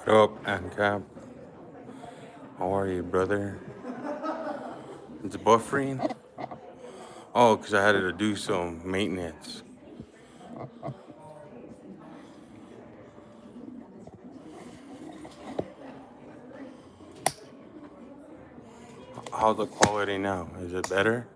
What up, ANCAP? How are you, brother? It's buffering? Oh, because I had to do some maintenance. How's the quality now? Is it better?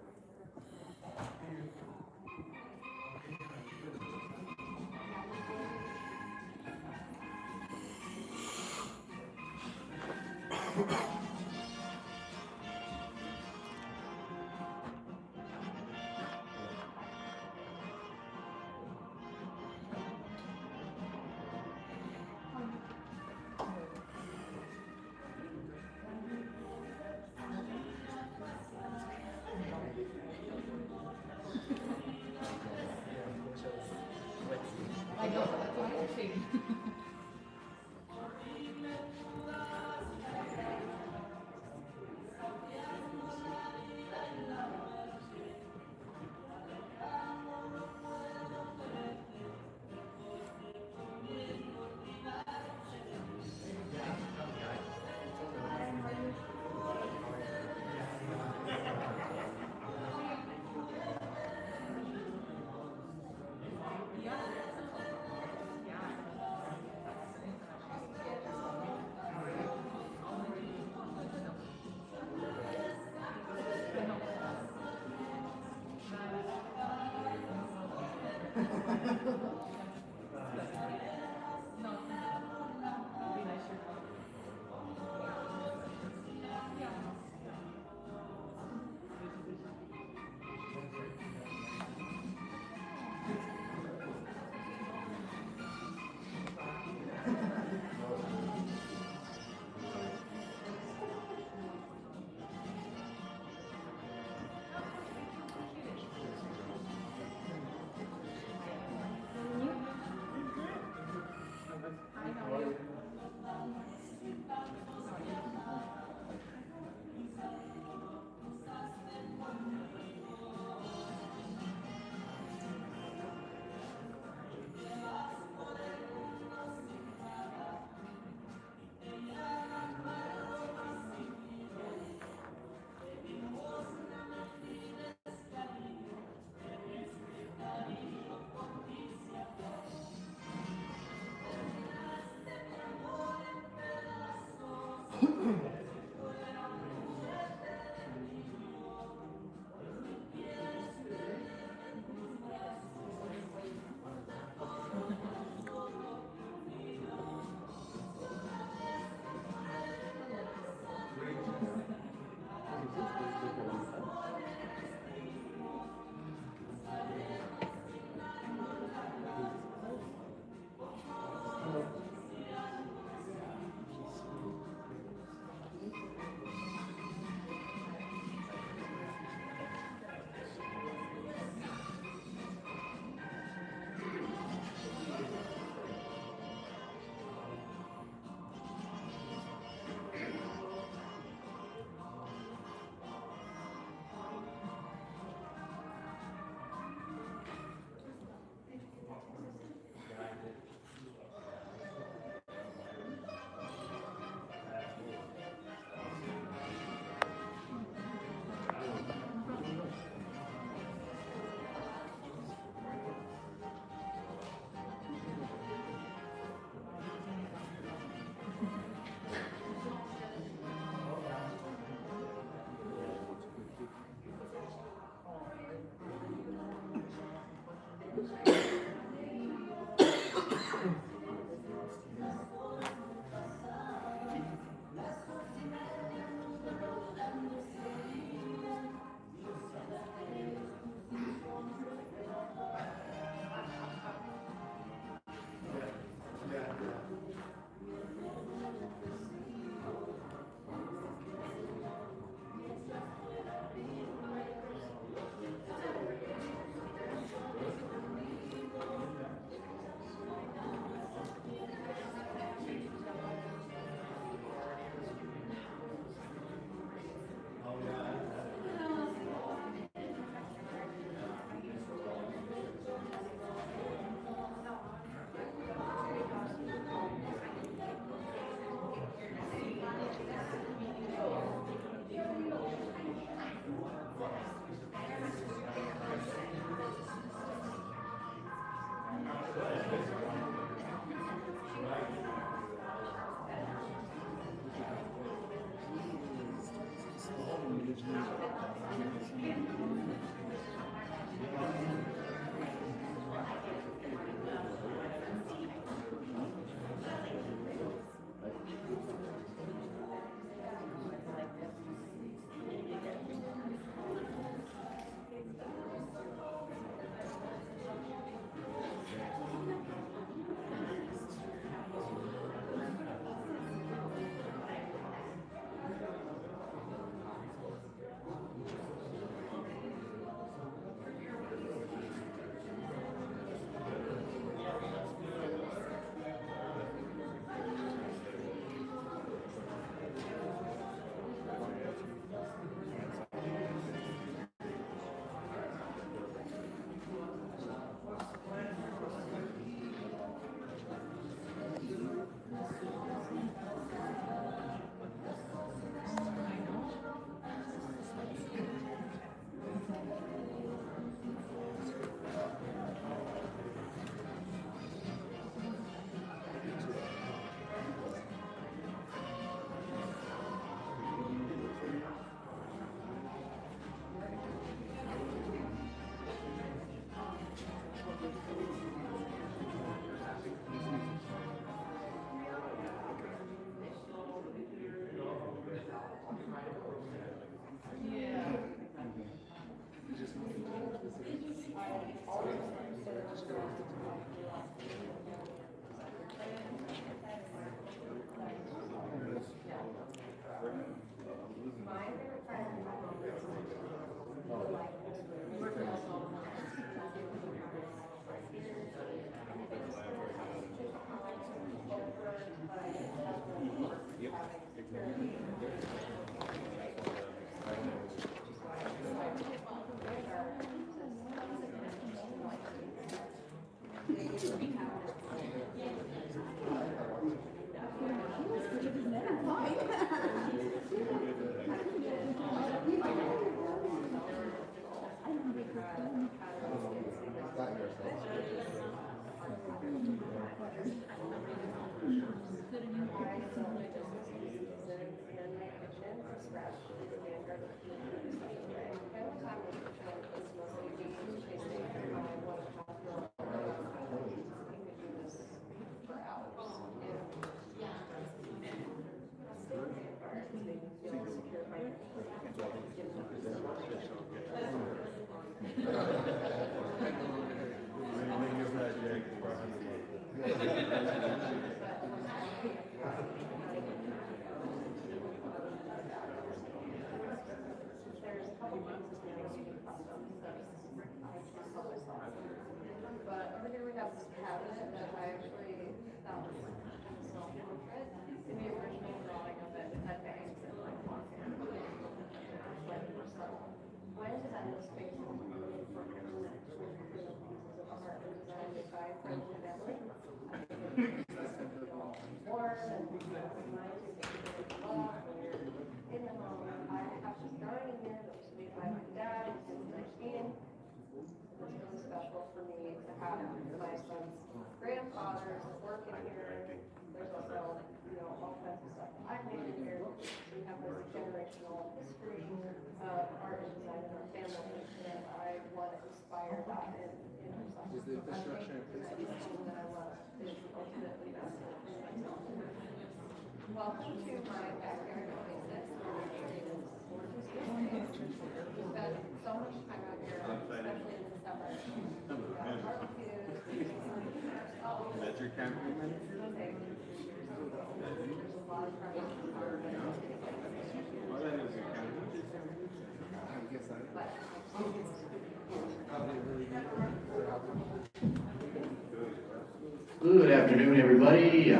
Good afternoon, everybody.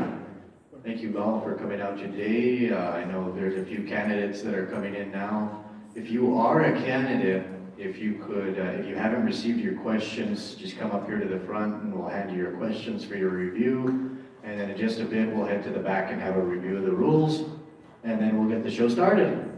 Thank you all for coming out today. I know there's a few candidates that are coming in now. If you are a candidate, if you haven't received your questions, just come up here to the front and we'll hand you your questions for your review. And then in just a bit, we'll head to the back and have a review of the rules. And then we'll get the show started.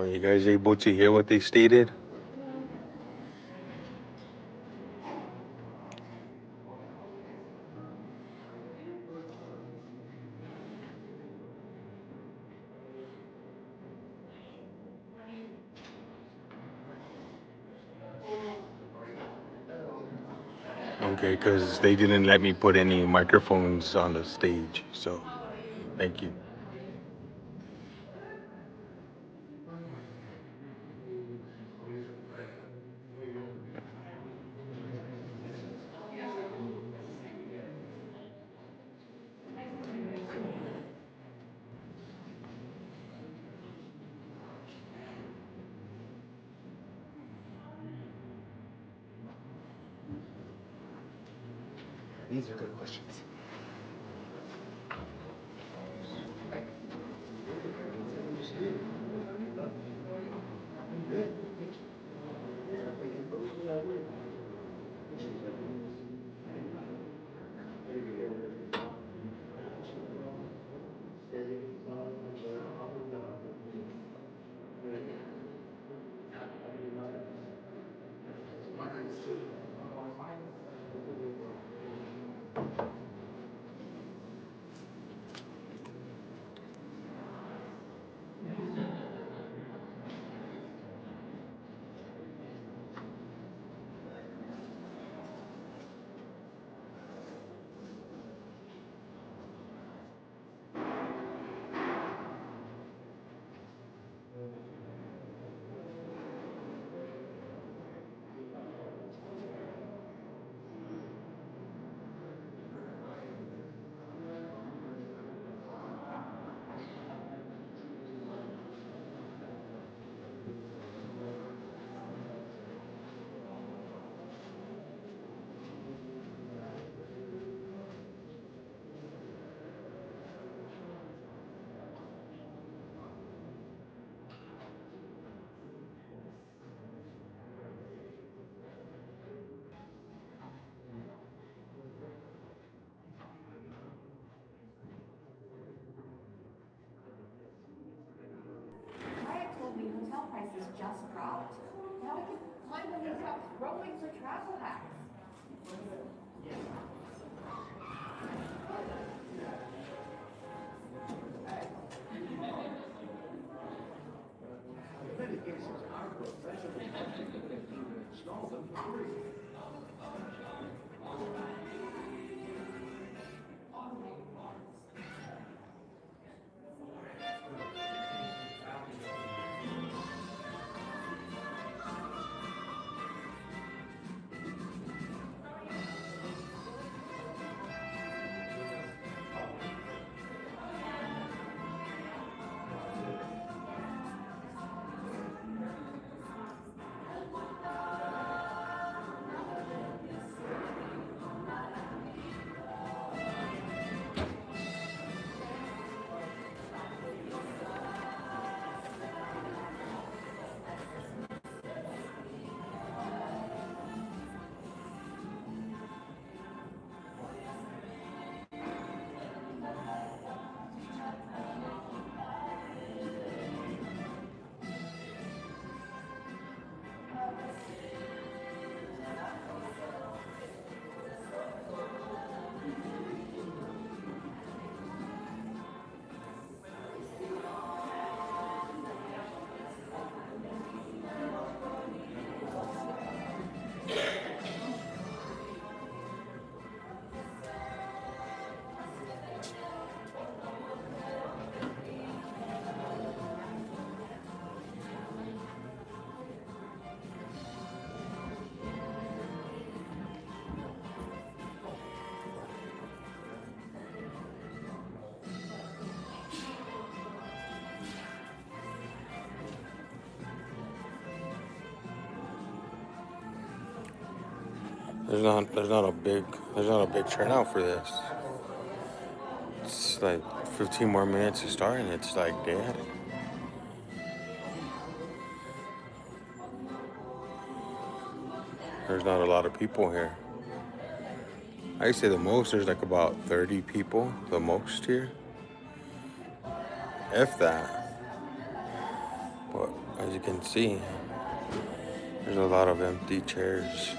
Were you guys able to hear what they stated? Okay, because they didn't let me put any microphones on the stage. So, thank you. These are good questions. Wyatt told me hotel prices just dropped. Now we can climb the rooftops rolling for travel hacks. There's not a big turnout for this. It's like 15 more minutes to start, and it's like dead. There's not a lot of people here. I say the most, there's like about 30 people, the most here. If that. But As you can see, there's a lot of empty chairs.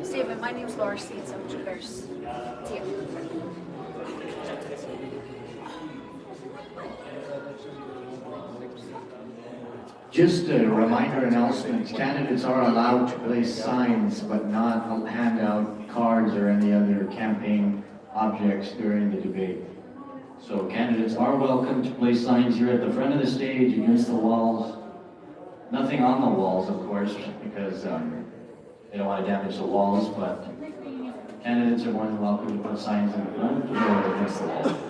Stephen, my name's Laura Seeds. I'm Junior's tia. Just a reminder announcement, candidates are allowed to place signs but not hand out cards or any other campaign objects during the debate. So candidates are welcome to place signs here at the front of the stage, against the walls. Nothing on the walls, of course, because they don't want to damage the walls, but candidates are more than welcome to put signs in the front or against the wall.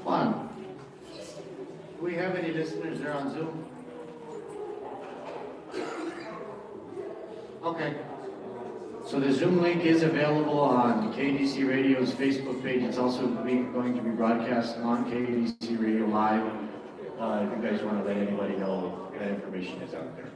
Juan, do we have any listeners there on Zoom? Okay. So the Zoom link is available on KDC Radio's Facebook page. It's also going to be broadcast on KDC Radio Live. If you guys want to let anybody know, that information is out there.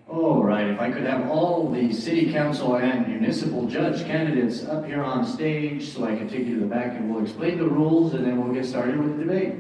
All right, if I could have all the city council and municipal judge candidates up here on stage so I can take you to the back and we'll explain the rules and then we'll get started with the debate.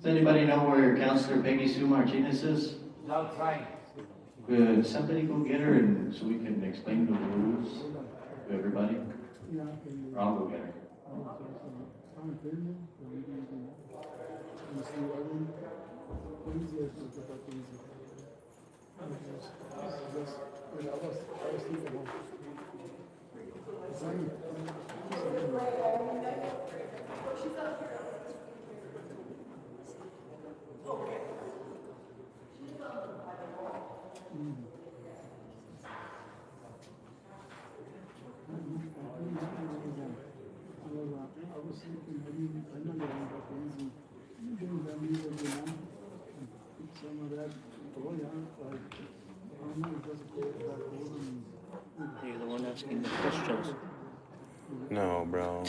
Does anybody know where Councilor Peggy Sue Martinez is? Outside. Could somebody go get her and so we can explain the rules to everybody? Or I'll go get her. You're the one asking the questions. No, bro.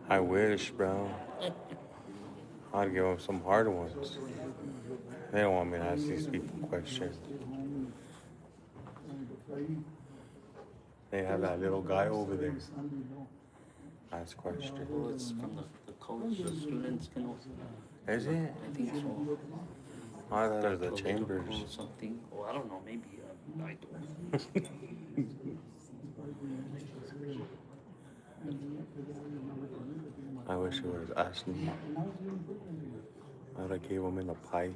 I wish, bro. I'd give them some hard ones. They don't want me to ask these people questions. They have that little guy over there. Ask questions. Well, it's from the college, the students can also. Is it? I think so. I thought it was the Or chambers. something. Oh, I don't know. Maybe I don't. I wish it was Ashley. I would have gave him in a pie.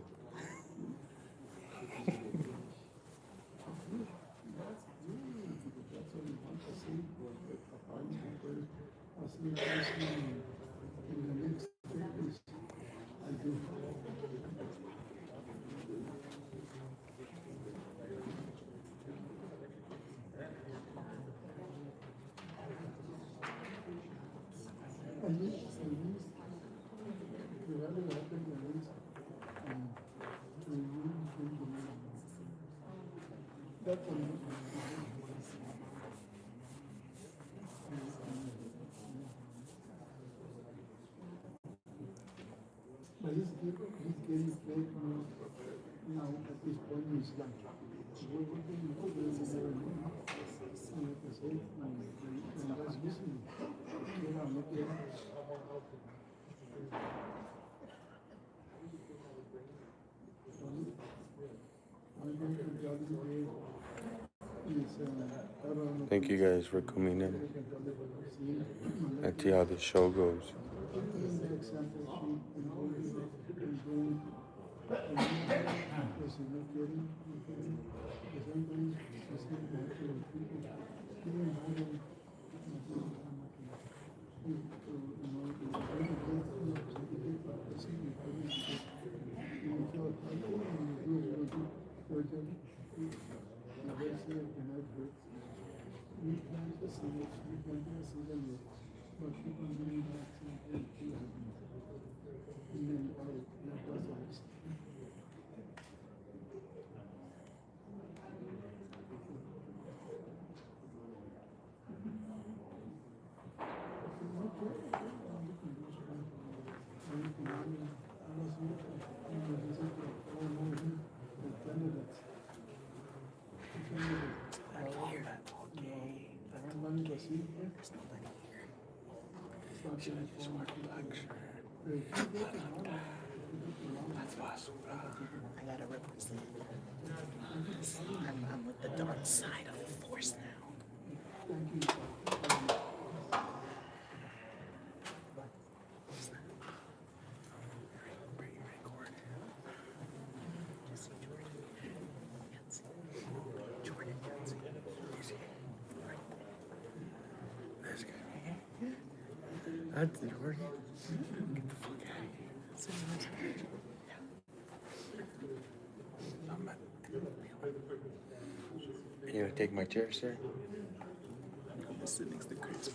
Thank you guys for coming in and see how the show goes. I gotta represent. I'm with the dark side of the force now. This guy right here. That's Jordan. Get the fuck out of here. You gonna take my chair, sir? I'm gonna sit next to Chris.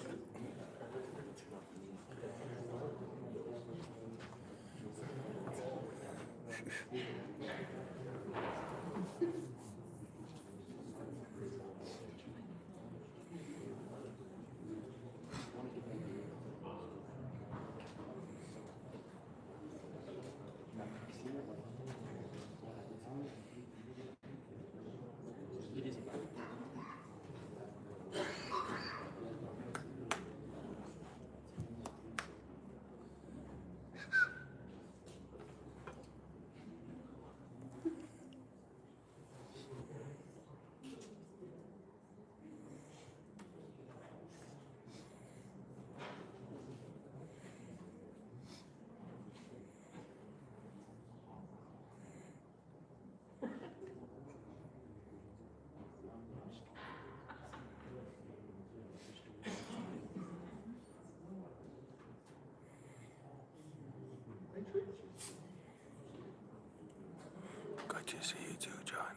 Good to see you too, John.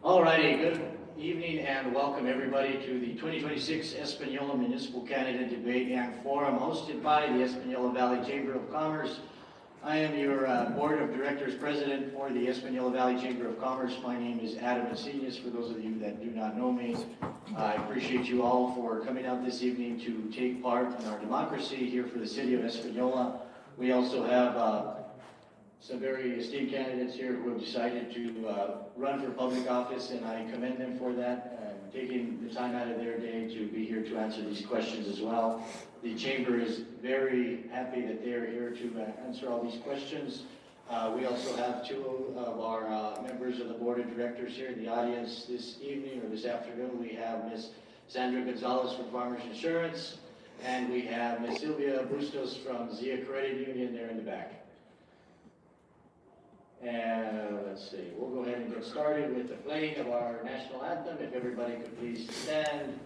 All righty, good evening and welcome everybody to the 2026 Espanola Municipal Candidate Debate and Forum hosted by the Espanola Valley Chamber of Commerce. I am your Board of Directors President for the Espanola Valley Chamber of Commerce. My name is Adam Encinas, for those of you that do not know me. I appreciate you all for coming out this evening to take part in our democracy here for the city of Espanola. We also have some very esteemed candidates here who have decided to run for public office, and I commend them for that, taking the time out of their day to be here to answer these questions as well. The Chamber is very happy that they are here to answer all these questions. We also have two of our members of the Board of Directors here in the audience this evening or this afternoon. We have Ms. Sandra Gonzalez from Farmers Insurance, and we have Ms. Sylvia Bustos from Zia Credit Union there in the back. And let's see, we'll go ahead and get started with the playing of our national anthem. If everybody could please stand.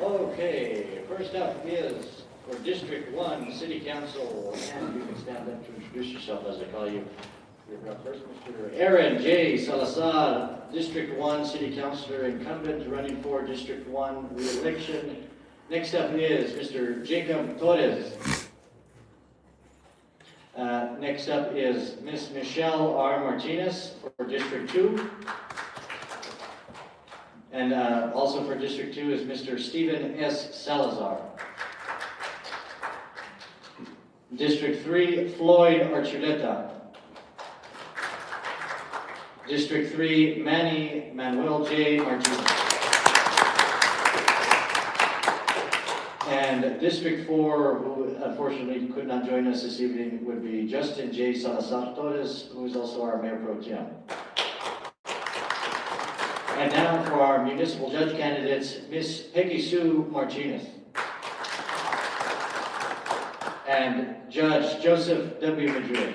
Okay, first up is for District 1 City Council, and you can stand up to introduce yourself as I call you. You're up first, Mr. Aaron J. Salazar, District 1 City Councilor, incumbent running for District 1 re-election. Next up is Mr. Jacob Torres. Next up is Ms. Michelle R. Martinez for District 2. And also for District 2 is Mr. Stephen S. Salazar. District 3, Floyd Archuleta. District 3, Manny Manuel J. Martinez. And District 4, who unfortunately could not join us this evening, would be Justin J. Salazar Torres, who is also our Mayor Pro Tem. And now for our municipal judge candidates, Ms. Peggy Sue Martinez and Judge Joseph W. Madrid.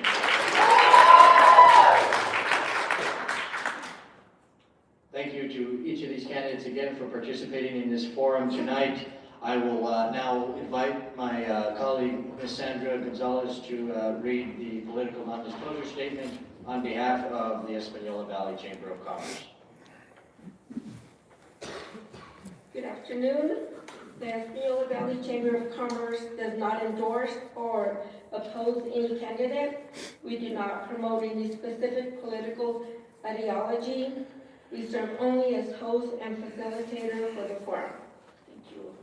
Thank you to each of these candidates again for participating in this forum tonight. I will now invite my colleague, Ms. Sandra Gonzalez, to read the political non-disclosure statement on behalf of the Espanola Valley Chamber of Commerce. Good afternoon. The Espanola Valley Chamber of Commerce does not endorse or oppose any candidate. We do not promote any specific political ideology. We serve only as host and facilitator for the forum. Thank you.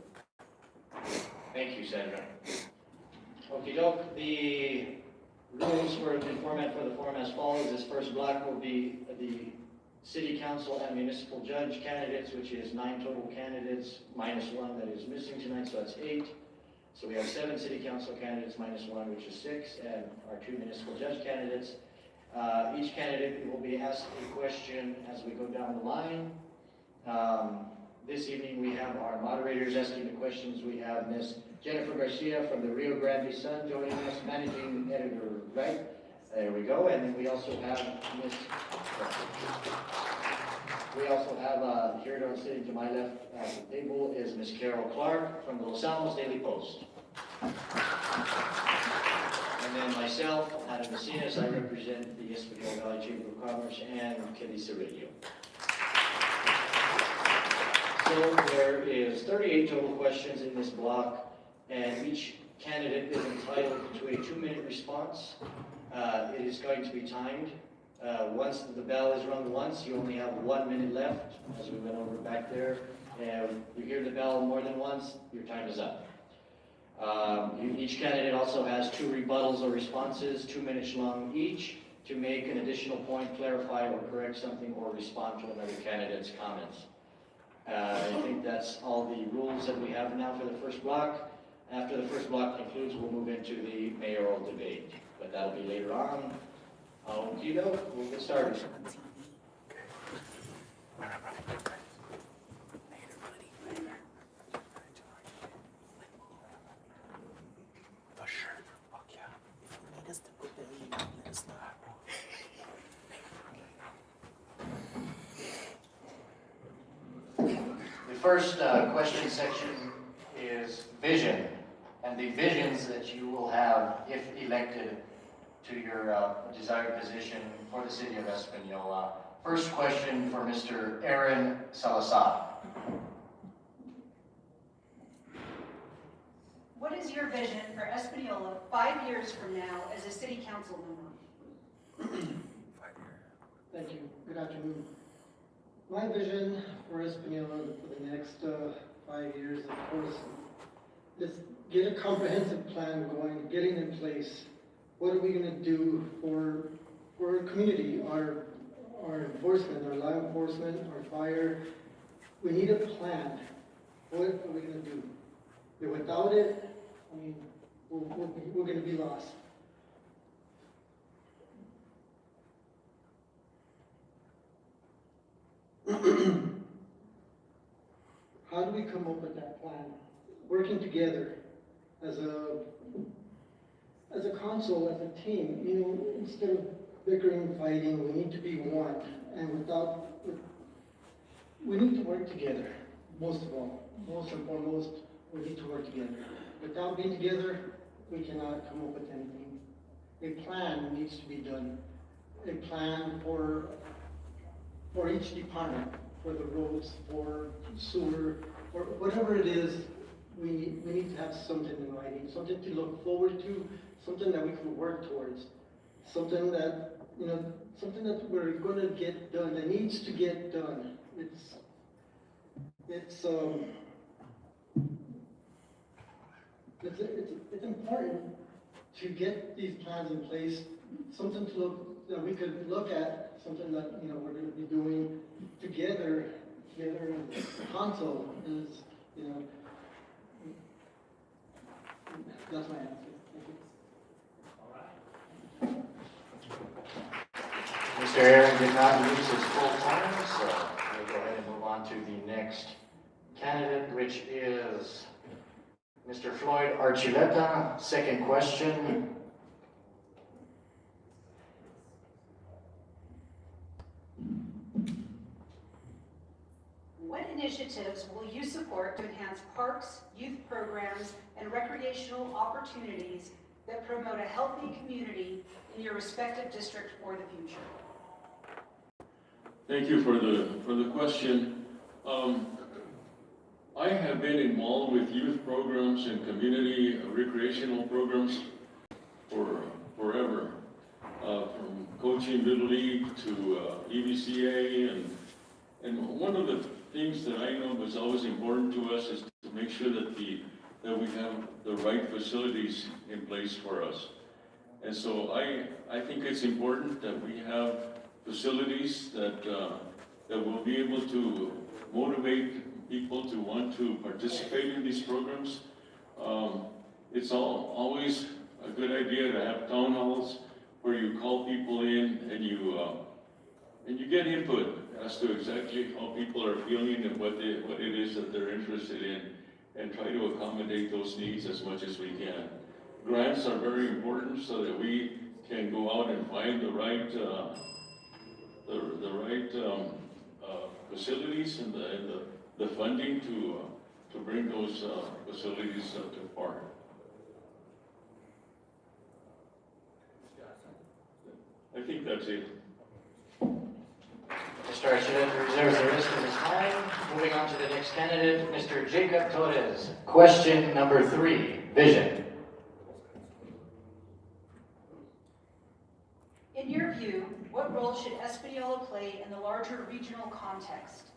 Thank you, Sandra. Okie doke. The rules for the format for the forum as follows. This first block will be the City Council and Municipal Judge candidates, which is 9 total candidates, minus 1 that is missing tonight, so that's 8. So we have 7 City Council candidates, minus 1, which is 6, and our 2 Municipal Judge candidates. Each candidate will be asked a question as we go down the line. This evening we have our moderators asking the questions. We have Ms. Jennifer Garcia from the Rio Grande Sun joining us, Managing Editor, right? There we go. And then we also have Ms. here sitting to my left at the table is Ms. Carol Clark from the Los Alamos Daily Post. And then myself, Adam Macias, I represent the Espanola Valley Chamber of Commerce and Kelly Cerrillo. So there is 38 total questions in this block, and each candidate is entitled to a 2-minute response. It is going to be timed. Once the bell is rung once, you only have 1 minute left, as we went over back there. And you hear the bell more than once, your time is up. Each candidate also has 2 rebuttals or responses, 2 minutes long each, to make an additional point, clarify or correct something, or respond to another candidate's comments. I think that's all the rules that we have now for the first block. After the first block concludes, we'll move into the mayoral debate, but that'll be later on. Okie doke, we'll get started. The first question section is vision, and the visions that you will have if elected to your desired position for the city of Espanola. First question for Mr. Aaron Salazar. What is your vision for Espanola 5 years from now as a city council member? Thank you. Good afternoon. My vision for Espanola for the next 5 years, of course, is get a comprehensive plan going, getting in place. What are we going to do for our community, our enforcement, our law enforcement, our fire? We need a plan. What are we going to do? Without it, I mean, we're going to be lost. How do we come up with that plan? Working together as a council, as a team, you know, instead of bickering, fighting, we need to be one. And we need to work together, most of all. Most and foremost, we need to work together. Without being together, we cannot come up with anything. A plan needs to be done. A plan for each department, for the roads, for sewer, or whatever it is, we need to have something in writing, something to look forward to, something that we can work towards, something that, you know, something that we're going to get done, that needs to get done. It's important to get these plans in place, something to look, that we could look at, something that, you know, we're going to be doing together as a council is, you know, that's my answer. Thank you. Mr. Aaron did not use his full time, so we'll go ahead and move on to the next candidate, which is Mr. Floyd Archuleta. Second question. What initiatives will you support to enhance parks, youth programs, and recreational opportunities that promote a healthy community in your respective district for the future? Thank you for the question. I have been involved with youth programs and community recreational programs for forever, from coaching Little League to EVCA, and one of the things that I know was always important to us is to make sure that we have the right facilities in place for us. And so I think it's important that we have facilities that will be able to motivate people to want to participate in these programs. It's always a good idea to have town halls where you call people in and you get input as to exactly how people are feeling and what it is that they're interested in, and try to accommodate those needs as much as we can. Grants are very important so that we can go out and find the right facilities and the funding to bring those facilities to par. I think that's it. Mr. Archuleta reserves the rest of his time. Moving on to the next candidate, Mr. Jacob Torres. Question number 3, vision. In your view, what role should Espanola play in the larger regional context,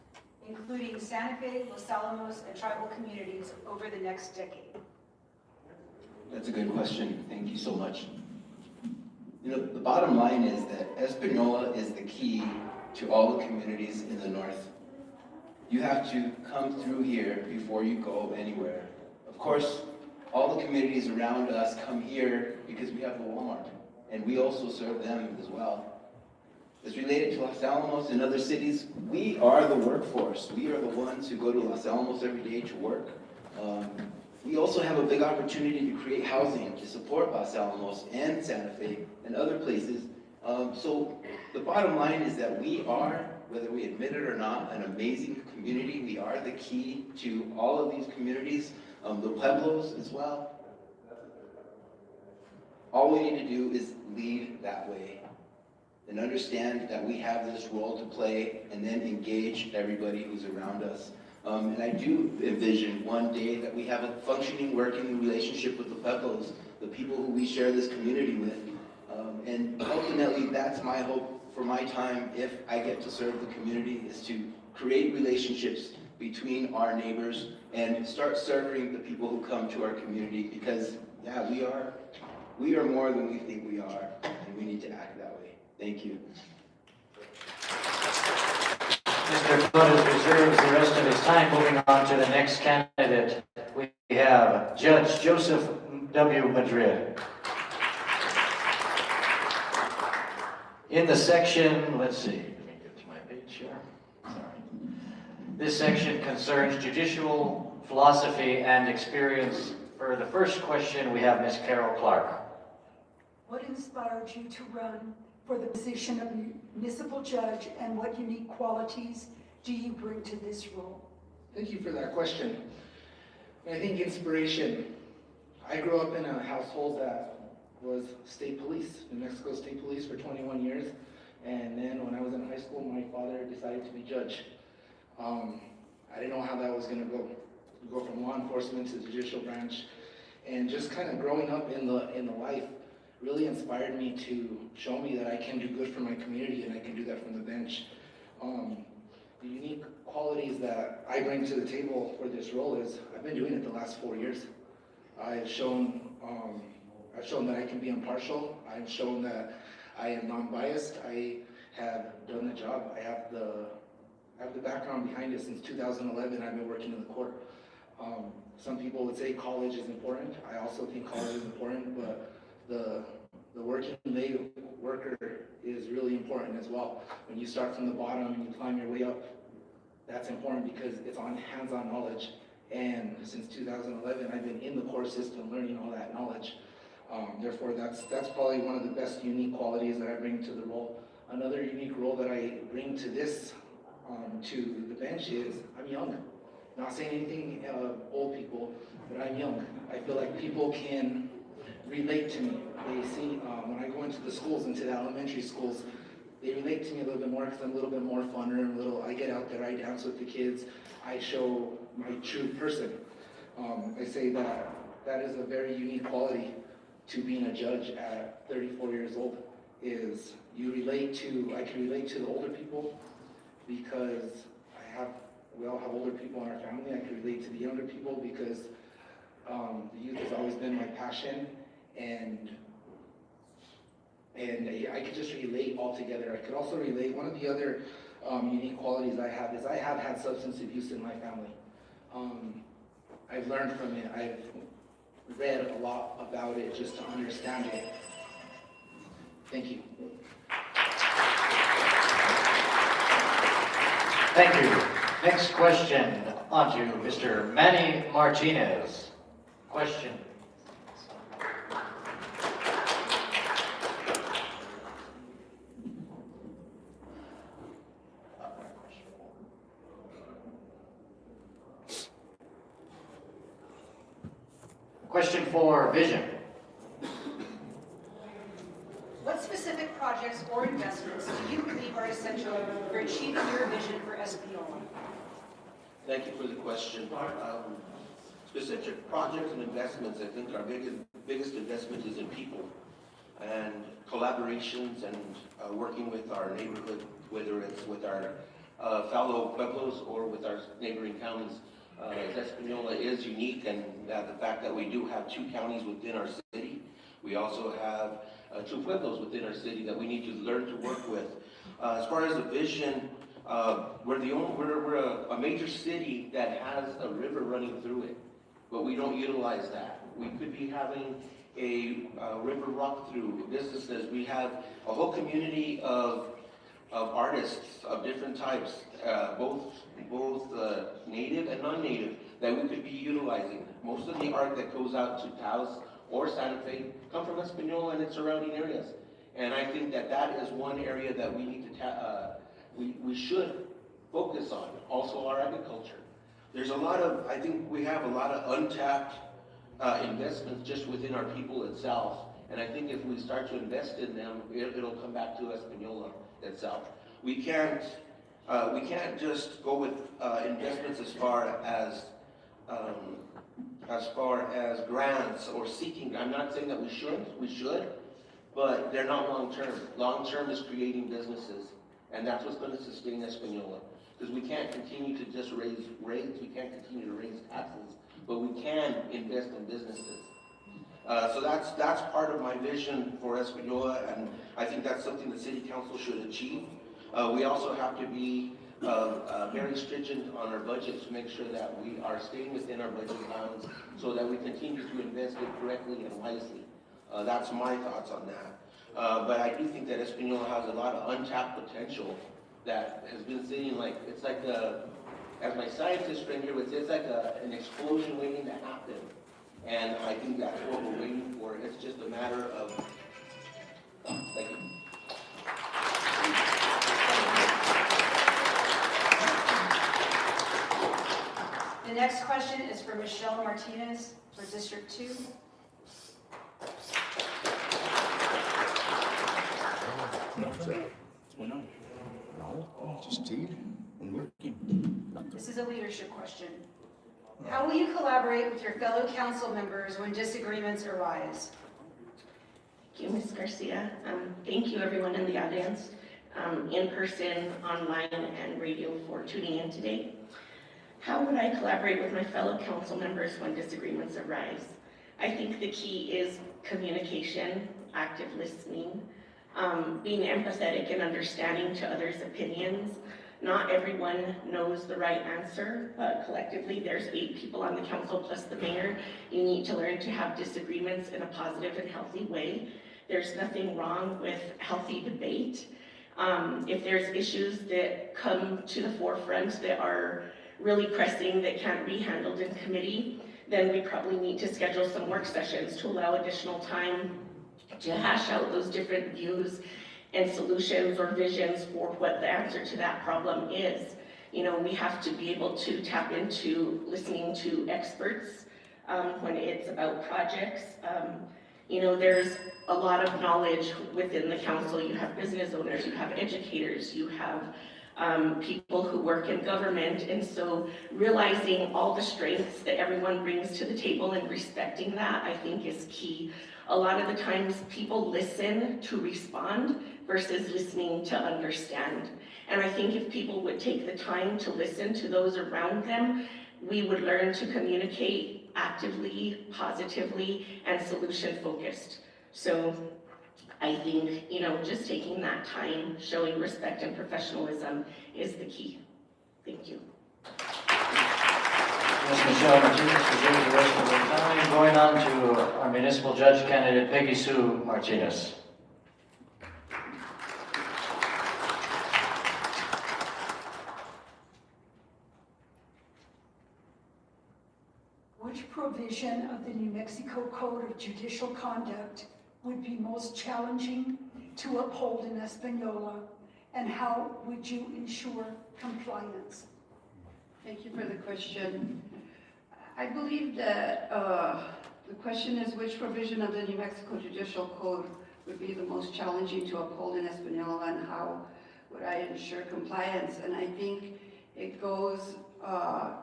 including Santa Fe, Los Alamos, and tribal communities over the next decade? That's a good question. Thank you so much. You know, the bottom line is that Espanola is the key to all the communities in the north. You have to come through here before you go anywhere. Of course, all the communities around us come here because we have the Walmart, and we also serve them as well. As related to Los Alamos and other cities, we are the workforce. We are the ones who go to Los Alamos every day to work. We also have a big opportunity to create housing to support Los Alamos and Santa Fe and other places. So the bottom line is that we are, whether we admit it or not, an amazing community. We are the key to all of these communities, the pueblos as well. All we need to do is lead that way and understand that we have this role to play, and then engage everybody who's around us. And I do envision one day that we have a functioning, working relationship with the pueblos, the people who we share this community with. And ultimately, that's my hope for my time, if I get to serve the community, is to create relationships between our neighbors and start serving the people who come to our community, because, yeah, we are more than we think we are, and we need to act that way. Thank you. Mr. Torres reserves the rest of his time. Moving on to the next candidate, we have Judge Joseph W. Madrid. In the section, let's see, let me get to my page here. Sorry. This section concerns judicial philosophy and experience. For the first question, we have Ms. Carol Clark. What inspired you to run for the position of municipal judge, and what unique qualities do you bring to this role? Thank you for that question. I think inspiration. I grew up in a household that was state police, New Mexico State Police for 21 years. And then when I was in high school, my father decided to be judge. I didn't know how that was gonna go. We go from law enforcement to the judicial branch. And just kind of growing up in the life really inspired me to show me that I can do good for my community, and I can do that from the bench. The unique qualities that I bring to the table for this role is I've been doing it the last 4 years. I've shown that I can be impartial. I've shown that I am non-biased. I have done the job. I have the background behind it. Since 2011, I've been working in the court. Some people would say college is important. I also think college is important, but the working lay worker is really important as well. When you start from the bottom and you climb your way up, that's important because it's on hands-on knowledge. And since 2011, I've been in the court system learning all that knowledge. Therefore, that's probably one of the best unique qualities that I bring to the role. Another unique role that I bring to this, to the bench is I'm young. Not saying anything old people, but I'm young. I feel like people can relate to me. They see, when I go into the schools, into the elementary schools, they relate to me a little bit more because I'm a little bit more funner, I get out there, I dance with the kids, I show my true person. I say that that is a very unique quality to being a judge at 34 years old, is I can relate to the older people because we all have older people in our family. I can relate to the younger people because the youth has always been my passion, and I could just relate all together. I could also relate, one of the other unique qualities I have is I have had substance abuse in my family. I've learned from it. I've read a lot about it just to understand it. Thank you. Thank you. Next question, on to Mr. Manny Martinez. Question. Question for vision. What specific projects or investments do you believe are essential for achieving your vision for Espanola? Thank you for the question. Specific projects and investments, I think our biggest investment is in people and collaborations and working with our neighborhood, whether it's with our fellow pueblos or with our neighboring counties. Espanola is unique, and the fact that we do have 2 counties within our city. We also have 2 pueblos within our city that we need to learn to work with. As far as the vision, we're a major city that has a river running through it, but we don't utilize that. We could be having a river walk through businesses. We have a whole community of artists of different types, both native and non-native, that we could be utilizing. Most of the art that goes out to Taos or Santa Fe come from Espanola and its surrounding areas. And I think that that is one area that we need to we should focus on. Also our agriculture. There's a lot of, I think we have a lot of untapped investments just within our people itself. And I think if we start to invest in them, it'll come back to Espanola itself. We can't just go with investments as far as grants or seeking. I'm not saying that we shouldn't, we should, but they're not long-term. Long-term is creating businesses, and that's what's going to sustain Espanola. Because we can't continue to just raise rates, we can't continue to raise taxes, but we can invest in businesses. So that's part of my vision for Espanola, and I think that's something the City Council should achieve. We also have to be very stringent on our budget to make sure that we are staying within our budget bounds so that we continue to invest it correctly and wisely. That's my thoughts on that. But I do think that Espanola has a lot of untapped potential that has been sitting like, it's like as my scientist friend here would say, it's like an explosion waiting to happen. And I think that's what we're waiting for. It's just a matter of, thank you. The next question is for Michelle Martinez for District 2. This is a leadership question. How will you collaborate with your fellow council members when disagreements arise? Thank you, Ms. Garcia. Thank you, everyone in the audience, in person, online, and radio for tuning in today. How would I collaborate with my fellow council members when disagreements arise? I think the key is communication, active listening, being empathetic and understanding to others' opinions. Not everyone knows the right answer, but collectively there's 8 people on the council plus the mayor. You need to learn to have disagreements in a positive and healthy way. There's nothing wrong with healthy debate. If there's issues that come to the forefront that are really pressing that can't be handled in committee, then we probably need to schedule some work sessions to allow additional time to hash out those different views and solutions or visions for what the answer to that problem is. You know, we have to be able to tap into listening to experts when it's about projects. You know, there's a lot of knowledge within the council. You have business owners, you have educators, you have people who work in government, and so realizing all the strengths that everyone brings to the table and respecting that, I think, is key. A lot of the times people listen to respond versus listening to understand. And I think if people would take the time to listen to those around them, we would learn to communicate actively, positively, and solution-focused. So I think, you know, just taking that time, showing respect and professionalism is the key. Thank you. Ms. Michelle Martinez reserves the rest of her time. Going on to our municipal judge candidate, Peggy Sue Martinez. Which provision of the New Mexico Code of Judicial Conduct would be most challenging to uphold in Espanola, and how would you ensure compliance? Thank you for the question. I believe that the question is which provision of the New Mexico Judicial Code would be the most challenging to uphold in Espanola, and how would I ensure compliance? And I think it goes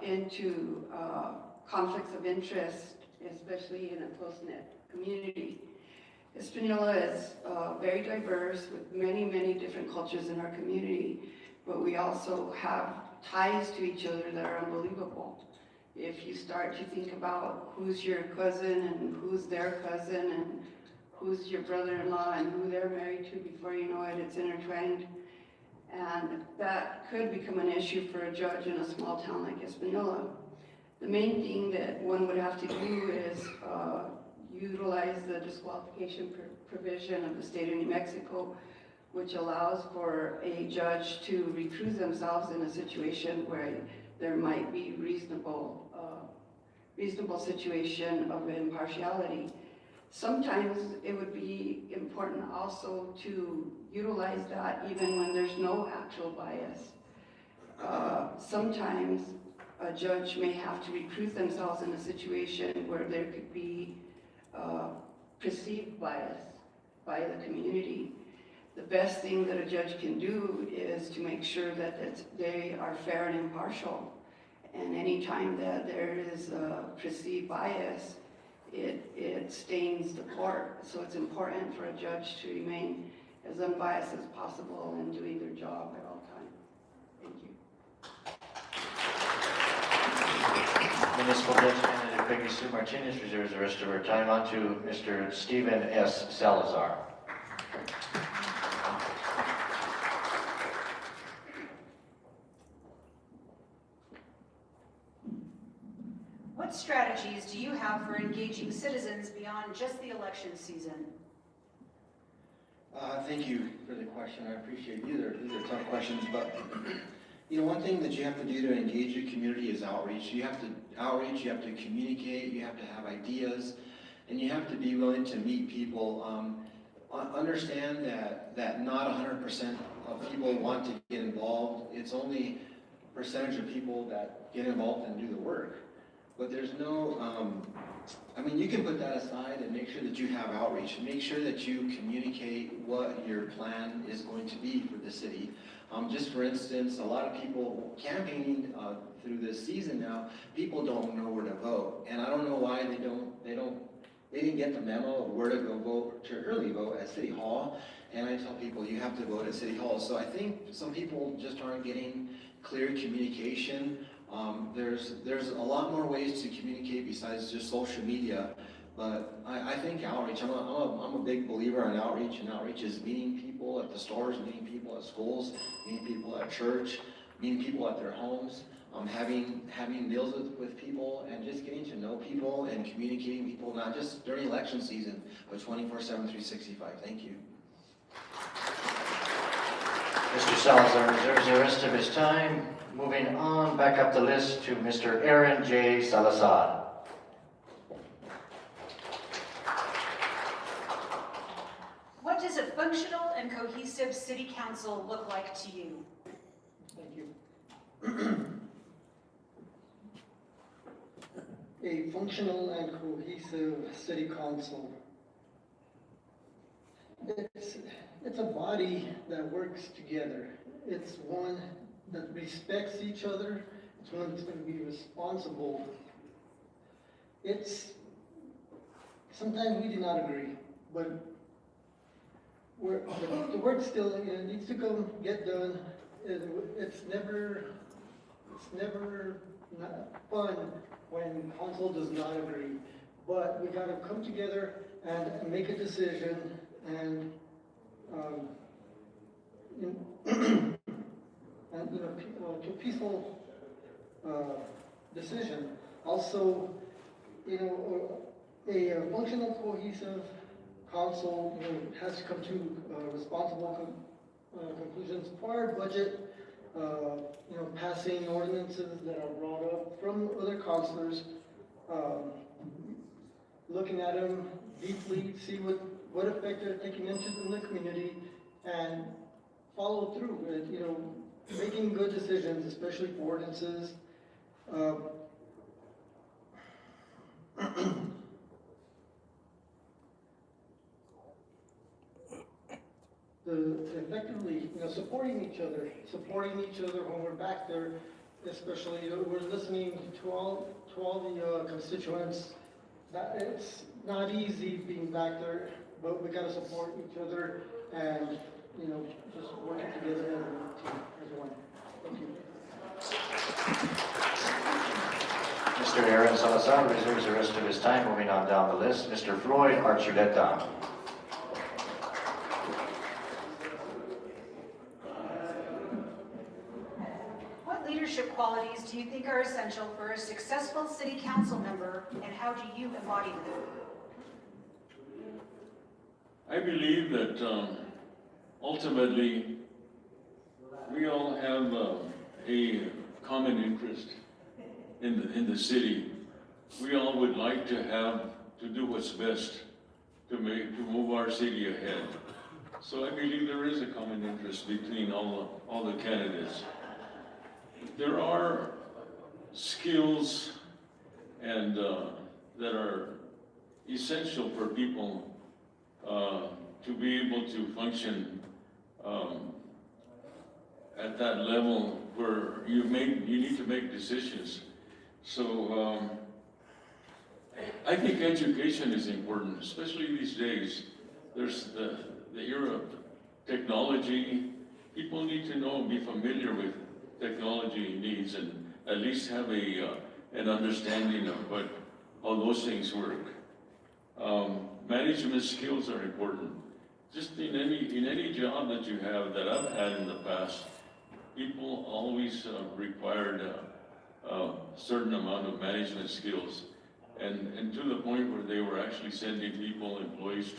into conflicts of interest, especially in a close-knit community. Espanola is very diverse with many, many different cultures in our community, but we also have ties to each other that are unbelievable. If you start to think about who's your cousin and who's their cousin and who's your brother-in-law and who they're married to, before you know it, it's intertwined. And that could become an issue for a judge in a small town like Espanola. The main thing that one would have to do is utilize the disqualification provision of the state of New Mexico, which allows for a judge to recuse themselves in a situation where there might be reasonable situation of impartiality. Sometimes it would be important also to utilize that even when there's no actual bias. Sometimes a judge may have to recuse themselves in a situation where there could be perceived bias by the community. The best thing that a judge can do is to make sure that they are fair and impartial. And any time that there is a perceived bias, it stains the court. So it's important for a judge to remain as unbiased as possible in doing their job at all times. Thank you. Municipal Judge Candidate Peggy Sue Martinez reserves the rest of her time. On to Mr. Stephen S. Salazar. What strategies do you have for engaging citizens beyond just the election season? Thank you for the question. I appreciate these are tough questions, but you know, one thing that you have to do to engage your community is outreach. You have to communicate, you have to have ideas, and you have to be willing to meet people. Understand that not 100% of people want to get involved. It's only a percentage of people that get involved and do the work. But there's no, I mean, you can put that aside and make sure that you have outreach. Make sure that you communicate what your plan is going to be for the city. Just for instance, a lot of people campaigning through this season now, people don't know where to vote. And I don't know why they didn't get the memo of where to go vote, to early vote at City Hall. And I tell people you have to vote at City Hall. So I think some people just aren't getting clear communication. There's a lot more ways to communicate besides just social media, but I think outreach, I'm a big believer in outreach, and outreach is meeting people at the stores, meeting people at schools, meeting people at church, meeting people at their homes, having meals with people, and just getting to know people and communicating people, not just during election season, but 24/7, 365. Thank you. Mr. Salazar reserves the rest of his time. Moving on, back up the list to Mr. Aaron J. Salazar. What does a functional and cohesive city council look like to you? Thank you. A functional and cohesive city council. It's a body that works together. It's one that respects each other. It's one that's going to be responsible. Sometimes we do not agree, but the work still needs to get done. It's never not fun when council does not agree. But we got to come together and make a decision and to a peaceful decision. Also, a functional, cohesive council has to come to responsible conclusions for our budget. Passing ordinances that are brought up from other councilors, looking at them deeply, see what effect they're taking into the community, and follow through with, making good decisions, especially for ordinances. effectively, supporting each other when we're back there, especially, we're listening to all the constituents. That it's not easy being back there, but we gotta support each other and, just working together as a team, as one. Thank you. Mr. Aaron Salazar reserves the rest of his time. Moving on down the list, Mr. Floyd Archuleta. What leadership qualities do you think are essential for a successful city council member, and how do you embody them? I believe that ultimately we all have a common interest in the city. We all would like to do what's best to move our city ahead. So I believe there is a common interest between all the candidates. There are skills and that are essential for people to be able to function at that level where you need to make decisions. So I think education is important, especially these days. There's the era of technology. People need to know and be familiar with technology needs and at least have an understanding of how those things work. Management skills are important. Just in any job that you have that I've had in the past, people always required a certain amount of management skills, and to the point where they were actually sending employees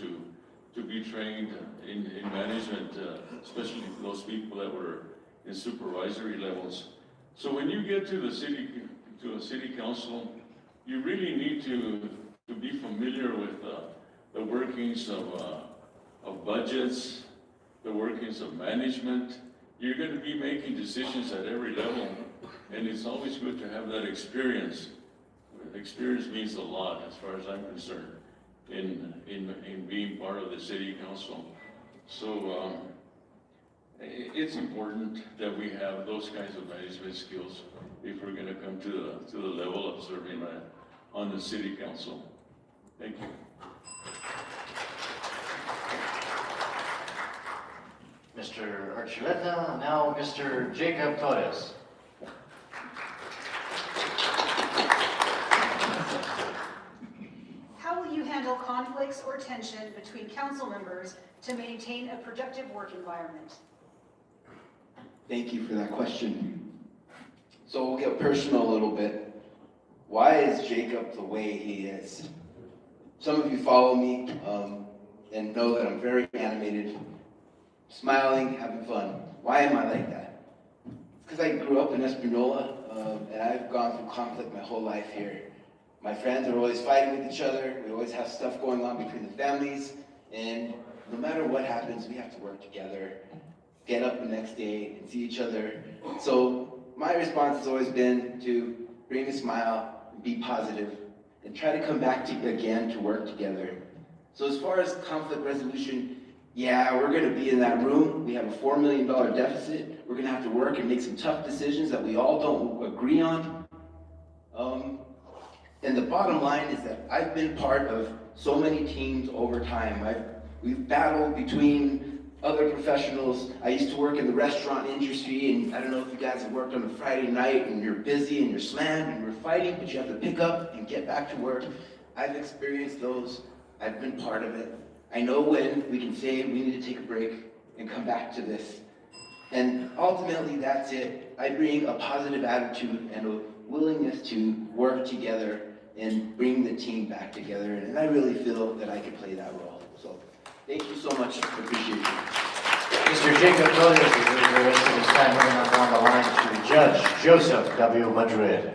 to be trained in management, especially those people that were in supervisory levels. So when you get to a city council, you really need to be familiar with the workings of budgets, the workings of management. You're going to be making decisions at every level, and it's always good to have that experience. Experience means a lot, as far as I'm concerned, in being part of the city council. So it's important that we have those kinds of management skills if we're going to come to the level of serving on the city council. Thank you. Mr. Archuleta, now Mr. Jacob Torres. How will you handle conflicts or tension between council members to maintain a productive work environment? Thank you for that question. So we'll get personal a little bit. Why is Jacob the way he is? Some of you follow me and know that I'm very animated, smiling, having fun. Why am I like that? It's because I grew up in Espanola and I've gone through conflict my whole life here. My friends are always fighting with each other. We always have stuff going on between the families, and no matter what happens, we have to work together, get up the next day and see each other. So my response has always been to bring a smile, be positive, and try to come back again to work together. So as far as conflict resolution, yeah, we're going to be in that room. We have a $4 million deficit. We're going to have to work and make some tough decisions that we all don't agree on. And the bottom line is that I've been part of so many teams over time. We've battled between other professionals. I used to work in the restaurant industry, and I don't know if you guys have worked on a Friday night and you're busy and you're slammed and you're fighting, but you have to pick up and get back to work. I've experienced those. I've been part of it. I know when we can say we need to take a break and come back to this. And ultimately, that's it. I bring a positive attitude and a willingness to work together and bring the team back together. And I really feel that I can play that role. So thank you so much. I appreciate you. Mr. Jacob Torres is the rest of his time running on down the line to Judge Joseph W. Madrid.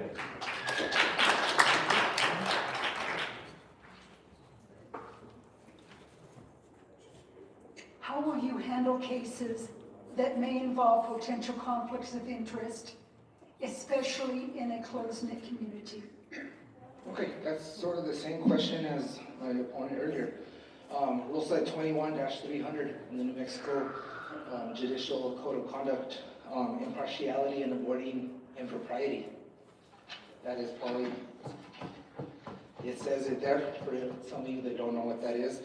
How will you handle cases that may involve potential conflicts of interest, especially in a close-knit community? Okay, that's sort of the same question as my opponent earlier. Rule Set 21-300 in the New Mexico Judicial Code of Conduct, impartiality and avoiding impropriety. That is probably, it says it there for some of you that don't know what that is.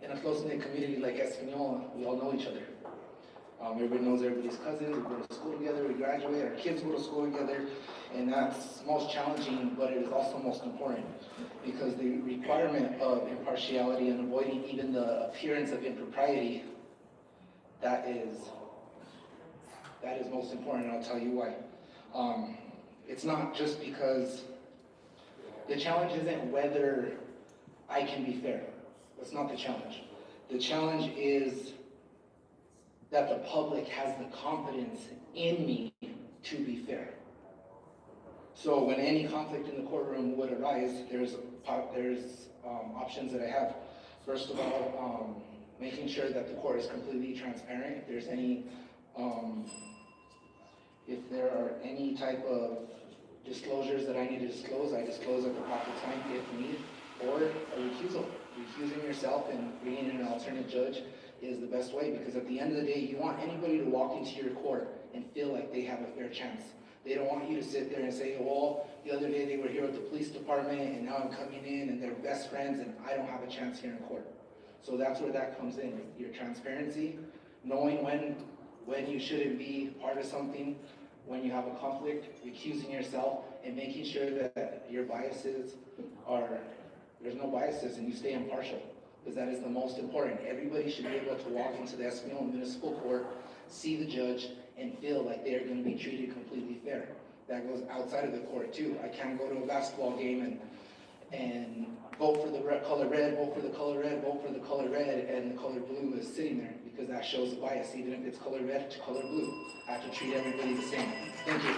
In a close-knit community like Espanola, we all know each other. Everybody knows everybody's cousins, we go to school together, we graduate, our kids go to school together, and that's most challenging, but it is also most important, because the requirement of impartiality and avoiding even the appearance of impropriety, that is most important, and I'll tell you why. It's not just because, the challenge isn't whether I can be fair. That's not the challenge. The challenge is that the public has the confidence in me to be fair. So when any conflict in the courtroom would arise, there's options that I have. First of all, making sure that the court is completely transparent. If there's any, if there are any type of disclosures that I need to disclose, I disclose at the proper time if needed, or a recusal. Recusing yourself and bringing in an alternate judge is the best way, because at the end of the day, you want anybody to walk into your court and feel like they have a fair chance. They don't want you to sit there and say, well, the other day they were here with the police department and now I'm coming in and they're best friends and I don't have a chance here in court. So that's where that comes in, your transparency, knowing when you shouldn't be part of something, when you have a conflict, recusing yourself, and making sure that your biases are, there's no biases and you stay impartial, because that is the most important. Everybody should be able to walk into the Espanola Municipal Court, see the judge, and feel like they are going to be treated completely fair. That goes outside of the court too. I can't go to a basketball game and vote for the color red, vote for the color red, vote for the color red, and the color blue is sitting there, because that shows a bias, even if it's color red to color blue. I have to treat everybody the same. Thank you.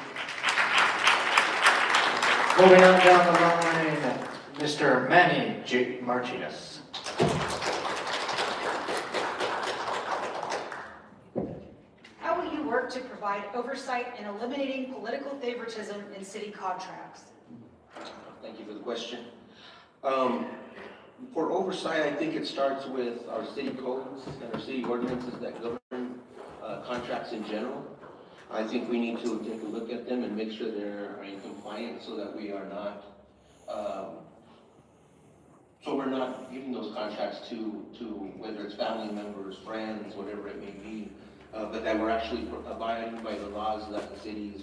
Moving on down the line, Mr. Manny J. Martinez. How will you work to provide oversight in eliminating political favoritism in city contracts? Thank you for the question. For oversight, I think it starts with our city codes and our city ordinances that govern contracts in general. I think we need to take a look at them and make sure they're in compliance so that we are not, we're not giving those contracts to whether it's family members, friends, whatever it may be, but that we're actually abiding by the laws that the city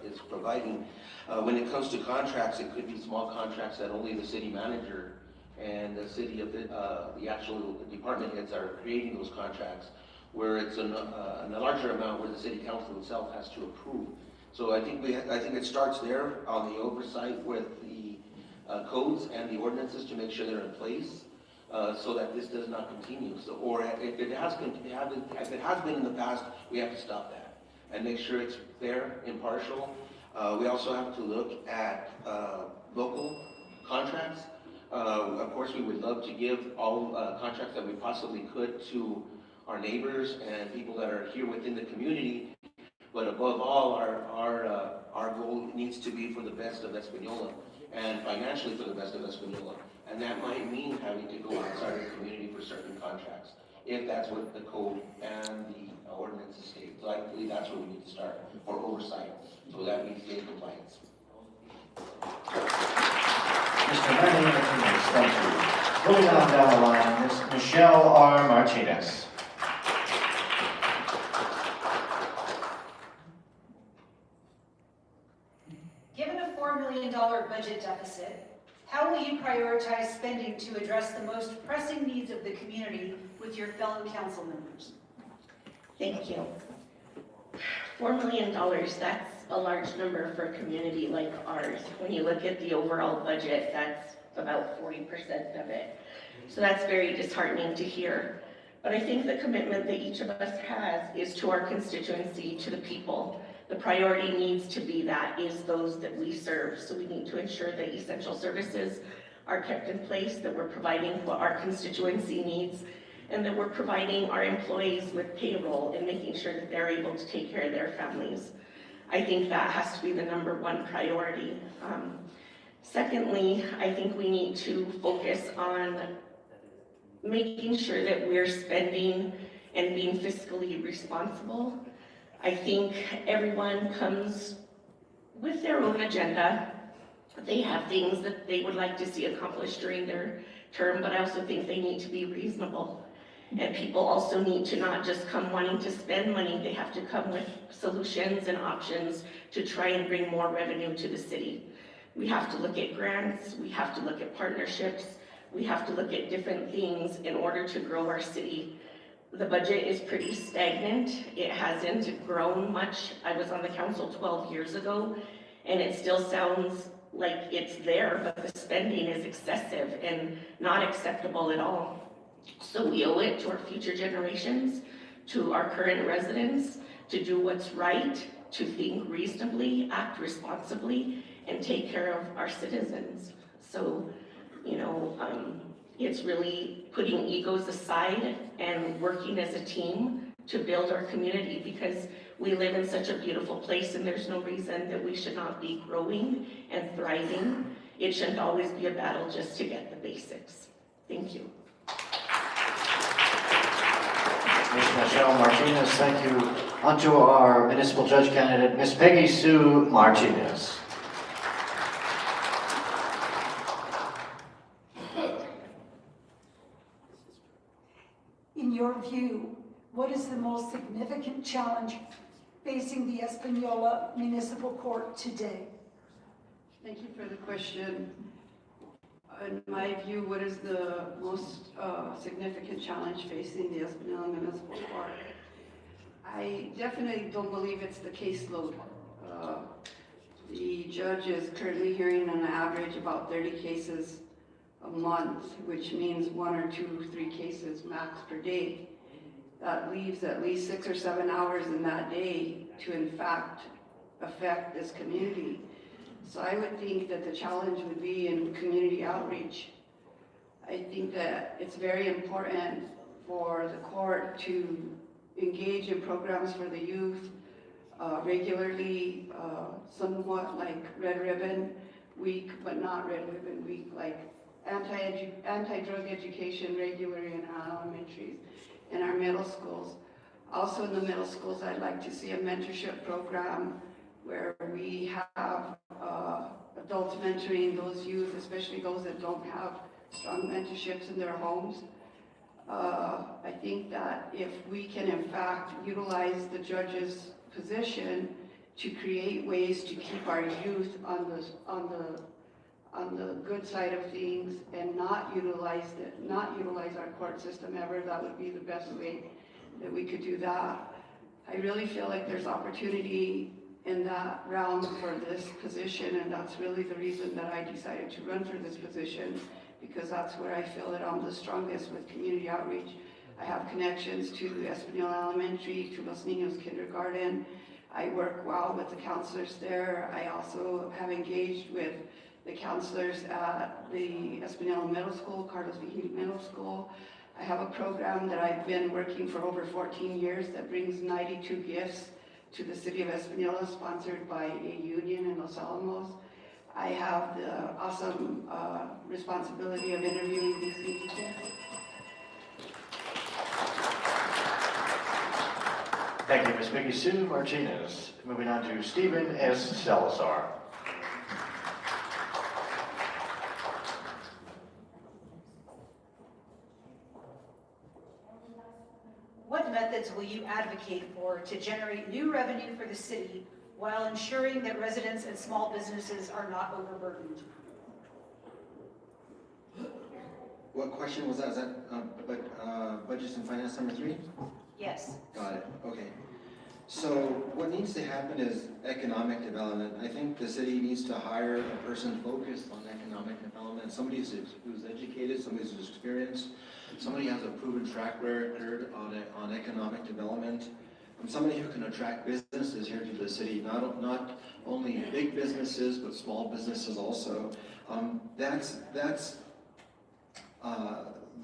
is providing. When it comes to contracts, it could be small contracts that only the city manager and the city of the actual department heads are creating those contracts, where it's a larger amount where the city council itself has to approve. So I think it starts there on the oversight with the codes and the ordinances to make sure they're in place, so that this does not continue. So, or if it has been in the past, we have to stop that and make sure it's fair, impartial. We also have to look at local contracts. Of course, we would love to give all contracts that we possibly could to our neighbors and people that are here within the community. But above all, our goal needs to be for the best of Espanola and financially for the best of Espanola. And that might mean having to go outside the community for certain contracts, if that's what the code and the ordinances state. So I believe that's where we need to start for oversight, so that we stay in compliance. Mr. Manny Martinez, thank you. Moving on down the line, Ms. Michelle R. Martinez. Given a $4 million budget deficit, how will you prioritize spending to address the most pressing needs of the community with your fellow council members? Thank you. $4 million, that's a large number for a community like ours. When you look at the overall budget, that's about 40% of it. So that's very disheartening to hear. But I think the commitment that each of us has is to our constituency, to the people. The priority needs to be that is those that we serve. So we need to ensure that essential services are kept in place, that we're providing what our constituency needs, and that we're providing our employees with payroll and making sure that they're able to take care of their families. I think that has to be the #1 priority. Secondly, I think we need to focus on making sure that we're spending and being fiscally responsible. I think everyone comes with their own agenda. They have things that they would like to see accomplished during their term, but I also think they need to be reasonable. And people also need to not just come wanting to spend money, they have to come with solutions and options to try and bring more revenue to the city. We have to look at grants, we have to look at partnerships, we have to look at different things in order to grow our city. The budget is pretty stagnant. It hasn't grown much. I was on the council 12 years ago, and it still sounds like it's there, but the spending is excessive and not acceptable at all. So we owe it to our future generations, to our current residents, to do what's right, to think reasonably, act responsibly, and take care of our citizens. So, it's really putting egos aside and working as a team to build our community, because we live in such a beautiful place and there's no reason that we should not be growing and thriving. It shouldn't always be a battle just to get the basics. Thank you. Ms. Michelle Martinez, thank you. On to our municipal judge candidate, Ms. Peggy Sue Martinez. In your view, what is the most significant challenge facing the Espanola Municipal Court today? Thank you for the question. In my view, what is the most significant challenge facing the Espanola Municipal Court? I definitely don't believe it's the caseload. The judge is currently hearing on average about 30 cases a month, which means 1 or 2, 3 cases max per day. That leaves at least 6 or 7 hours in that day to in fact affect this community. So I would think that the challenge would be in community outreach. I think that it's very important for the court to engage in programs for the youth regularly, somewhat like Red Ribbon Week, but not Red Ribbon Week, like anti-drug education regularly in our elementaries, in our middle schools. Also in the middle schools, I'd like to see a mentorship program where we have adults mentoring those youth, especially those that don't have strong mentorships in their homes. I think that if we can in fact utilize the judge's position to create ways to keep our youth on the good side of things and not utilize our court system ever, that would be the best way that we could do that. I really feel like there's opportunity in that realm for this position, and that's really the reason that I decided to run for this position, because that's where I feel that I'm the strongest with community outreach. I have connections to Espanola Elementary, to Los Niños Kindergarten. I work well with the counselors there. I also have engaged with the counselors at the Espanola Middle School, Carlos Vigil Middle School. I have a program that I've been working for over 14 years that brings 92 gifts to the city of Espanola, sponsored by a union in Los Alamos. I have the awesome responsibility of interviewing these people. Thank you, Ms. Peggy Sue Martinez. Moving on to Stephen S. Salazar. What methods will you advocate for to generate new revenue for the city while ensuring that residents and small businesses are not overburdened? What question was that? Is that budgets and finance number 3? Yes. Got it, okay. So what needs to happen is economic development. I think the city needs to hire a person focused on economic development, somebody who's educated, somebody who's experienced, somebody who has a proven track record on economic development, and somebody who can attract businesses here to the city, not only big businesses, but small businesses also.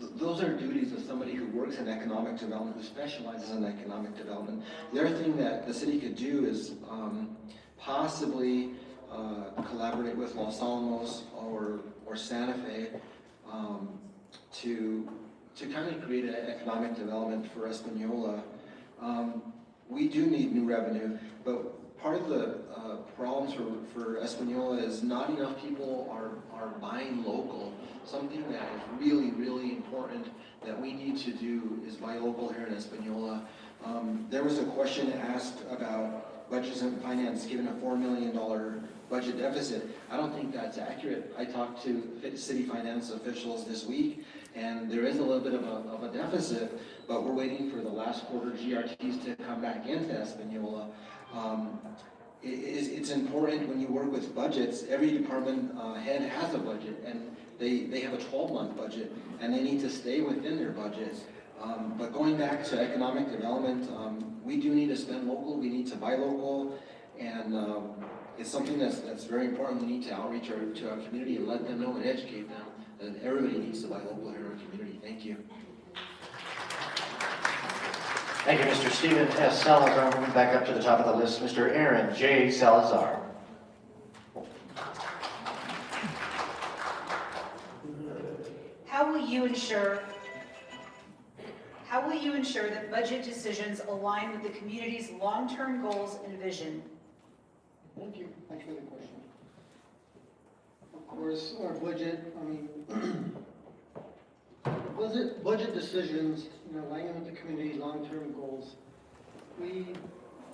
Those are duties of somebody who works in economic development, who specializes in economic development. The other thing that the city could do is possibly collaborate with Los Alamos or Santa Fe to to kind of create an economic development for Espanola, we do need new revenue, but part of the problems for Espanola is not enough people are buying local. Something that is really, really important that we need to do is buy local here in Espanola. There was a question asked about budgets and finance given a $4 million budget deficit. I don't think that's accurate. I talked to city finance officials this week, and there is a little bit of a deficit, but we're waiting for the last quarter GRTs to come back into Espanola. It's important when you work with budgets, every department head has a budget, and they have a 12-month budget, and they need to stay within their budget. But going back to economic development, we do need to spend local, we need to buy local, and it's something that's very important. We need to outreach to our community and let them know and educate them that everybody needs to buy local here in our community. Thank you. Thank you, Mr. Stephen S. Salazar. Moving back up to the top of the list, Mr. Aaron J. Salazar. How will you ensure that budget decisions align with the community's long-term goals and vision? Thank you. Thanks for the question. Of course, our budget, budget decisions, aligning with the community's long-term goals. We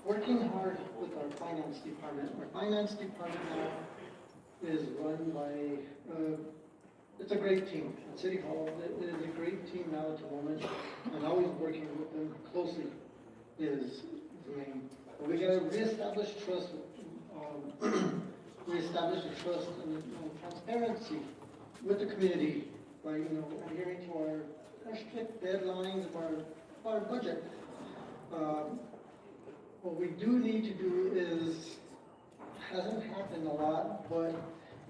working hard with our finance department. Our finance department now is run by, it's a great team. At City Hall, it is a great team now at the moment, and always working with them closely is the main. But we got to reestablish trust, reestablish the trust and transparency with the community by adhering to our strict deadlines of our budget. What we do need to do is, hasn't happened a lot, but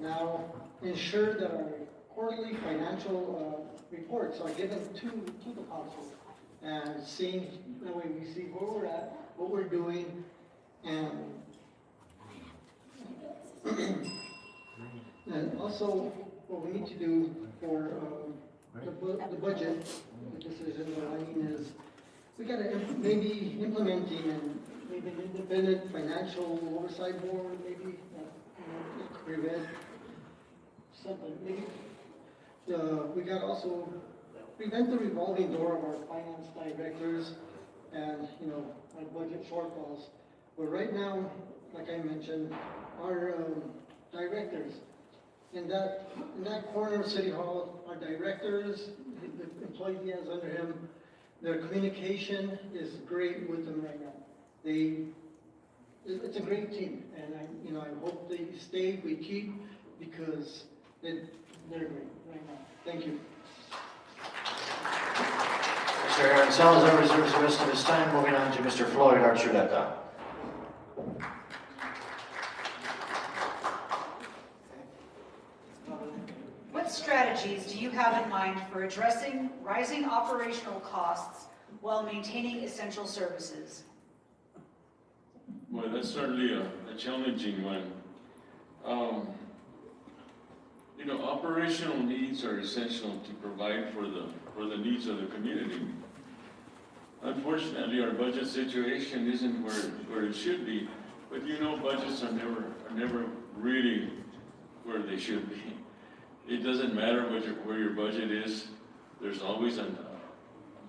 now ensure that our quarterly financial reports are given to the council, and seeing, that way we see where we're at, what we're doing, and and also what we need to do for the budget, the decision aligning is, we gotta maybe implementing and maybe an independent financial oversight board, maybe prevent something, maybe. We got also prevent the revolving door of our finance directors and, our budget shortfalls. But right now, like I mentioned, our directors, in that corner of City Hall, our directors, the employees he has under him, their communication is great with them right now. It's a great team, and I hope they stay, we keep, because they're great right now. Thank you. Mr. Aaron Salazar reserves the rest of his time. Moving on to Mr. Floyd Archuleta. What strategies do you have in mind for addressing rising operational costs while maintaining essential services? Well, that's certainly a challenging one. Operational needs are essential to provide for the needs of the community. Unfortunately, our budget situation isn't where it should be, but budgets are never really where they should be. It doesn't matter where your budget is, there's always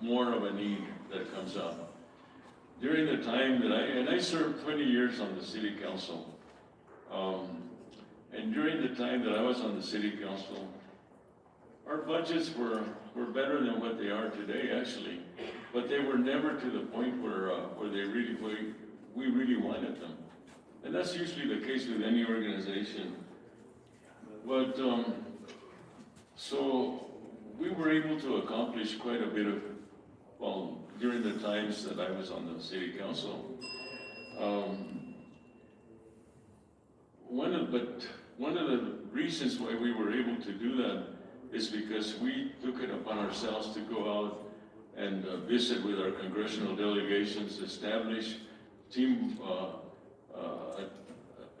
more of a need that comes up. During the time that I served 20 years on the city council, and during the time that I was on the city council, our budgets were better than what they are today, actually, but they were never to the point where we really wanted them. And that's usually the case with any organization. But so we were able to accomplish quite a bit during the times that I was on the city council. One of the reasons why we were able to do that is because we took it upon ourselves to go out and visit with our congressional delegations, establish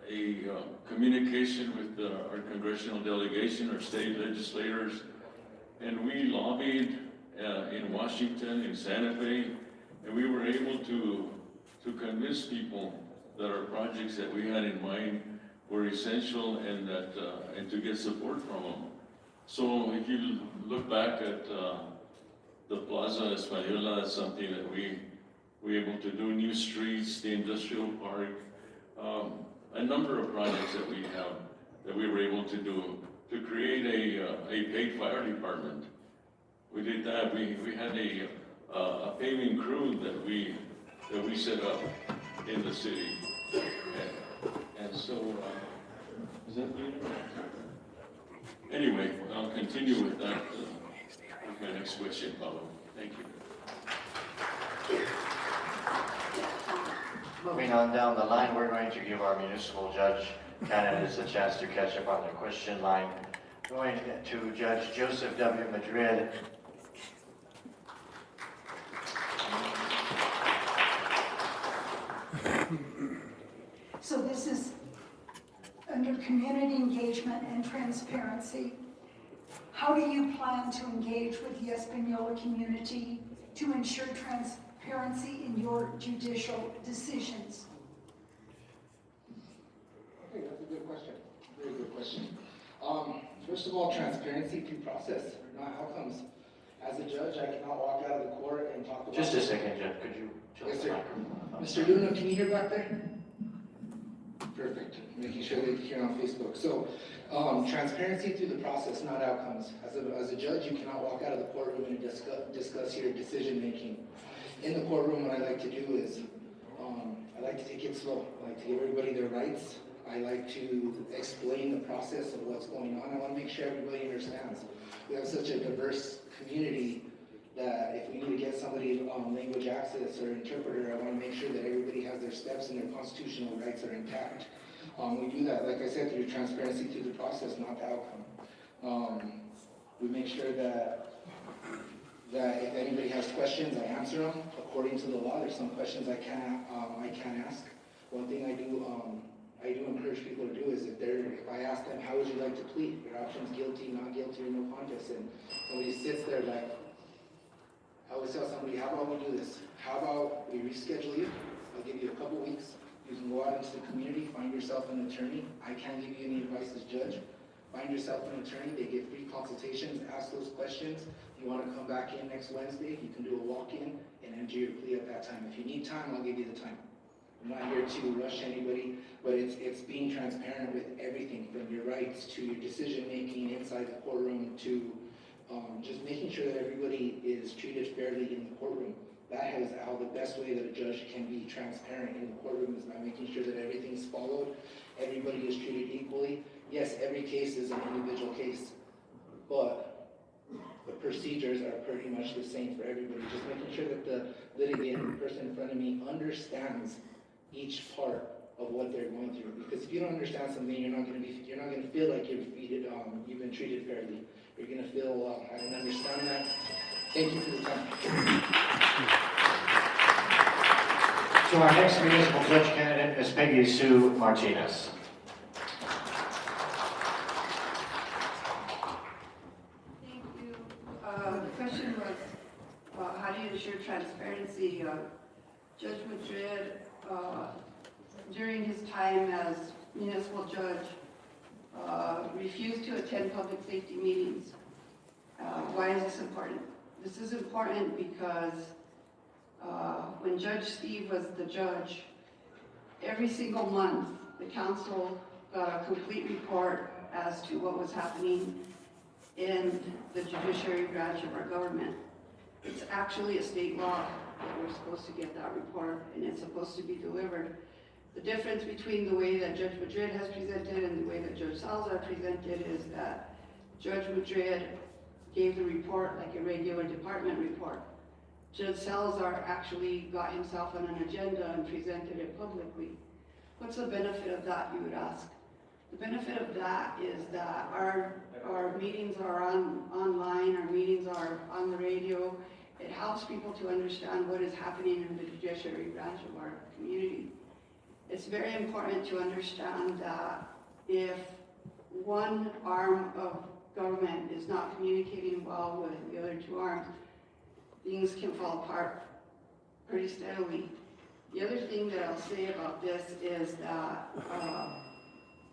a communication with our congressional delegation, our state legislators, and we lobbied in Washington, in Santa Fe, and we were able to convince people that our projects that we had in mind were essential and that and to get support from them. So if you look back at the Plaza Espanola, that's something that we were able to do, new streets, the industrial park, a number of projects that we have that we were able to do to create a paid fire department. We did that. We had a paving crew that we set up in the city, and so is that the anyway? I'll continue with that. With my next question, Paulo. Thank you. Moving on down the line, we're going to give our municipal judge candidates a chance to catch up on their question line. Going to Judge Joseph W. Madrid. So this is under community engagement and transparency. How do you plan to engage with the Espanola community to ensure transparency in your judicial decisions? Okay, that's a good question. Very good question. First of all, transparency through process, not outcomes. As a judge, I cannot walk out of the court and talk about... Just a second, Judge. Could you tilt the microphone? Mr. Luna, can you hear back there? Perfect. Making sure they can hear on Facebook. So, transparency through the process, not outcomes. As a judge, you cannot walk out of the courtroom and discuss your decision making. In the courtroom, what I like to do is, I like to take it slow. I like to give everybody their rights. I like to explain the process of what's going on. I want to make sure everybody understands. We have such a diverse community that if we need to get somebody language access or interpreter, I want to make sure that everybody has their steps and their constitutional rights are intact. We do that, like I said, through transparency through the process, not the outcome. We make sure that if anybody has questions, I answer them according to the law. There's some questions I can't ask. One thing I do encourage people to do is if I ask them, how would you like to plead? Your options: guilty, not guilty, or no contest. And somebody sits there like, I always tell somebody, how about we do this? How about we reschedule you? I'll give you a couple weeks. You can go out into the community, find yourself an attorney. I can't give you any advice as judge. Find yourself an attorney. They get free consultations. Ask those questions. If you want to come back in next Wednesday, you can do a walk-in and enter your plea at that time. If you need time, I'll give you the time. I'm not here to rush anybody, but it's being transparent with everything from your rights to your decision-making inside the courtroom to just making sure that everybody is treated fairly in the courtroom. That is how the best way that a judge can be transparent in the courtroom is by making sure that everything's followed, everybody is treated equally. Yes, every case is an individual case, but the procedures are pretty much the same for everybody. Just making sure that the litigant, the person in front of me, understands each part of what they're going through. Because if you don't understand something, you're not going to feel like you've been treated fairly. You're going to feel, I don't understand that. Thank you for the time. So our next municipal judge candidate is Peggy Sue Martinez. Thank you. The question was, how do you ensure transparency? Judge Madrid, during his time as municipal judge, refused to attend public safety meetings. Why is this important? This is important because when Judge Steve was the judge, every single month the council got a complete report as to what was happening in the judiciary branch of our government. It's actually a state law that we're supposed to get that report, and it's supposed to be delivered. The difference between the way that Judge Madrid has presented and the way that Judge Salazar presented is that Judge Madrid gave the report like a regular department report. Judge Salazar actually got himself on an agenda and presented it publicly. What's the benefit of that, you would ask? The benefit of that is that our meetings are online, our meetings are on the radio. It helps people to understand what is happening in the judiciary branch of our community. It's very important to understand that if one arm of government is not communicating well with the other two arms, things can fall apart pretty steadily. The other thing that I'll say about this is that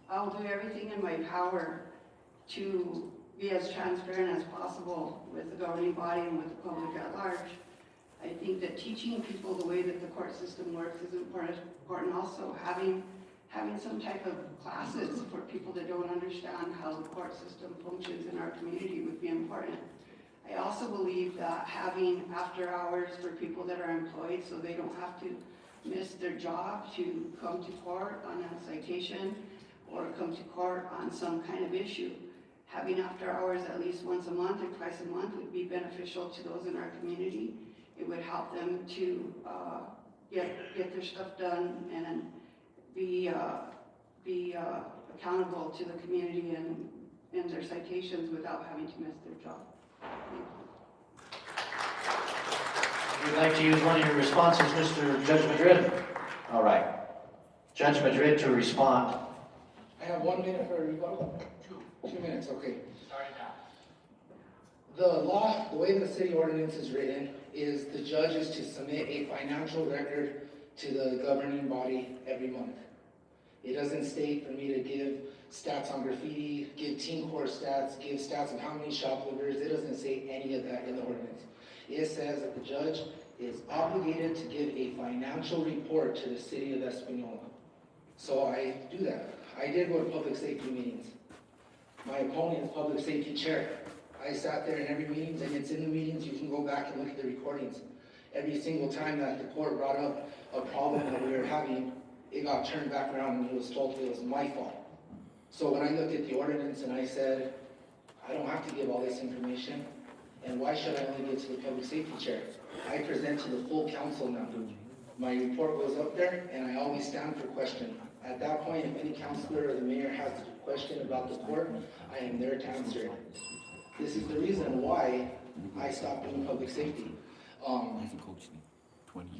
I'll do everything in my power to be as transparent as possible with the governing body and with the public at large. I think that teaching people the way that the court system works is important. Also, having some type of classes for people that don't understand how the court system functions in our community would be important. I also believe that having after hours for people that are employed so they don't have to miss their job to come to court on a citation or come to court on some kind of issue. Having after hours at least once a month or twice a month would be beneficial to those in our community. It would help them to get their stuff done and be accountable to the community and their citations without having to miss their job. If you'd like to use one of your responses, Mr. Judge Madrid. All right. Judge Madrid to respond. I have 1 minute for a rebuttal. 2 minutes, okay. Sorry, now. The law, the way the city ordinance is written, is the judge is to submit a financial record to the governing body every month. It doesn't state for me to give stats on graffiti, give teen court stats, give stats of how many shoplifters. It doesn't say any of that in the ordinance. It says that the judge is obligated to give a financial report to the city of Espanola. So I do that. I did go to public safety meetings. My opponent is public safety chair. I sat there in every meeting, and it's in the meetings. You can go back and look at the recordings. Every single time that the court brought up a problem that we were having, it got turned back around and it was told it was my fault. So when I looked at the ordinance and I said, I don't have to give all this information, and why should I only give to the public safety chair? I present to the full council now. My report goes up there, and I always stand for question. At that point, if any councilor or the mayor has a question about the court, I am there to answer it. This is the reason why I stopped doing public safety.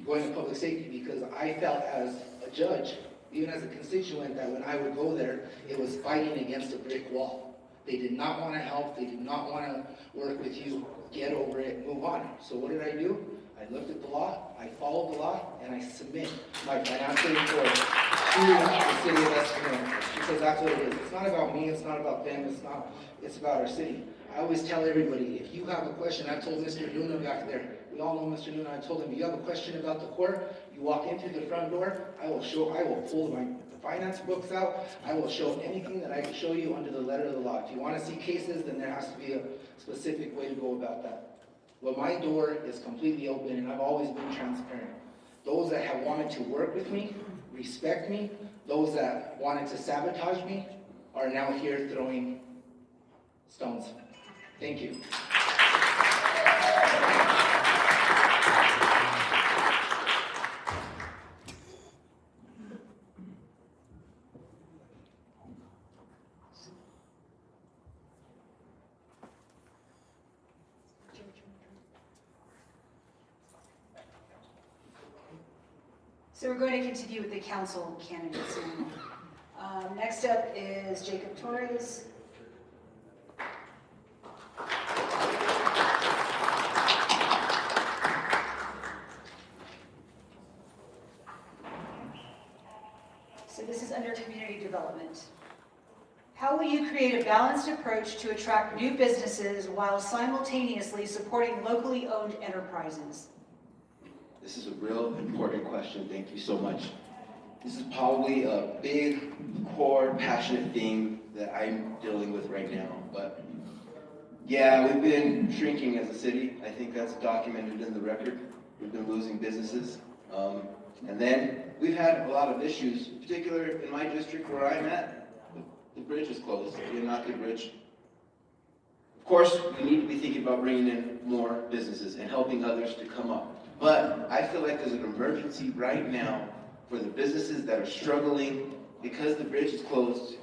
Going to public safety because I felt as a judge, even as a constituent, that when I would go there, it was fighting against a brick wall. They did not want to help. They did not want to work with you. Get over it, move on. So what did I do? I looked at the law, I followed the law, and I submit my financial report to the city of Espanola because that's what it is. It's not about me, it's not about them, it's about our city. I always tell everybody, if you have a question, I told Mr. Luna back there, we all know Mr. Luna, I told him, if you have a question about the court, you walk in through the front door, I will pull the finance books out, I will show anything that I can show you under the letter of the law. If you want to see cases, then there has to be a specific way to go about that. But my door is completely open and I've always been transparent. Those that have wanted to work with me, respect me, those that wanted to sabotage me are now here throwing stones. Thank you. So we're going to continue with the council candidates now. Next up is Jacob Torres. So this is under community development. How will you create a balanced approach to attract new businesses while simultaneously supporting locally owned enterprises? This is a real important question. Thank you so much. This is probably a big, core, passionate thing that I'm dealing with right now. But yeah, we've been shrinking as a city. I think that's documented in the record. We've been losing businesses. And then we've had a lot of issues, particularly in my district where I'm at. The bridge is closed, the Yanaki Bridge. Of course, we need to be thinking about bringing in more businesses and helping others to come up. But I feel like there's an emergency right now for the businesses that are struggling because the bridge is closed.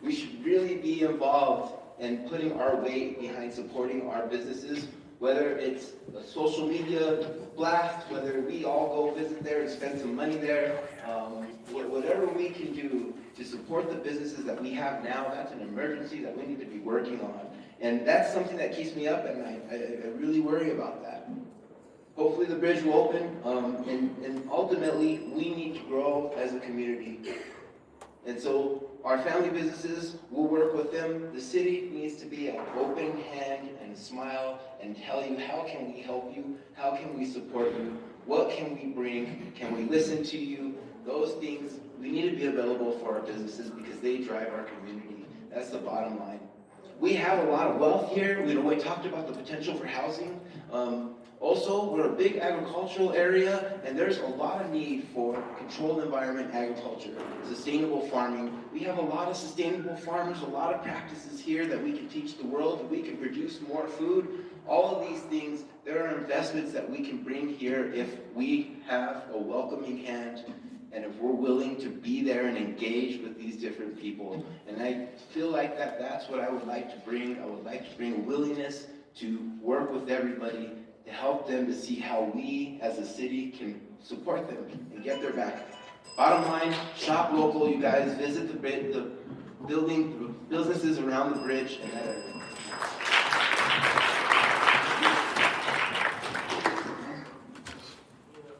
We should really be involved in putting our weight behind supporting our businesses, whether it's a social media blast, whether we all go visit there and spend some money there, whatever we can do to support the businesses that we have now. That's an emergency that we need to be working on. And that's something that keeps me up at night. I really worry about that. Hopefully the bridge will open, and ultimately, we need to grow as a community. And so our family businesses, we'll work with them. The city needs to be an open hand and a smile and tell you, how can we help you? How can we support you? What can we bring? Can we listen to you? Those things, we need to be available for our businesses because they drive our community. That's the bottom line. We have a lot of wealth here. We talked about the potential for housing. Also, we're a big agricultural area, and there's a lot of need for controlled environment agriculture, sustainable farming. We have a lot of sustainable farmers, a lot of practices here that we can teach the world, that we can produce more food. All of these things, there are investments that we can bring here if we have a welcoming hand and if we're willing to be there and engage with these different people. And I feel like that's what I would like to bring. I would like to bring a willingness to work with everybody, to help them to see how we as a city can support them and get their back. Bottom line, shop local, you guys. Visit the businesses around the bridge and that area.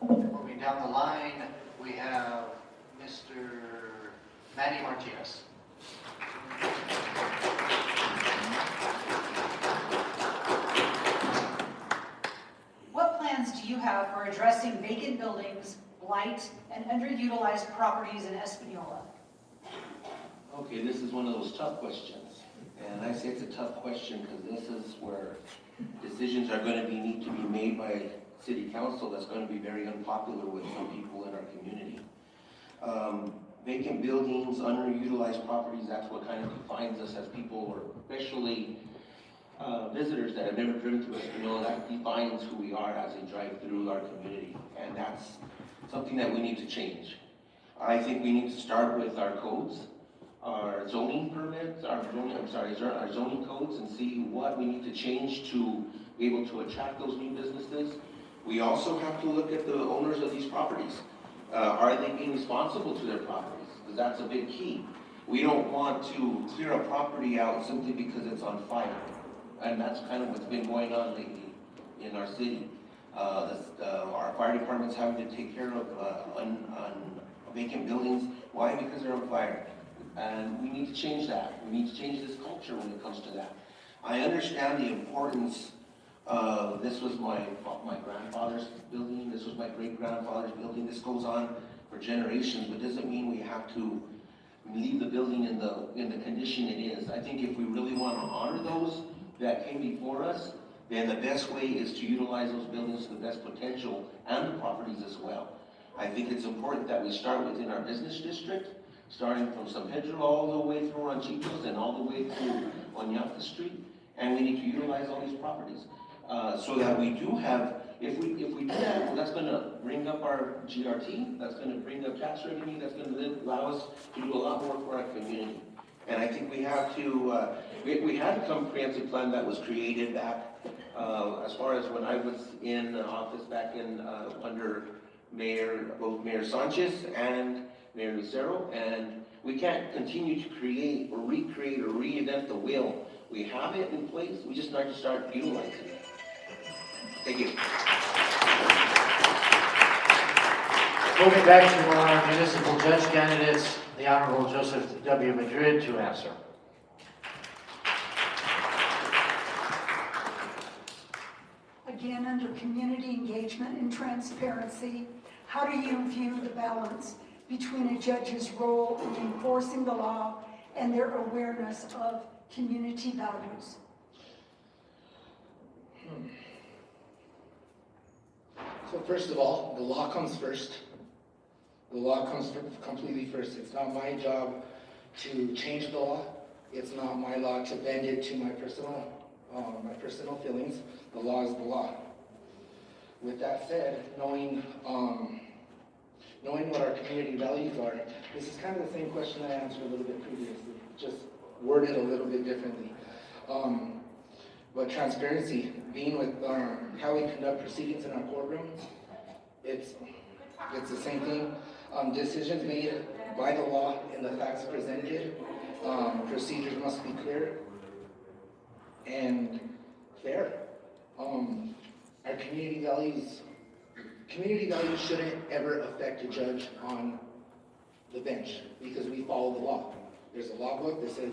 Moving down the line, we have Mr. Manny Martinez. What plans do you have for addressing vacant buildings, blight, and underutilized properties in Espanola? Okay, this is one of those tough questions. And I say it's a tough question because this is where decisions are going to need to be made by city council that's going to be very unpopular with some people in our community. Vacant buildings, underutilized properties, that's what kind of defines us as people, or especially visitors that have never driven through Espanola. That defines who we are as they drive through our community. And that's something that we need to change. I think we need to start with our codes, our zoning permits, our zoning codes, and see what we need to change to be able to attract those new businesses. We also have to look at the owners of these properties. Are they being responsible to their properties? Because that's a big key. We don't want to clear a property out simply because it's on fire. And that's kind of what's been going on lately in our city. Our fire department's having to take care of on vacant buildings. Why? Because they're on fire. And we need to change that. We need to change this culture when it comes to that. I understand the importance. This was my grandfather's building. This was my great-grandfather's building. This goes on for generations, but doesn't mean we have to leave the building in the condition it is. I think if we really want to honor those that came before us, then the best way is to utilize those buildings to the best potential and the properties as well. I think it's important that we start within our business district, starting from San Pedro all the way through Ranchitos and all the way through Oñate Street, and we need to utilize all these properties. So that we do have, if we do that, well, that's going to bring up our GRT, that's going to bring up tax revenue, that's going to allow us to do a lot more for our community. And I think we have to, we had a comprehensive plan that was created back, as far as when I was in office back in, under both Mayor Sanchez and Mayor Lucero, and we can't continue to create or recreate or reinvent the wheel. We have it in place, we just need to start utilizing it. Thank you. Moving back to our municipal judge candidates, the Honorable Joseph W. Madrid to answer. Again, under community engagement and transparency, how do you view the balance between a judge's role in enforcing the law and their awareness of community values? So first of all, the law comes first. The law comes completely first. It's not my job to change the law. It's not my law to bend it to my personal feelings. The law is the law. With that said, knowing what our community values are, this is kind of the same question I answered a little bit previously, just worded a little bit differently. But transparency, being with how we conduct proceedings in our courtroom, it's the same thing. Decisions made by the law and the facts presented, procedures must be clear. and fair. Our community values shouldn't ever affect a judge on the bench because we follow the law. There's a law book that says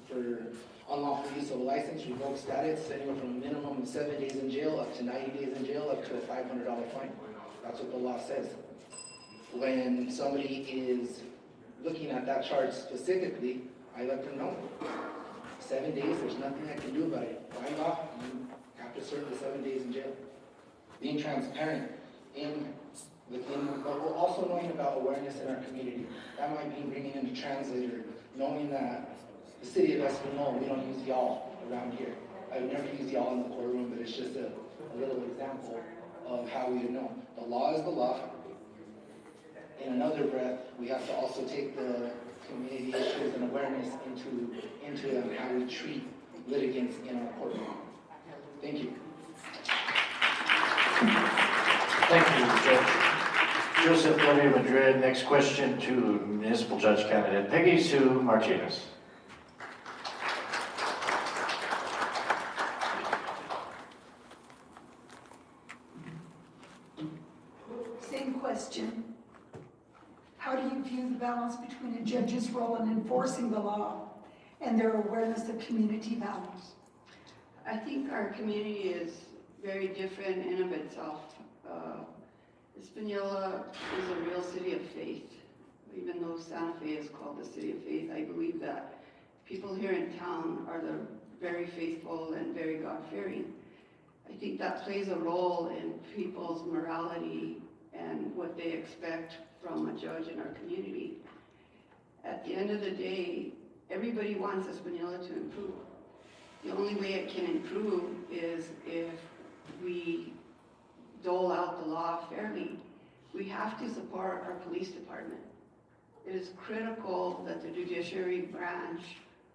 for unlawful use of a license, revoked status, anywhere from a minimum of 7 days in jail up to 90 days in jail up to a $500 fine. That's what the law says. When somebody is looking at that charge specifically, I let them know. 7 days, there's nothing I can do about it. Fine off, you have to serve the 7 days in jail. Being transparent but we're also knowing about awareness in our community. That might be bringing in a translator, knowing that the city of Espanola, we don't use y'all around here. I would never use y'all in the courtroom, but it's just a little example of how we know. The law is the law. In another breath, we have to also take the community issues and awareness into how we treat litigants in our courtroom. Thank you. Thank you, Judge Joseph W. Madrid. Next question to municipal judge candidate Peggy Sue Martinez. Same question. How do you view the balance between a judge's role in enforcing the law and their awareness of community values? I think our community is very different in of itself. Espanola is a real city of faith. Even though Santa Fe is called the city of faith, I believe that people here in town are very faithful and very God-fearing. I think that plays a role in people's morality and what they expect from a judge in our community. At the end of the day, everybody wants Espanola to improve. The only way it can improve is if we dole out the law fairly. We have to support our police department. It is critical that the judiciary branch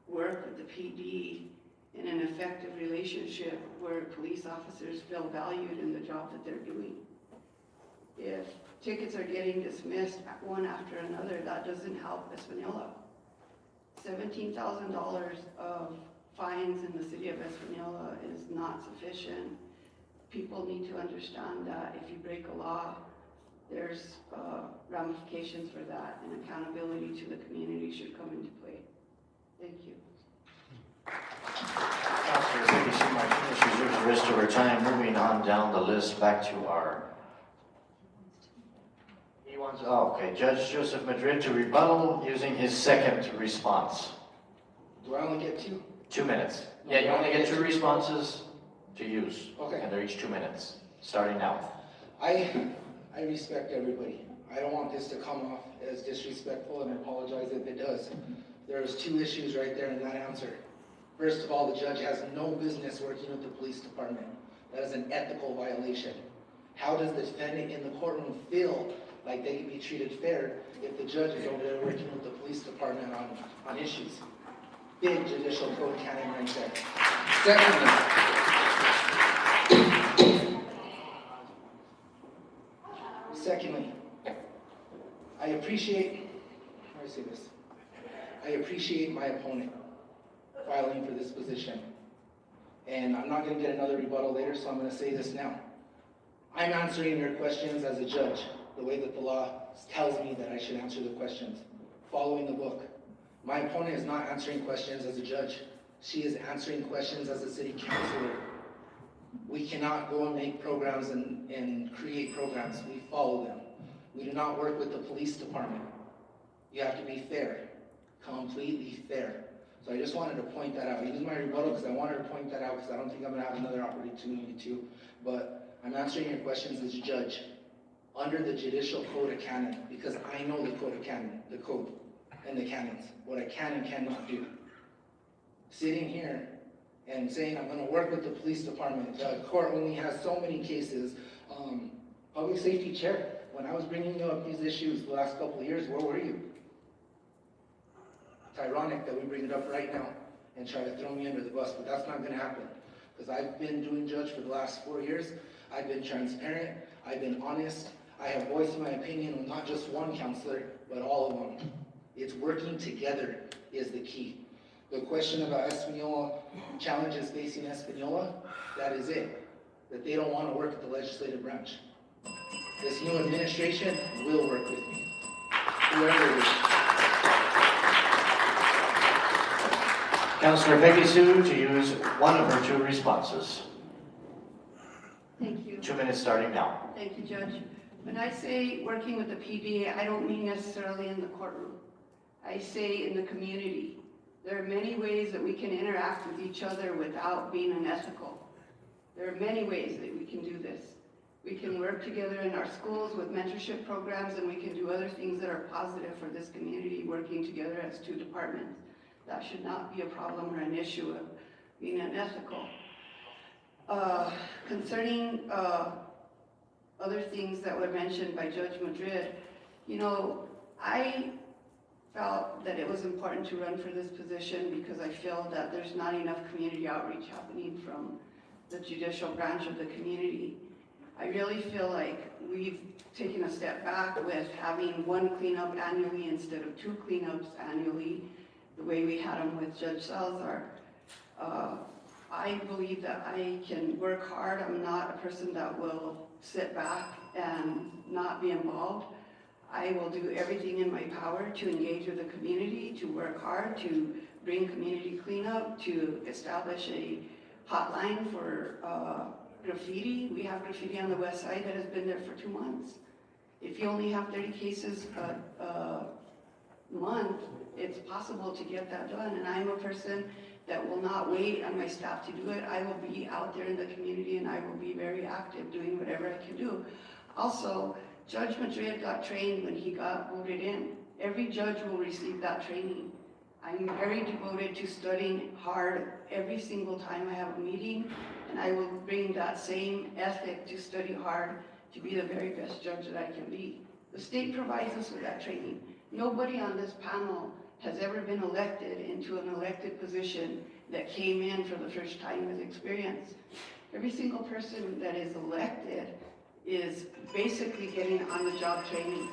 work with the PD in an effective relationship where police officers feel valued in the job that they're doing. If tickets are getting dismissed one after another, that doesn't help Espanola. $17,000 of fines in the city of Espanola is not sufficient. People need to understand that if you break a law, there's ramifications for that, and accountability to the community should come into play. Thank you. Councilor Peggy Sue Martinez reserves the rest of her time. Moving on down the list back to our... okay, Judge Joseph Madrid to rebuttal using his second response. Do I only get two? 2 minutes. No, Yeah, you only get two responses to use. Okay. And they're each 2 minutes, starting now. I respect everybody. I don't want this to come off as disrespectful, and I apologize if it does. There's two issues right there in that answer. First of all, the judge has no business working with the police department. That is an ethical violation. How does the defendant in the courtroom feel like they can be treated fair if the judge is over there working with the police department on issues? Big judicial code canon right there. Secondly, I appreciate my opponent filing for this position. And I'm not going to get another rebuttal later, so I'm going to say this now. I'm answering your questions as a judge, the way that the law tells me that I should answer the questions, following the book. My opponent is not answering questions as a judge. She is answering questions as a city councilor. We cannot go and make programs and create programs. We follow them. We do not work with the police department. You have to be fair, completely fair. So I just wanted to point that out. I used my rebuttal because I wanted to point that out because I don't think I'm going to have another opportunity to. But I'm answering your questions as a judge under the judicial code of canon because I know the code of canon, the code and the canons, what I can and cannot do. Sitting here and saying I'm going to work with the police department, the court only has so many cases. Public safety chair, when I was bringing up these issues the last couple of years, where were you? It's ironic that we bring it up right now and try to throw me under the bus, but that's not going to happen. Because I've been doing judge for the last 4 years. I've been transparent. I've been honest. I have voiced my opinion on not just one counselor, but all of them. It's working together is the key. The question about Espanola, challenges facing Espanola, that is it. That they don't want to work at the legislative branch. This new administration will work with me, whoever it is. Councilor Peggy Sue to use one of her 2 responses. Thank you. 2 minutes starting now. Thank you, Judge. When I say working with the PDA, I don't mean necessarily in the courtroom. I say in the community. There are many ways that we can interact with each other without being unethical. There are many ways that we can do this. We can work together in our schools with mentorship programs, and we can do other things that are positive for this community, working together as 2 departments. That should not be a problem or an issue of being unethical. Concerning other things that were mentioned by Judge Madrid, you know, I felt that it was important to run for this position because I feel that there's not enough community outreach happening from the judicial branch of the community. I really feel like we've taken a step back with having 1 cleanup annually instead of 2 cleanups annually, the way we had them with Judge Salazar. I believe that I can work hard. I'm not a person that will sit back and not be involved. I will do everything in my power to engage with the community, to work hard, to bring community cleanup, to establish a hotline for graffiti. We have graffiti on the west side that has been there for 2 months. If you only have 30 cases a month, it's possible to get that done. And I'm a person that will not wait on my staff to do it. I will be out there in the community and I will be very active doing whatever I can do. Also, Judge Madrid got trained when he got voted in. Every judge will receive that training. I'm very devoted to studying hard every single time I have a meeting, and I will bring that same ethic to study hard to be the very best judge that I can be. The state provides us with that training. Nobody on this panel has ever been elected into an elected position that came in for the first time with experience. Every single person that is elected is basically getting on-the-job training.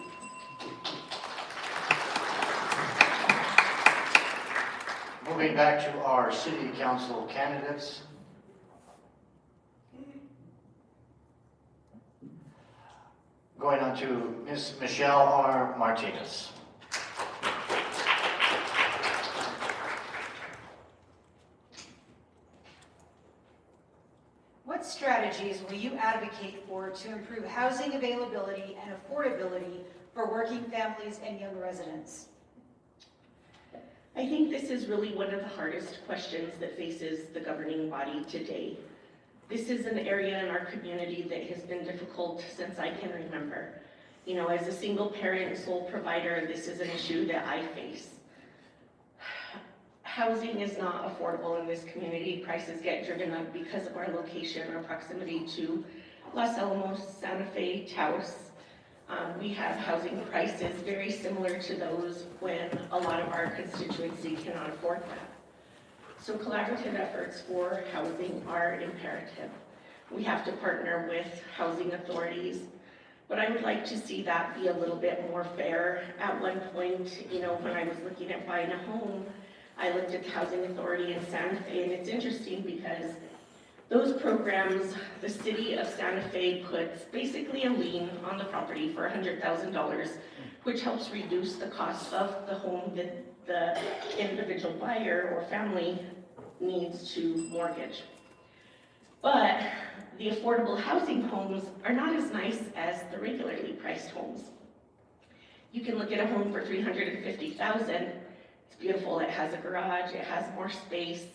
Moving back to our city council candidates. Going on to Ms. Michelle R. Martinez. What strategies will you advocate for to improve housing availability and affordability for working families and young residents? I think this is really one of the hardest questions that faces the governing body today. This is an area in our community that has been difficult since I can remember. You know, as a single parent, sole provider, this is an issue that I face. Housing is not affordable in this community. Prices get driven up because of our location, our proximity to Los Alamos, Santa Fe, Taos. We have housing prices very similar to those when a lot of our constituency cannot afford that. So collaborative efforts for housing are imperative. We have to partner with housing authorities, but I would like to see that be a little bit more fair. At one point, you know, when I was looking at buying a home, I looked at the housing authority in Santa Fe, and it's interesting because those programs, the city of Santa Fe puts basically a lien on the property for $100,000, which helps reduce the cost of the home that the individual buyer or family needs to mortgage. But the affordable housing homes are not as nice as the regularly priced homes. You can look at a home for $350,000. It's beautiful, it has a garage, it has more space.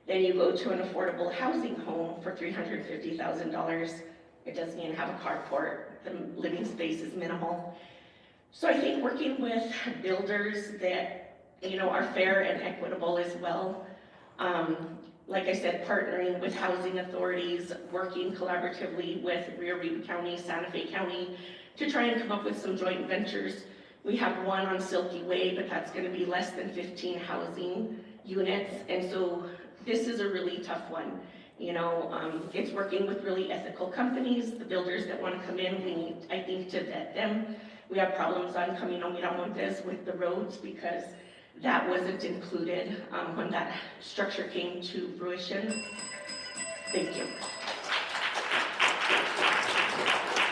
Then you go to an affordable housing home for $350,000. It doesn't even have a carport. The living space is minimal. So I think working with builders that, you know, are fair and equitable as well. Like I said, partnering with housing authorities, working collaboratively with Rio Grande County, Santa Fe County, to try and come up with some joint ventures. We have one on Silky Way, but that's going to be less than 15 housing units, and so this is a really tough one. You know, it's working with really ethical companies. The builders that want to come in, we need, I think, to vet them. We have problems on Camino Miramontes with the roads because that wasn't included when that structure came to fruition. Thank you.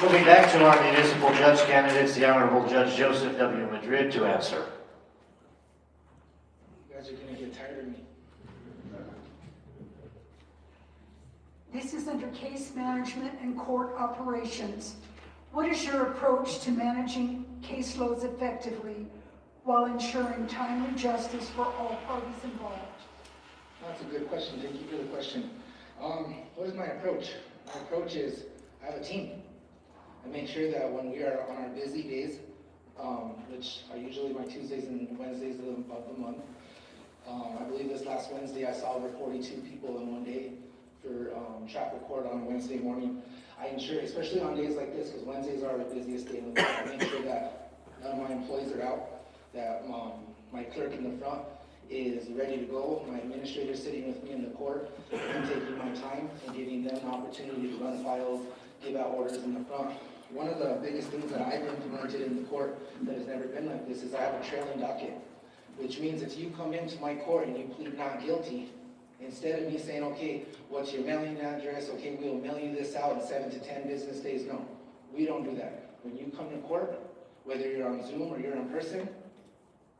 Moving back to our municipal judge candidates, the Honorable Judge Joseph W. Madrid to answer. You guys are gonna get tired of me. This is under case management and court operations. What is your approach to managing caseloads effectively while ensuring timely justice for all parties involved? That's a good question. Thank you for the question. What is my approach? My approach is I have a team. I make sure that when we are on our busy days, which are usually my Tuesdays and Wednesdays of the month, I believe this last Wednesday I saw over 42 people in one day for traffic court on a Wednesday morning. I ensure, especially on days like this, because Wednesdays are the busiest day in the week, I make sure that none of my employees are out, that my clerk in the front is ready to go, my administrator sitting with me in the court, I'm taking my time and giving them an opportunity to run files, give out orders in the front. One of the biggest things that I've implemented in the court that has never been like this is I have a trailing docket, which means if you come into my court and you plead not guilty, instead of me saying, okay, what's your mailing address? Okay, we'll mail you this out in 7 to 10 business days. No, we don't do that. When you come to court, whether you're on Zoom or you're in person,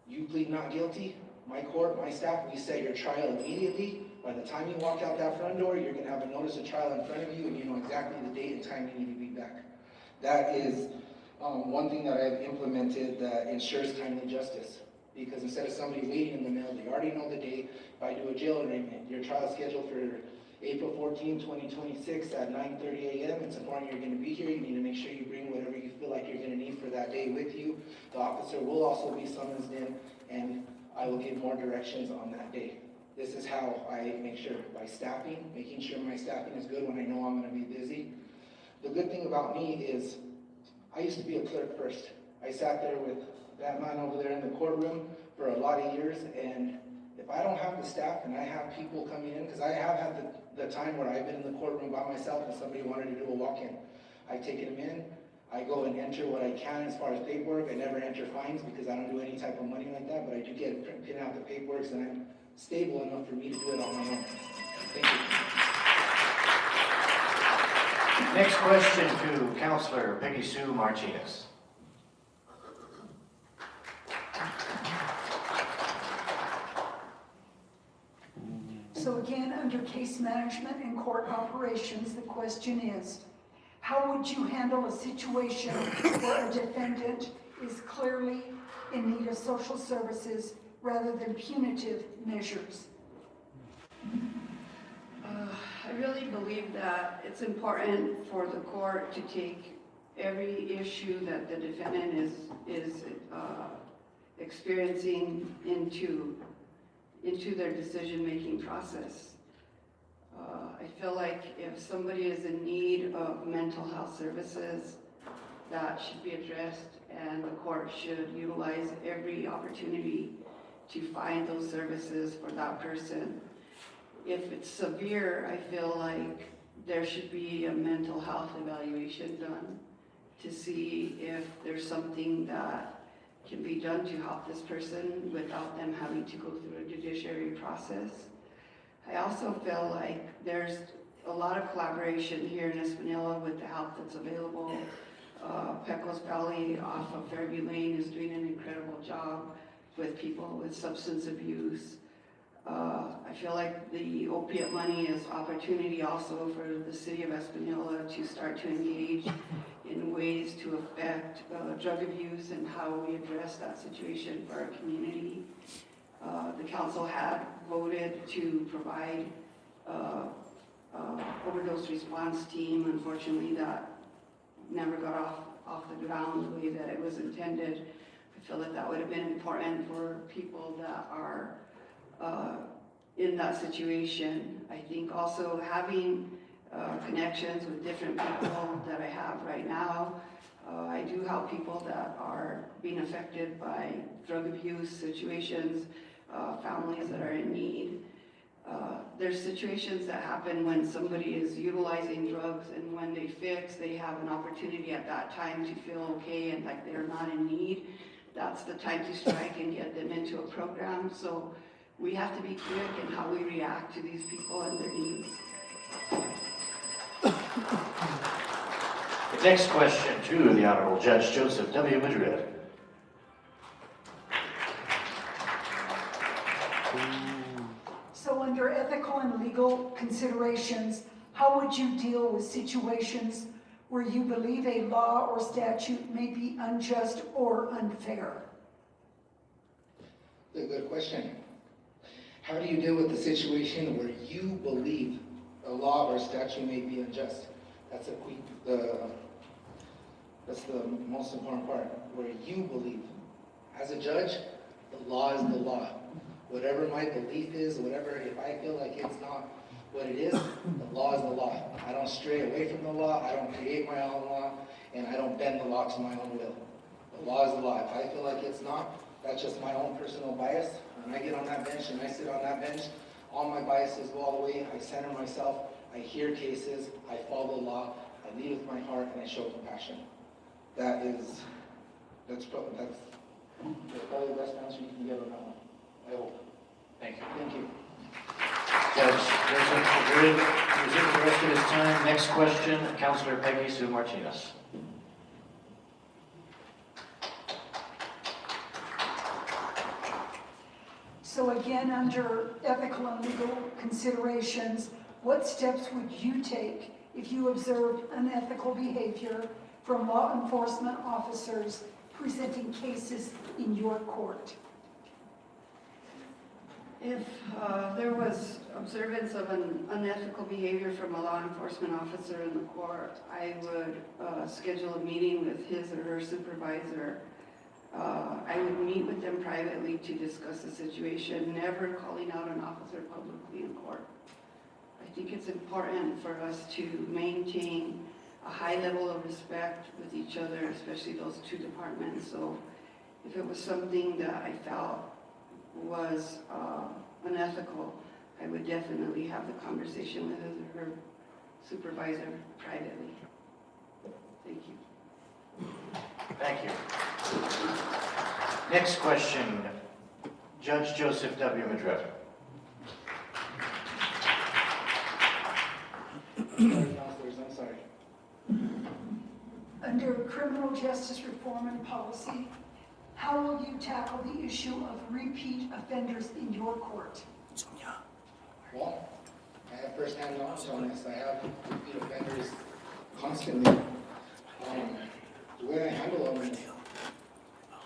you plead not guilty, my court, my staff, we set your trial immediately. By the time you walk out that front door, you're gonna have a notice of trial in front of you and you know exactly the date and time you need to be back. That is one thing that I've implemented that ensures timely justice. Because instead of somebody waiting in the mail, they already know the date. If I do a jail arraignment, your trial is scheduled for April 14, 2026 at 9:30 a.m. It's important you're going to be here. You need to make sure you bring whatever you feel like you're going to need for that day with you. The officer will also be summoned in, and I will give more directions on that day. This is how I make sure, by staffing, making sure my staffing is good when I know I'm going to be busy. The good thing about me is I used to be a clerk first. I sat there with that man over there in the courtroom for a lot of years, and if I don't have the staff and I have people coming in, because I have had the time where I've been in the courtroom by myself and somebody wanted to do a walk-in. I take them in, I go and enter what I can as far as paperwork. I never enter fines because I don't do any type of money like that, but I do get pin out the paperwork and I'm stable enough for me to do it on my own. Thank you. Next question to Counselor Peggy Sue Martinez. So again, under case management and court operations, the question is, how would you handle a situation where a defendant is clearly in need of social services rather than punitive measures? I really believe that it's important for the court to take every issue that the defendant is experiencing into their decision-making process. I feel like if somebody is in need of mental health services, that should be addressed, and the court should utilize every opportunity to find those services for that person. If it's severe, I feel like there should be a mental health evaluation done to see if there's something that can be done to help this person without them having to go through a judiciary process. I also feel like there's a lot of collaboration here in Espanola with the help that's available. Pecos Valley off of Fairview Lane is doing an incredible job with people with substance abuse. I feel like the opiate money is opportunity also for the city of Espanola to start to engage in ways to affect drug abuse and how we address that situation for our community. The council had voted to provide overdose response team. Unfortunately, that never got off the ground the way that it was intended. I feel that would have been important for people that are in that situation. I think also having connections with different people that I have right now. I do help people that are being affected by drug abuse situations, families that are in need. There's situations that happen when somebody is utilizing drugs, and when they fix, they have an opportunity at that time to feel okay and like they're not in need. that's the time to strike and get them into a program. So we have to be quick in how we react to these people and their needs. The next question to the Honorable Judge Joseph W. Madrid. So under ethical and legal considerations, how would you deal with situations where you believe a law or statute may be unjust or unfair? That's a good question. How do you deal with the situation where you believe a law or statute may be unjust? That's that's the most important part, where you believe. As a judge, the law is the law. Whatever my belief is, whatever, if I feel like it's not what it is, the law is the law. I don't stray away from the law, I don't create my own law, and I don't bend the law to my own will. The law is the law. If I feel like it's not, that's just my own personal bias. When I get on that bench and I sit on that bench, all my biases go all the way, I center myself, I hear cases, I follow the law, I lead with my heart, and I show compassion. That's probably the best answer you can get on that one, I hope. Thank you. Thank you. Judge Joseph Madrid reserves the rest of his time. Next question, Councilor Peggy Sue Martinez. So again, under ethical and legal considerations, what steps would you take if you observed unethical behavior from law enforcement officers presenting cases in your court? If there was observance of an unethical behavior from a law enforcement officer in the court, I would schedule a meeting with his or her supervisor. I would meet with them privately to discuss the situation, never calling out an officer publicly in court. I think it's important for us to maintain a high level of respect with each other, especially those two departments. So if it was something that I felt was unethical, I would definitely have the conversation with his or her supervisor privately. Thank you. Thank you. Next question, Judge Joseph W. Madrid. I'm sorry. Under criminal justice reform and policy, how will you tackle the issue of repeat offenders in your court? Well, I have first-hand knowledge on this. I have repeat offenders constantly. The way I handle them,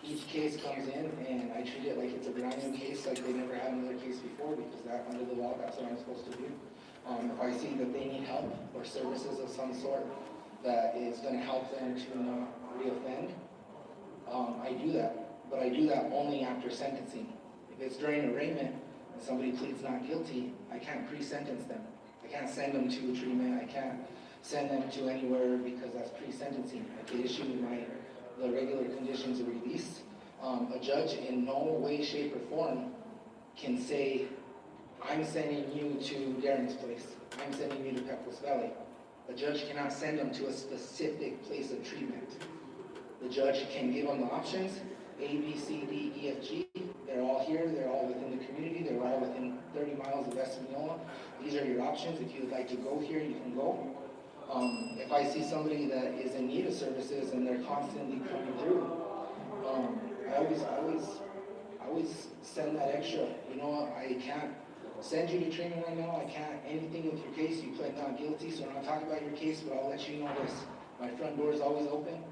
each case comes in and I treat it like it's a brand new case, like they never had another case before, because that, under the law, that's what I'm supposed to do. If I see that they need help or services of some sort that is going to help them to not reoffend, I do that. But I do that only after sentencing. If it's during arraignment and somebody pleads not guilty, I can't pre-sentence them. I can't send them to treatment. I can't send them to anywhere because that's pre-sentencing. I can issue the regular conditions of release. A judge in no way, shape, or form can say, I'm sending you to Darren's place. I'm sending you to Pecos Valley. A judge cannot send them to a specific place of treatment. The judge can give them the options, A, B, C, D, E, F, G. They're all here, they're all within the community, they're all within 30 miles of Espanola. These are your options. If you would like to go here, you can go. If I see somebody that is in need of services and they're constantly coming through, I always send that extra. You know, I can't send you to treatment right now. I can't anything with your case. You pled not guilty, so we're not talking about your case, but I'll let you know this. My front door is always open.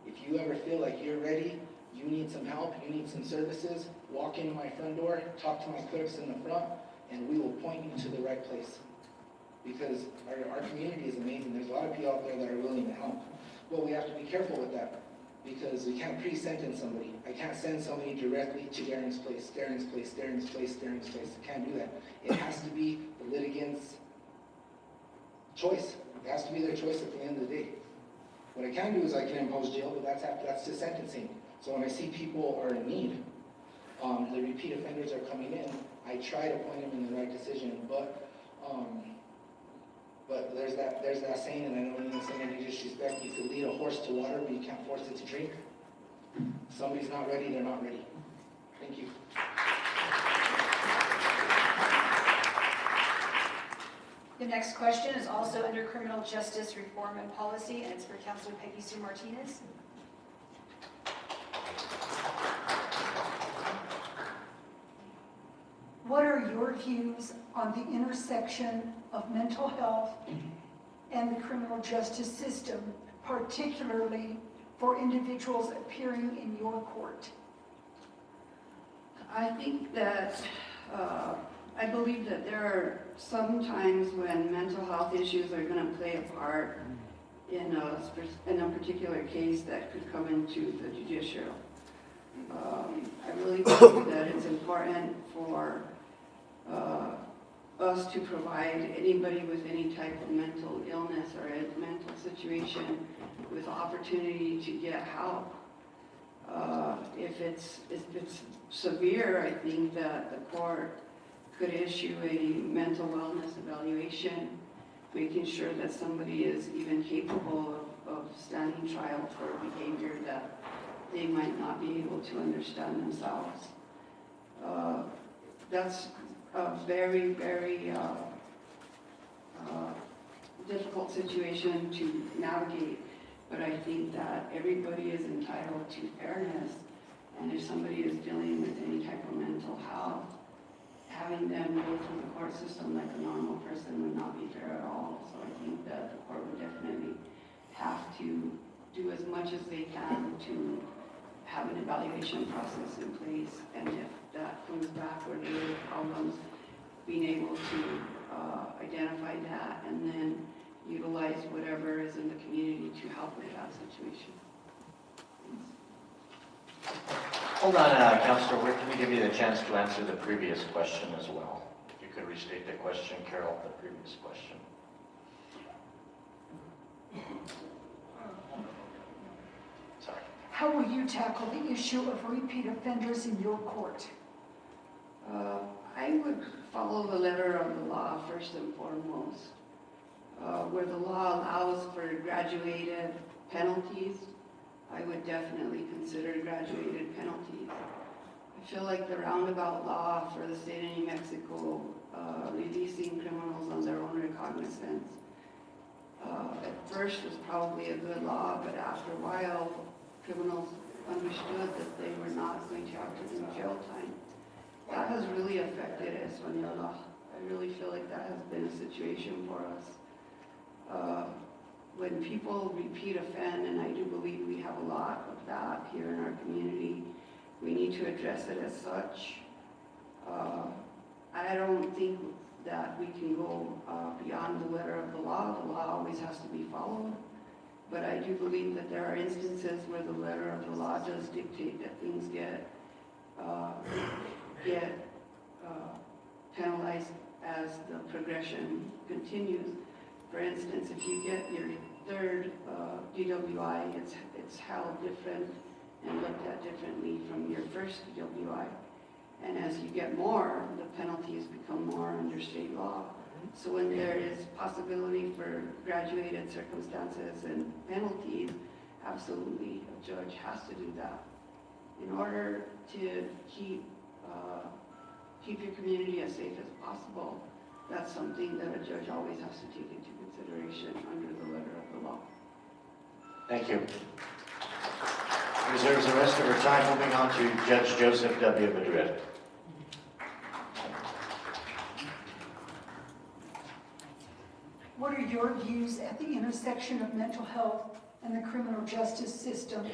If you ever feel like you're ready, you need some help, you need some services, walk into my front door, talk to my clerks in the front, and we will point you to the right place. Because our community is amazing. There's a lot of people out there that are willing to help. But we have to be careful with that, because we can't pre-sentence somebody. I can't send somebody directly to Darren's place, Darren's place, Darren's place, Darren's place. I can't do that. It has to be the litigant's choice. It has to be their choice at the end of the day. What I can do is I can impose jail, but that's just sentencing. So when I see people are in need, the repeat offenders are coming in, I try to point them in the right decision, but there's that saying, and I don't mean to say any disrespect, you can lead a horse to water, but you can't force it to drink. somebody's not ready, they're not ready. Thank you. The next question is also under Criminal Justice Reform and Policy, and it's for Councilor Peggy Sue Martinez. What are your views on the intersection of mental health and the criminal justice system, particularly for individuals appearing in your court? I think that, I believe that there are some times when mental health issues are going to play a part in a particular case that could come into the judicial. I really believe that it's important for us to provide anybody with any type of mental illness or a mental situation with opportunity to get help. If it's severe, I think that the court could issue a mental wellness evaluation, making sure that somebody is even capable of standing trial for behavior that they might not be able to understand themselves. That's a very, very difficult situation to navigate, but I think that everybody is entitled to fairness, and if somebody is dealing with any type of mental health, having them go through the court system like a normal person would not be fair at all. So I think that the court would definitely have to do as much as they can to have an evaluation process in place, and if that comes back where there are problems, being able to identify that and then utilize whatever is in the community to help with that situation. Hold on, Councilor Wick, let me give you the chance to answer the previous question as well. If you could restate the question, Carol, the previous question. Sorry. How will you tackle the issue of repeat offenders in your court? I would follow the letter of the law first and foremost. Where the law allows for graduated penalties, I would definitely consider graduated penalties. I feel like the roundabout law for the state of New Mexico, releasing criminals on their own recognizance, at first was probably a good law, but after a while, criminals understood that they were not going to have to do jail time. That has really affected Espanola. I really feel like that has been a situation for us. When people repeat offend, and I do believe we have a lot of that here in our community, we need to address it as such. I don't think that we can go beyond the letter of the law. The law always has to be followed. But I do believe that there are instances where the letter of the law does dictate that things get penalized as the progression continues. For instance, if you get your third DWI, it's held different and looked at differently from your first DWI. And as you get more, the penalties become more under state law. So when there is possibility for graduated circumstances and penalties, absolutely, a judge has to do that. In order to keep your community as safe as possible, that's something that a judge always has to take into consideration under the letter of the law. Thank you. Reserves the rest of our time. Moving on to Judge Joseph W. Madrid. What are your views at the intersection of mental health and the criminal justice system,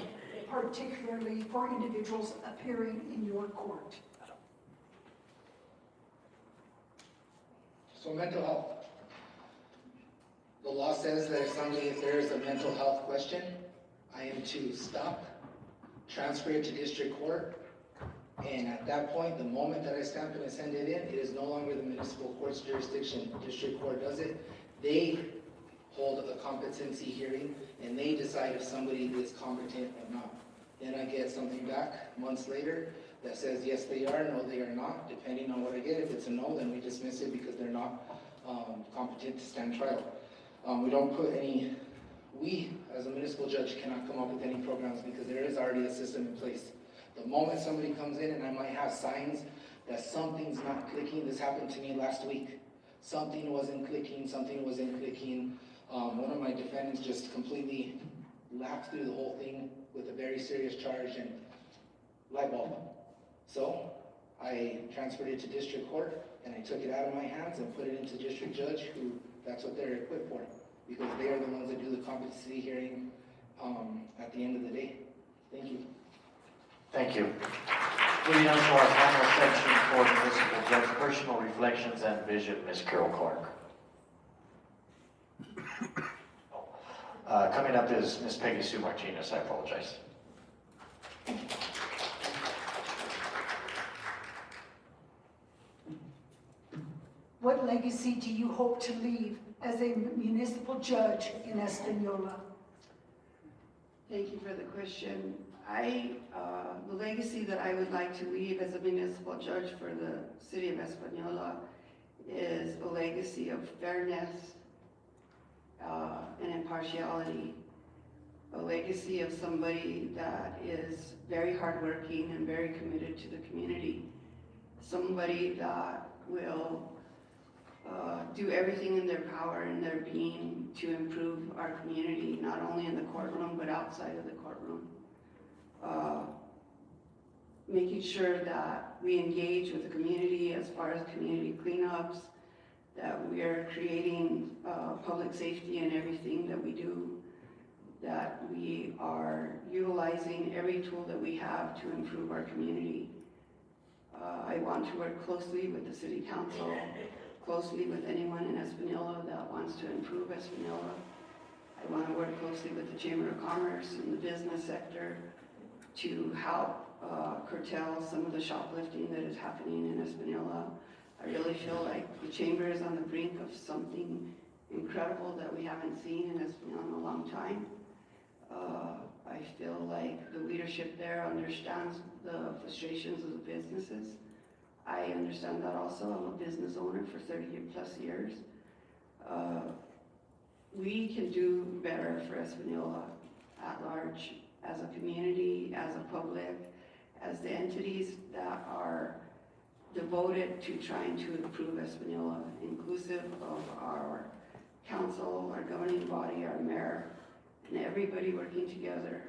particularly for individuals appearing in your court? So mental health. The law says that if there is a mental health question, I am to stop, transfer it to district court, and at that point, the moment that I stamp it and send it in, it is no longer the municipal court's jurisdiction. District court does it. They hold a competency hearing, and they decide if somebody is competent or not. Then I get something back months later that says, yes, they are, no, they are not, depending on what I get. If it's a no, then we dismiss it because they're not competent to stand trial. We don't put any we, as a municipal judge, cannot come up with any programs because there is already a system in place. The moment somebody comes in and I might have signs that something's not clicking, this happened to me last week. Something wasn't clicking, one of my defendants just completely laughed through the whole thing with a very serious charge and light bulb. So I transferred it to district court and I took it out of my hands and put it into district judge, who that's what they're equipped for, because they are the ones that do the competency hearing at the end of the day. Thank you. Thank you. Moving on to our final section for municipal judge, personal reflections and vision, Ms. Carol Clark. Coming up is Ms. Peggy Sue Martinez. I apologize. What legacy do you hope to leave as a municipal judge in Espanola? Thank you for the question. The legacy that I would like to leave as a municipal judge for the city of Espanola is a legacy of fairness and impartiality, a legacy of somebody that is very hardworking and very committed to the community, somebody that will do everything in their power and their being to improve our community, not only in the courtroom but outside of the courtroom. Making sure that we engage with the community as far as community cleanups, that we are creating public safety in everything that we do, that we are utilizing every tool that we have to improve our community. I want to work closely with the city council, closely with anyone in Espanola that wants to improve Espanola. I want to work closely with the Chamber of Commerce and the business sector to help curtail some of the shoplifting that is happening in Espanola. I really feel like the Chamber is on the brink of something incredible that we haven't seen in Espanola in a long time. I feel like the leadership there understands the frustrations of the businesses. I understand that also. I'm a business owner for 30 plus years. We can do better for Espanola at large, as a community, as a public, as the entities that are devoted to trying to improve Espanola, inclusive of our council, our governing body, our mayor, and everybody working together,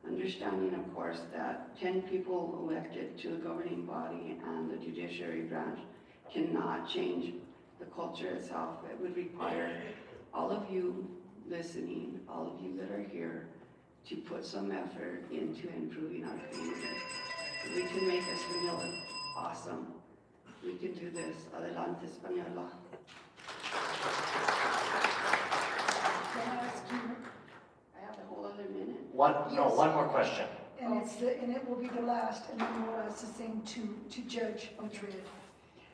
understanding, of course, that 10 people elected to the governing body and the judiciary branch cannot change the culture itself. It would require all of you listening, all of you that are here, to put some effort into improving our community. We can make Espanola awesome. We can do this. Adelante, Espanola. Can I ask you? I have a whole other minute. One more question. And it will be the last, and then we'll ask the same to Judge Madrid.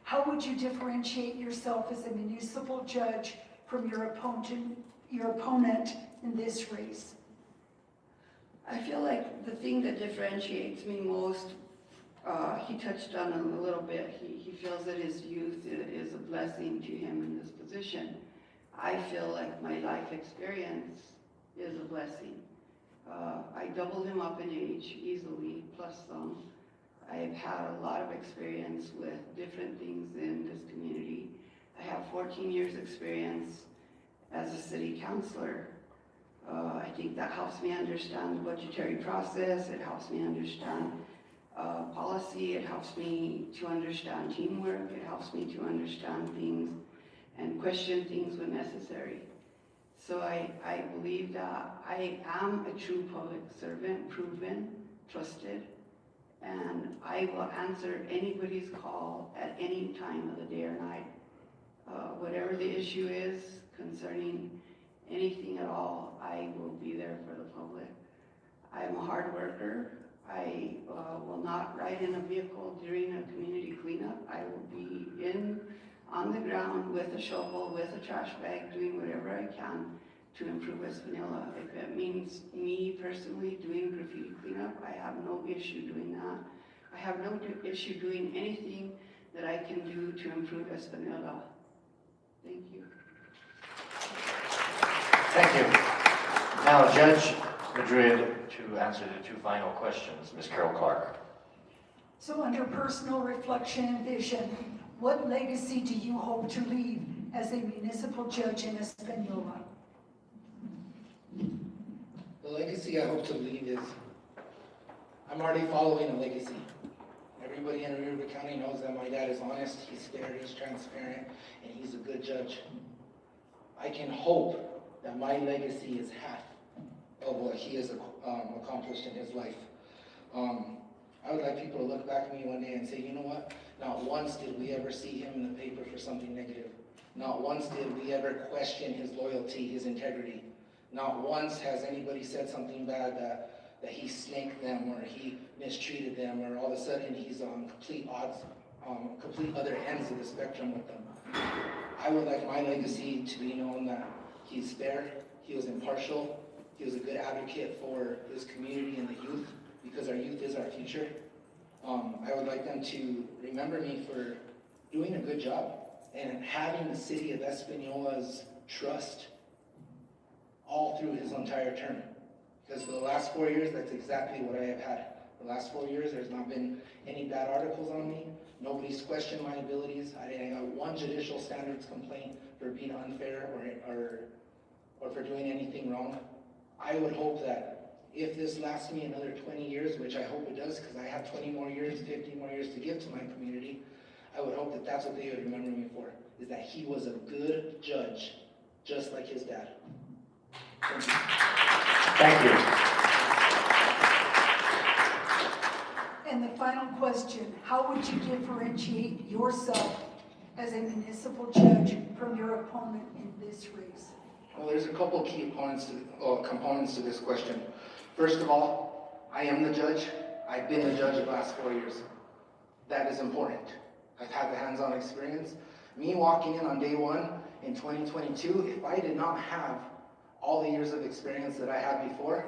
How would you differentiate yourself as a municipal judge from your opponent in this race? I feel like the thing that differentiates me most, he touched on it a little bit. He feels that his youth is a blessing to him in this position. I feel like my life experience is a blessing. I doubled him up in age easily, plus some. I've had a lot of experience with different things in this community. I have 14 years experience as a city councilor. I think that helps me understand the budgetary process. It helps me understand policy. It helps me to understand teamwork. It helps me to understand things and question things when necessary. So I believe that I am a true public servant, proven, trusted, and I will answer anybody's call at any time of the day or night. Whatever the issue is concerning anything at all, I will be there for the public. I'm a hard worker. I will not ride in a vehicle during a community cleanup. I will be on the ground with a shovel, with a trash bag, doing whatever I can to improve Espanola. If it means me personally doing graffiti cleanup, I have no issue doing that. I have no issue doing anything that I can do to improve Espanola. Thank you. Thank you. Now, Judge Madrid, to answer the two final questions, Ms. Carol Clark. So under personal reflection and vision, what legacy do you hope to leave as a municipal judge in Espanola? The legacy I hope to leave is, I'm already following a legacy. Everybody in Rio Grande County knows that my dad is honest, he's fair, he's transparent, and he's a good judge. I can hope that my legacy is half of what he has accomplished in his life. I would like people to look back at me one day and say, you know what? Not once did we ever see him in the paper for something negative. Not once did we ever question his loyalty, his integrity. Not once has anybody said something bad that he snaked them or he mistreated them, or all of a sudden he's on complete other ends of the spectrum with them. I would like my legacy to be known that he's fair, he was impartial, he was a good advocate for his community and the youth, because our youth is our future. I would like them to remember me for doing a good job and having the city of Espanola's trust all through his entire term. Because for the last 4 years, that's exactly what I have had. The last 4 years, there's not been any bad articles on me. Nobody's questioned my abilities. I got one judicial standards complaint for being unfair or for doing anything wrong. I would hope that if this lasts me another 20 years, which I hope it does, because I have 20 more years, 50 more years to give to my community, I would hope that that's what they would remember me for, is that he was a good judge, just like his dad. Thank you. Thank you. And the final question, how would you differentiate yourself as a municipal judge from your opponent in this race? Well, there's a couple key components to this question. First of all, I am the judge. I've been the judge the last 4 years. That is important. I've had the hands-on experience. Me walking in on day one in 2022, if I did not have all the years of experience that I had before,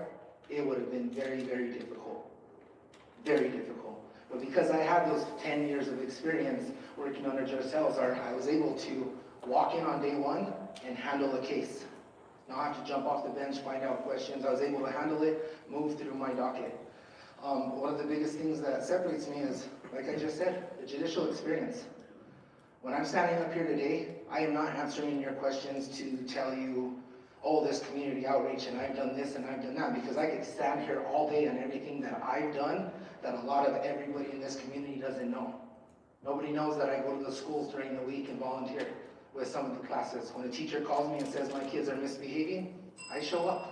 it would have been very, very difficult. Very difficult. But because I had those 10 years of experience working under Judge Salazar, I was able to walk in on day one and handle a case. Not have to jump off the bench, find out questions. I was able to handle it, move through my docket. One of the biggest things that separates me is, like I just said, the judicial experience. When I'm standing up here today, I am not answering your questions to tell you, oh, this community outreach and I've done this and I've done that, because I could stand here all day on everything that I've done that a lot of everybody in this community doesn't know. Nobody knows that I go to the schools during the week and volunteer with some of the classes. When a teacher calls me and says my kids are misbehaving, I show up.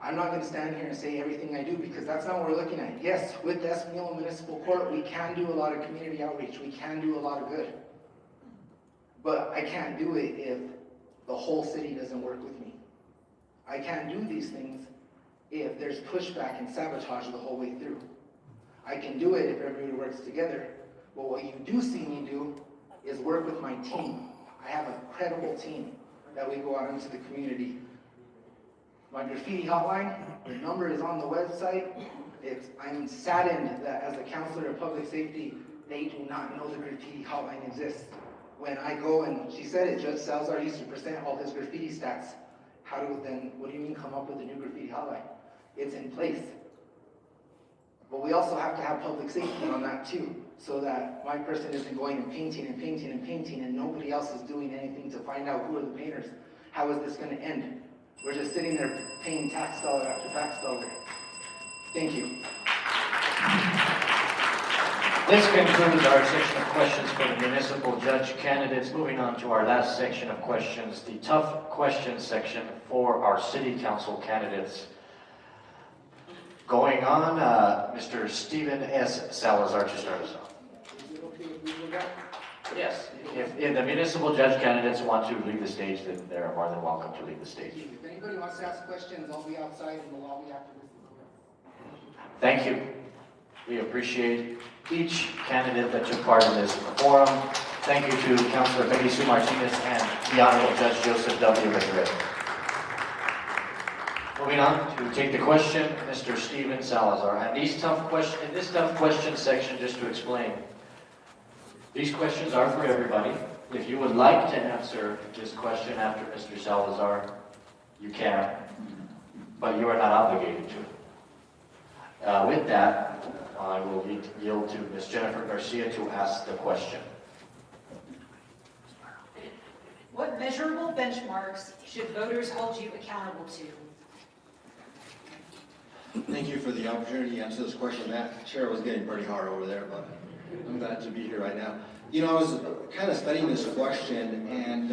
I'm not going to stand here and say everything I do, because that's not what we're looking at. Yes, with the Espanola Municipal Court, we can do a lot of community outreach. We can do a lot of good. But I can't do it if the whole city doesn't work with me. I can't do these things if there's pushback and sabotage the whole way through. I can do it if everybody works together. But what you do see me do is work with my team. I have a credible team that we go out into the community. My graffiti hotline, the number is on the website. I'm saddened that as a counselor of public safety, they do not know the graffiti hotline exists. When I go and, she said it, Judge Salazar used to present all his graffiti stats. What do you mean come up with a new graffiti hotline? It's in place. But we also have to have public safety on that too, so that my person isn't going and painting and painting and painting and nobody else is doing anything to find out who are the painters. How is this going to end? We're just sitting there paying tax dollar after tax dollar. Thank you. This concludes our section of questions for the municipal judge candidates. Moving on to our last section of questions, the tough questions section for our city council candidates. Going on, Mr. Stephen S. Salazar to start us off. Is it okay if we do that? Yes, if the municipal judge candidates want to leave the stage, then they're more than welcome to leave the stage. If anybody wants to ask questions, I'll be outside in the lobby after this is over. Thank you. We appreciate each candidate that took part in this forum. Thank you to Councilor Peggy Sue Martinez and the Honorable Judge Joseph W. Madrid. Moving on to take the question, Mr. Stephen Salazar. And in this tough question section, just to explain, these questions are for everybody. If you would like to answer this question after Mr. Salazar, you can. but you are not obligated to. With that, I will yield to Ms. Jennifer Garcia to ask the question. What measurable benchmarks should voters hold you accountable to? Thank you for the opportunity to answer this question. That chair was getting pretty hard over there, but I'm glad to be here right now. You know, I was kind of studying this question, and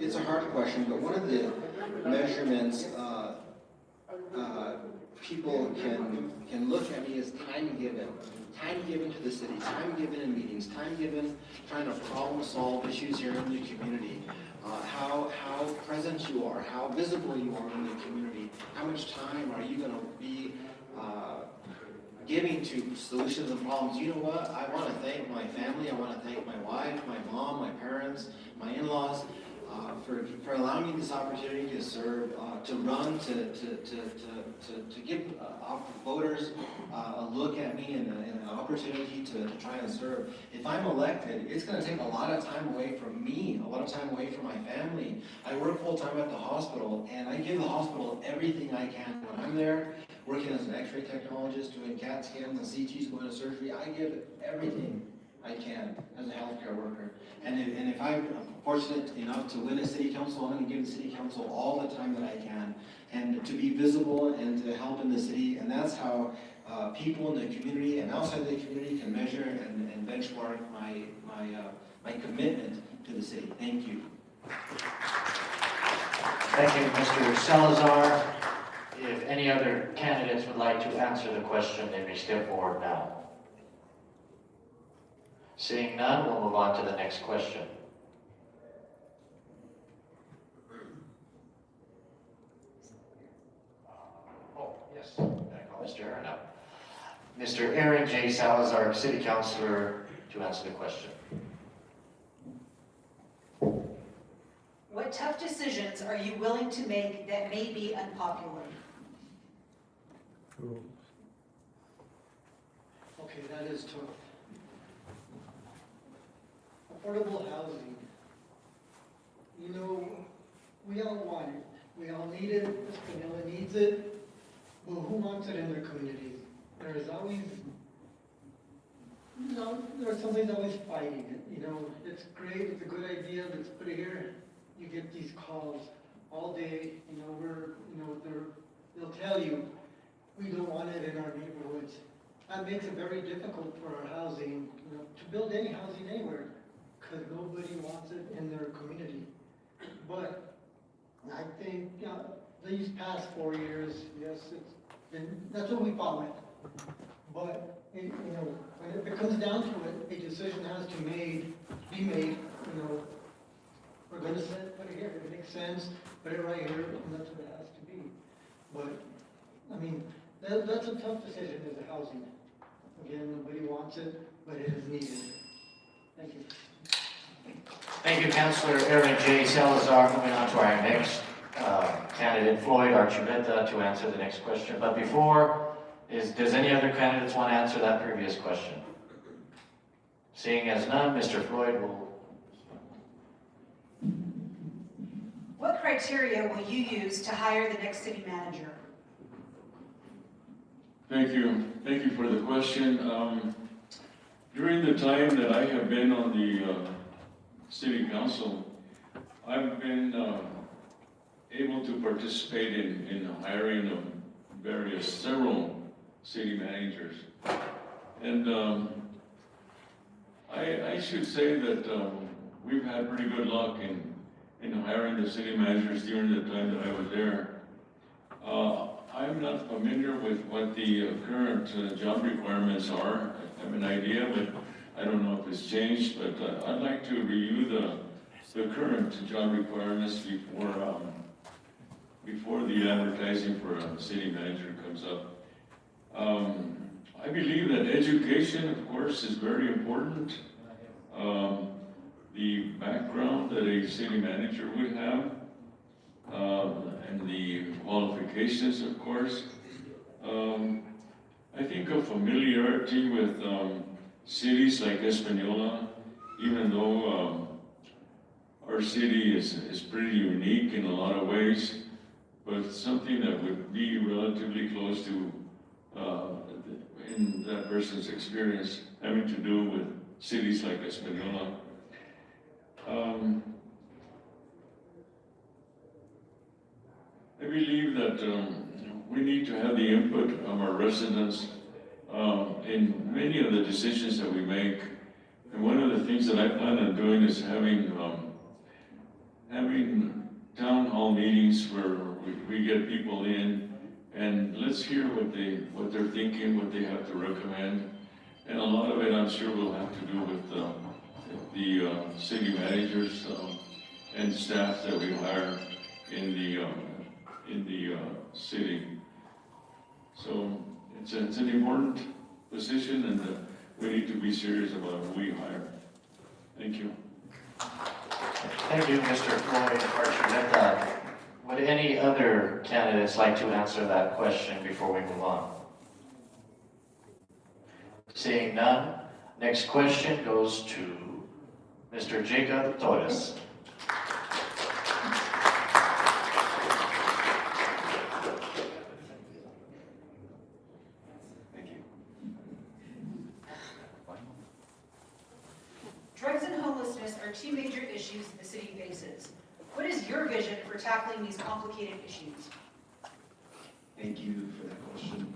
it's a hard question, but one of the measurements people can look at me as time given to the city, time given in meetings, time given trying to problem solve issues here in the community, how present you are, how visible you are in the community, how much time are you going to be giving to solutions and problems. You know what? I want to thank my family. I want to thank my wife, my mom, my parents, my in-laws for allowing me this opportunity to serve, to run, to give voters a look at me and an opportunity to try and serve. If I'm elected, it's going to take a lot of time away from me, a lot of time away from my family. I work full-time at the hospital, and I give the hospital everything I can. When I'm there, working as an x-ray technologist, doing CAT scans and CTs, going to surgery, I give everything I can as a healthcare worker. And if I'm fortunate enough to win a city council, I'm going to give the city council all the time that I can, and to be visible and to help in the city. And that's how people in the community and outside the community can measure and benchmark my commitment to the city. Thank you. Thank you, Mr. Salazar. If any other candidates would like to answer the question, they may step forward now. Seeing none, we'll move on to the next question. Oh, yes, I call Mr. Aaron up. Mr. Aaron J. Salazar, City Councilor, to answer the question. What tough decisions are you willing to make that may be unpopular? Okay, that is tough. Affordable housing. You know, we all want it. We all need it. Espanola needs it. But who wants it in their communities? There's always, there's somebody's always fighting it. You know, it's great. It's a good idea. Let's put it here. You get these calls all day. They'll tell you, we don't want it in our neighborhoods. That makes it very difficult for our housing, to build any housing anywhere, because nobody wants it in their community. But I think these past 4 years, yes, that's what we fought with. But when it comes down to it, a decision has to be made. We're going to put it here. It makes sense. Put it right here, and that's what it has to be. But I mean, that's a tough decision as a housing. Again, nobody wants it, but it is needed. Thank you. Thank you, Councilor Aaron J. Salazar. Moving on to our next candidate, Floyd Archuleta, to answer the next question. But before, does any other candidates want to answer that previous question? Seeing as none, Mr. Floyd will. What criteria will you use to hire the next city manager? Thank you. Thank you for the question. During the time that I have been on the City Council, I've been able to participate in hiring of several city managers. And I should say that we've had pretty good luck in hiring the city managers during the time that I was there. I'm not familiar with what the current job requirements are. I have an idea, but I don't know if it's changed. But I'd like to review the current job requirements before the advertising for a city manager comes up. I believe that education, of course, is very important. The background that a city manager would have, and the qualifications, of course. I think a familiarity with cities like Espanola, even though our city is pretty unique in a lot of ways, but something that would be relatively close to, in that person's experience, having to do with cities like Espanola. I believe that we need to have the input of our residents in many of the decisions that we make. And one of the things that I plan on doing is having town hall meetings where we get people in and let's hear what they're thinking, what they have to recommend. And a lot of it, I'm sure, will have to do with the city managers and staff that we hire in the city. So it's an important position, and we need to be serious about who we hire. Thank you. Thank you, Mr. Floyd Archuleta. Would any other candidates like to answer that question before we move on? Seeing none, next question goes to Mr. Jacob Torres. Drugs and homelessness are two major issues the city faces. What is your vision for tackling these complicated issues? Thank you for that question.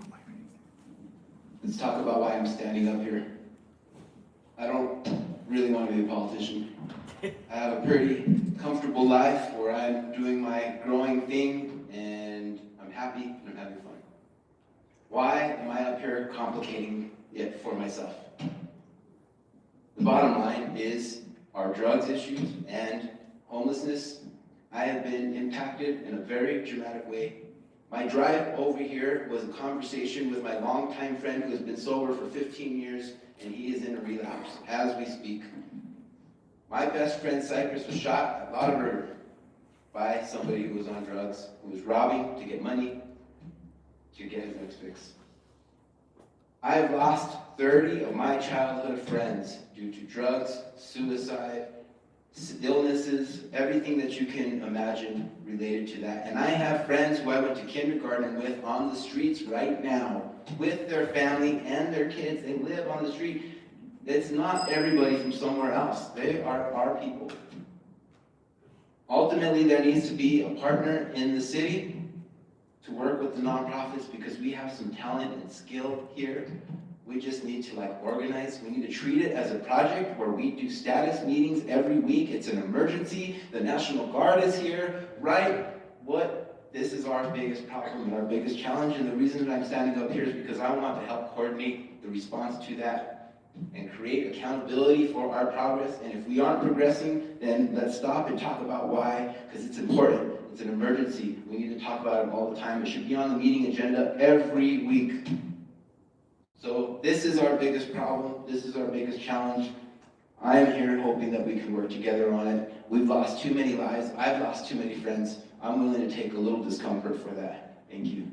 Let's talk about why I'm standing up here. I don't really want to be a politician. I have a pretty comfortable life where I'm doing my growing thing and I'm happy and I'm having fun. Why am I up here complicating it for myself? The bottom line is our drugs issues and homelessness. I have been impacted in a very dramatic way. My drive over here was a conversation with my longtime friend who has been sober for 15 years, and he is in a relapse as we speak. My best friend Cypress was shot at Lauderberg by somebody who was on drugs, who was robbing to get money to get his next fix. I have lost 30 of my childhood friends due to drugs, suicide, illnesses, everything that you can imagine related to that. And I have friends who I went to kindergarten with on the streets right now, with their family and their kids. They live on the street. It's not everybody from somewhere else. They are our people. Ultimately, there needs to be a partner in the city to work with the nonprofits because we have some talent and skill here. We just need to organize. We need to treat it as a project where we do status meetings every week. It's an emergency. The National Guard is here, right? This is our biggest problem and our biggest challenge. And the reason that I'm standing up here is because I want to help coordinate the response to that and create accountability for our progress. And if we aren't progressing, then let's stop and talk about why, because it's important. It's an emergency. We need to talk about it all the time. It should be on the meeting agenda every week. So this is our biggest problem. This is our biggest challenge. I am here hoping that we can work together on it. We've lost too many lives. I've lost too many friends. I'm willing to take a little discomfort for that. Thank you.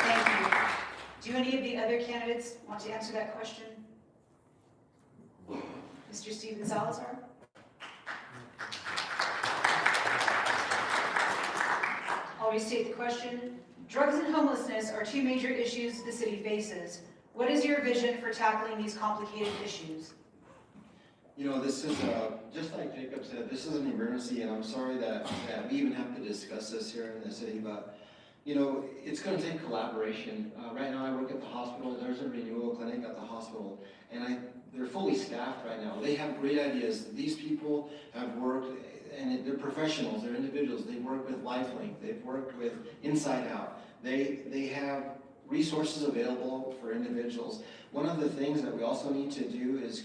Thank you. Do any of the other candidates want to answer that question? Mr. Steven Salazar? I'll restate the question. Drugs and homelessness are two major issues the city faces. What is your vision for tackling these complicated issues? This is, just like Jacob said, this is an emergency, and I'm sorry that we even have to discuss this here in the city, but, it's going to take collaboration. Right now I work at the hospital. There's a renewal clinic at the hospital, and they're fully staffed right now. They have great ideas. These people have worked, and they're professionals, they're individuals. They work with LifeLink, they've worked with Inside Out. They have resources available for individuals. One of the things that we also need to do is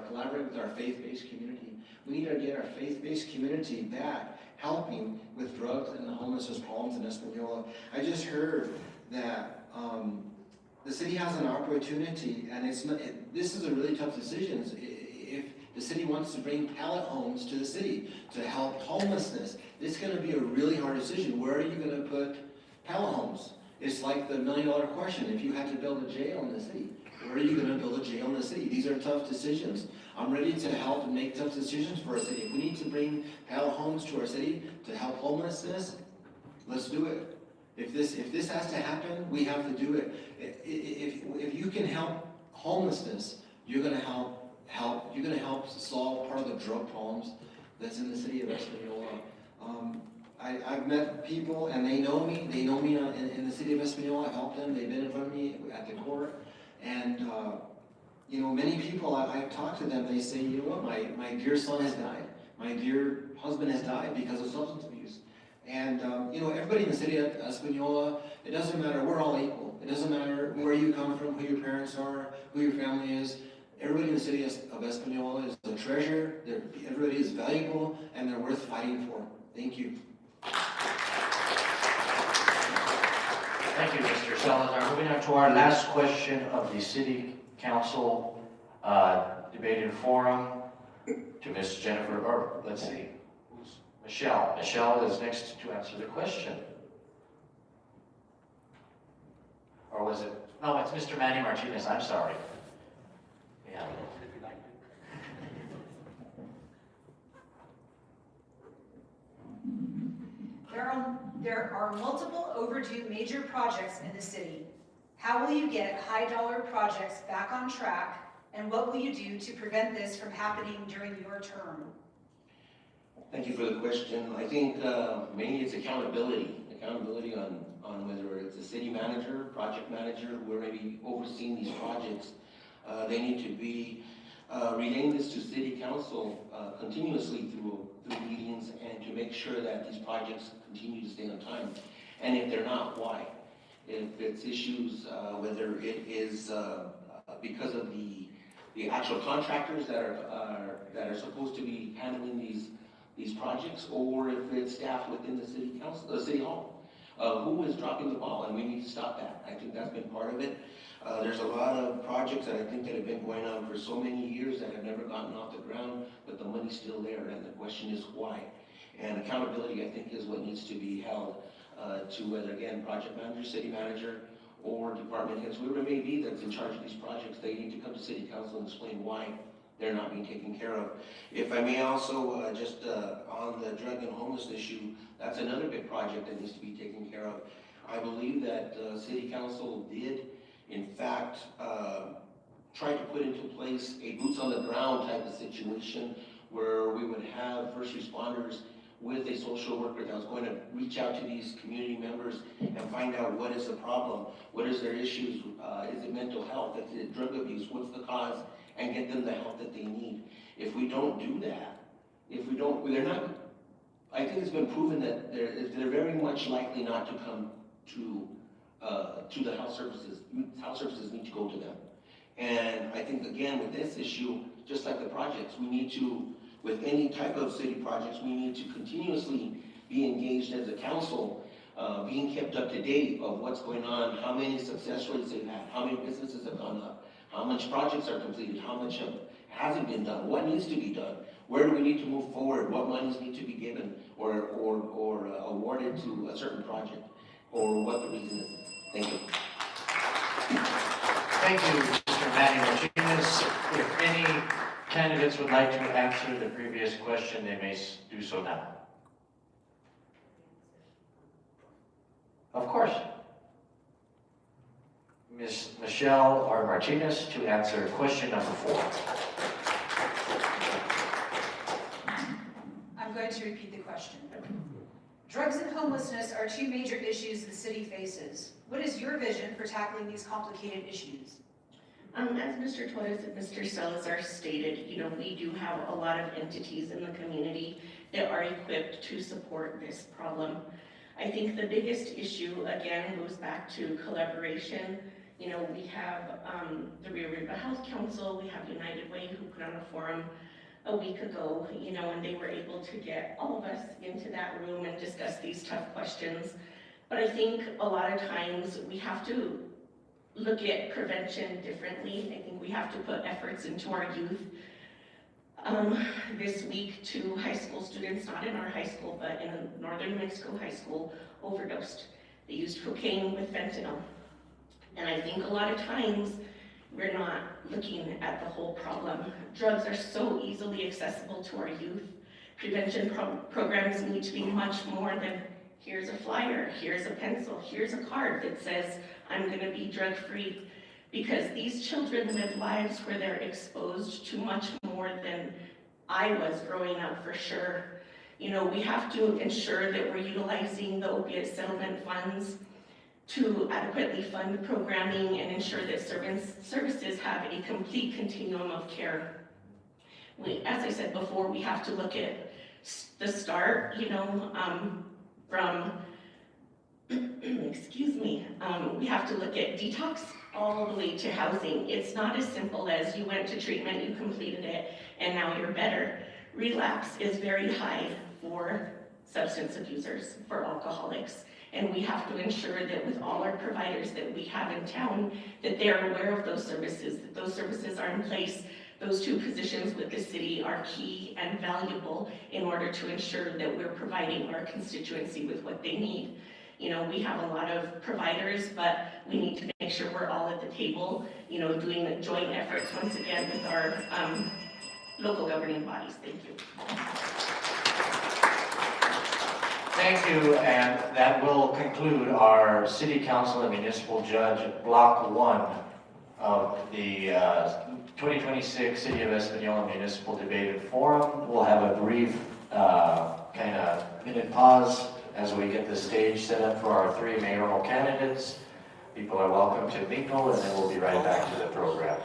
collaborate with our faith-based community. We need to get our faith-based community back, helping with drugs and the homelessness problems in Espanola. I just heard that the city has an opportunity, and this is a really tough decision. If the city wants to bring pallet homes to the city to help homelessness, it's going to be a really hard decision. Where are you going to put pallet homes? It's like the $1 million question. If you had to build a jail in the city, Where are you gonna build a jail in the city? These are tough decisions. I'm ready to help and make tough decisions for our city. If we need to bring panel homes to our city to help homelessness, let's do it. If this has to happen, we have to do it. If you can help homelessness, you're gonna help solve part of the drug problems that's in the city of Espanola. I've met people and they know me in the city of Espanola. I've helped them, they've been in front of me at the court. And you know, many people, I've talked to them, they say, you know what, my dear son has died. My dear husband has died because of substance abuse. And you know, everybody in the city of Espanola, it doesn't matter, we're all equal. It doesn't matter where you come from, who your parents are, who your family is. Everybody in the city of Espanola is a treasure, everybody is valuable, and they're worth fighting for. Thank you. Thank you, Mr. Salazar. Moving on to our last question of the City Council debated forum to Ms. Jennifer, or let's see, who's Michelle? Michelle is next to answer the question. Or was it? No, it's Mr. Manny Martinez. I'm sorry. Yeah. There are multiple overdue major projects in the city. How will you get high-dollar projects back on track, and what will you do to prevent this from happening during your term? Thank you for the question. I think mainly it's accountability on whether it's a city manager, project manager, who are maybe overseeing these projects. They need to be relaying this to City Council continuously through meetings and to make sure that these projects continue to stay on time. And if they're not, why? If it's issues, whether it is because of the actual contractors that are supposed to be handling these projects, or if it's staff within the City Council, City Hall. Who is dropping the ball, and we need to stop that. I think that's been part of it. There's a lot of projects that I think that have been going on for so many years that have never gotten off the ground, but the money's still there, and the question is why? And accountability, I think, is what needs to be held to whether, again, project manager, city manager, or department heads, whoever it may be that's in charge of these projects, they need to come to City Council and explain why they're not being taken care of. If I may also, just on the drug and homeless issue, that's another big project that needs to be taken care of. I believe that City Council did, in fact, try to put into place a boots on the ground type of situation where we would have first responders with a social worker that was going to reach out to these community members and find out what is the problem, what is their issues, is it mental health, is it drug abuse, what's the cause, and get them the help that they need. If we don't do that, they're not, I think it's been proven that they're very much likely not to come to the health services. Health services need to go to them. And I think, again, with this issue, just like the projects, we need to, with any type of city projects, we need to continuously be engaged as a council, being kept up to date of what's going on, how many success rates they've had, how many businesses have gone up, how much projects are completed, how much hasn't been done, what needs to be done, where do we need to move forward, what monies need to be given or awarded to a certain project, or what the reason is. Thank you. Thank you, Mr. Manny Martinez. If any candidates would like to answer the previous question, they may do so now. Of course. Ms. Michelle R. Martinez to answer question number 4. I'm going to repeat the question. Drugs and homelessness are two major issues the city faces. What is your vision for tackling these complicated issues? As Mr. Torres and Mr. Salazar stated, we do have a lot of entities in the community that are equipped to support this problem. I think the biggest issue, again, goes back to collaboration. We have the Rio Riva Health Council, we have United Way, who put on a forum a week ago, and they were able to get all of us into that room and discuss these tough questions. But I think a lot of times we have to look at prevention differently. I think we have to put efforts into our youth. This week, 2 high school students, not in our high school, but in a northern New Mexico high school, overdosed. They used cocaine with fentanyl. And I think a lot of times, we're not looking at the whole problem. Drugs are so easily accessible to our youth. Prevention programs need to be much more than here's a flyer, here's a pencil, here's a card that says I'm gonna be drug-free. Because these children live lives where they're exposed to much more than I was growing up, for sure. You know, we have to ensure that we're utilizing the opiate settlement funds to adequately fund programming and ensure that services have a complete continuum of care. As I said before, we have to look at the start, you know, from, excuse me, we have to look at detox all the way to housing. It's not as simple as you went to treatment, you completed it, and now you're better. Relapse is very high for substance abusers, for alcoholics. And we have to ensure that with all our providers that we have in town, that they're aware of those services, that those services are in place. Those two positions with the city are key and valuable in order to ensure that we're providing our constituency with what they need. You know, we have a lot of providers, but we need to make sure we're all at the table, you know, doing the joint efforts once again with our local governing bodies. Thank you. Thank you, and that will conclude our City Council and Municipal Judge Block 1 of the 2026 City of Espanola Municipal Debate and Forum. We'll have a brief kind of minute pause as we get the stage set up for our 3 mayoral candidates. People are welcome to mingle, and then we'll be right back to the program.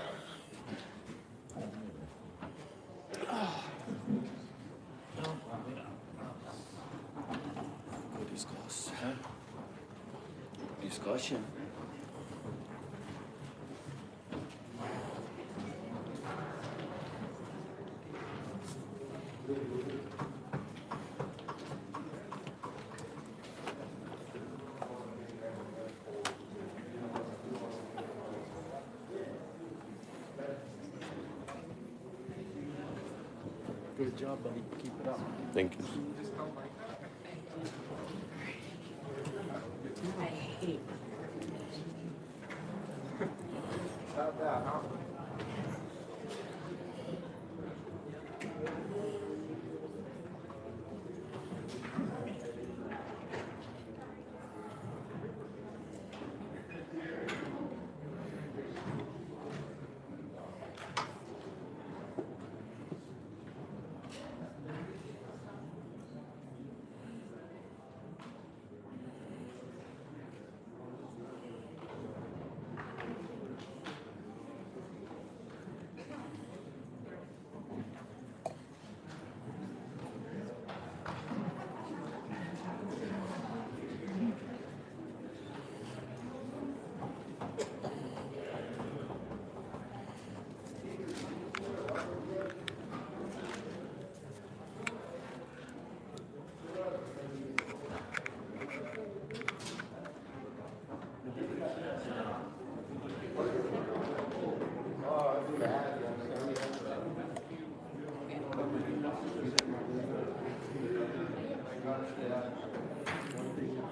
Discussion. Good job, buddy. Keep it up. Thank you. I hate.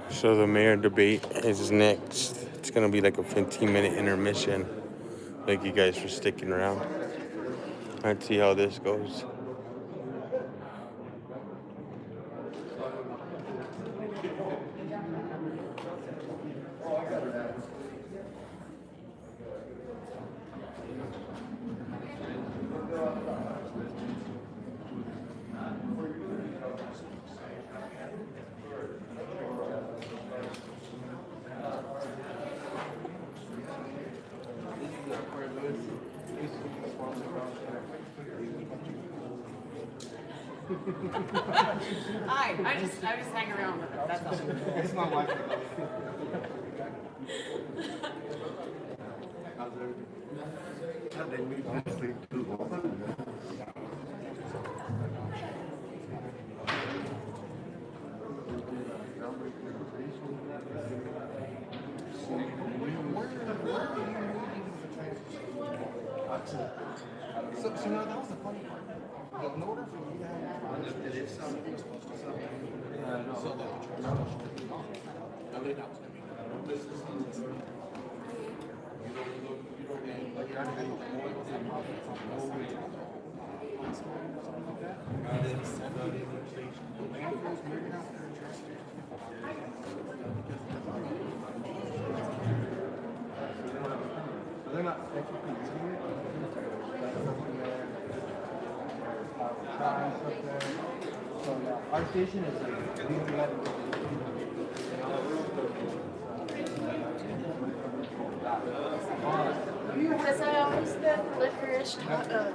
So the mayor debate is next. It's gonna be like a 15-minute intermission. Thank you guys for sticking around. Let's see how this goes. I just hang around with it. That's all. It's not like that. Have they made this thing too open? So no, that was the funny part. In order for you to have it is something you're supposed to sell. So that the transaction should be on. No, they don't. This is you don't They're not technically using it. So yeah, our station is like we don't let it Because I always the licorice, the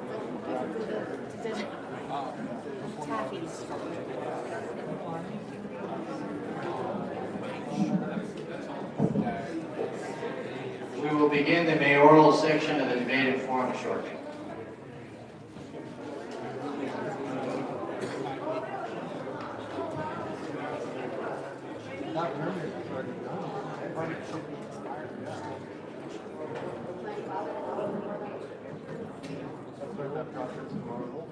taffies. We will begin the mayoral section of the debate and forum shortly. That permit is already done. That permit should be expired. I'll start that process tomorrow.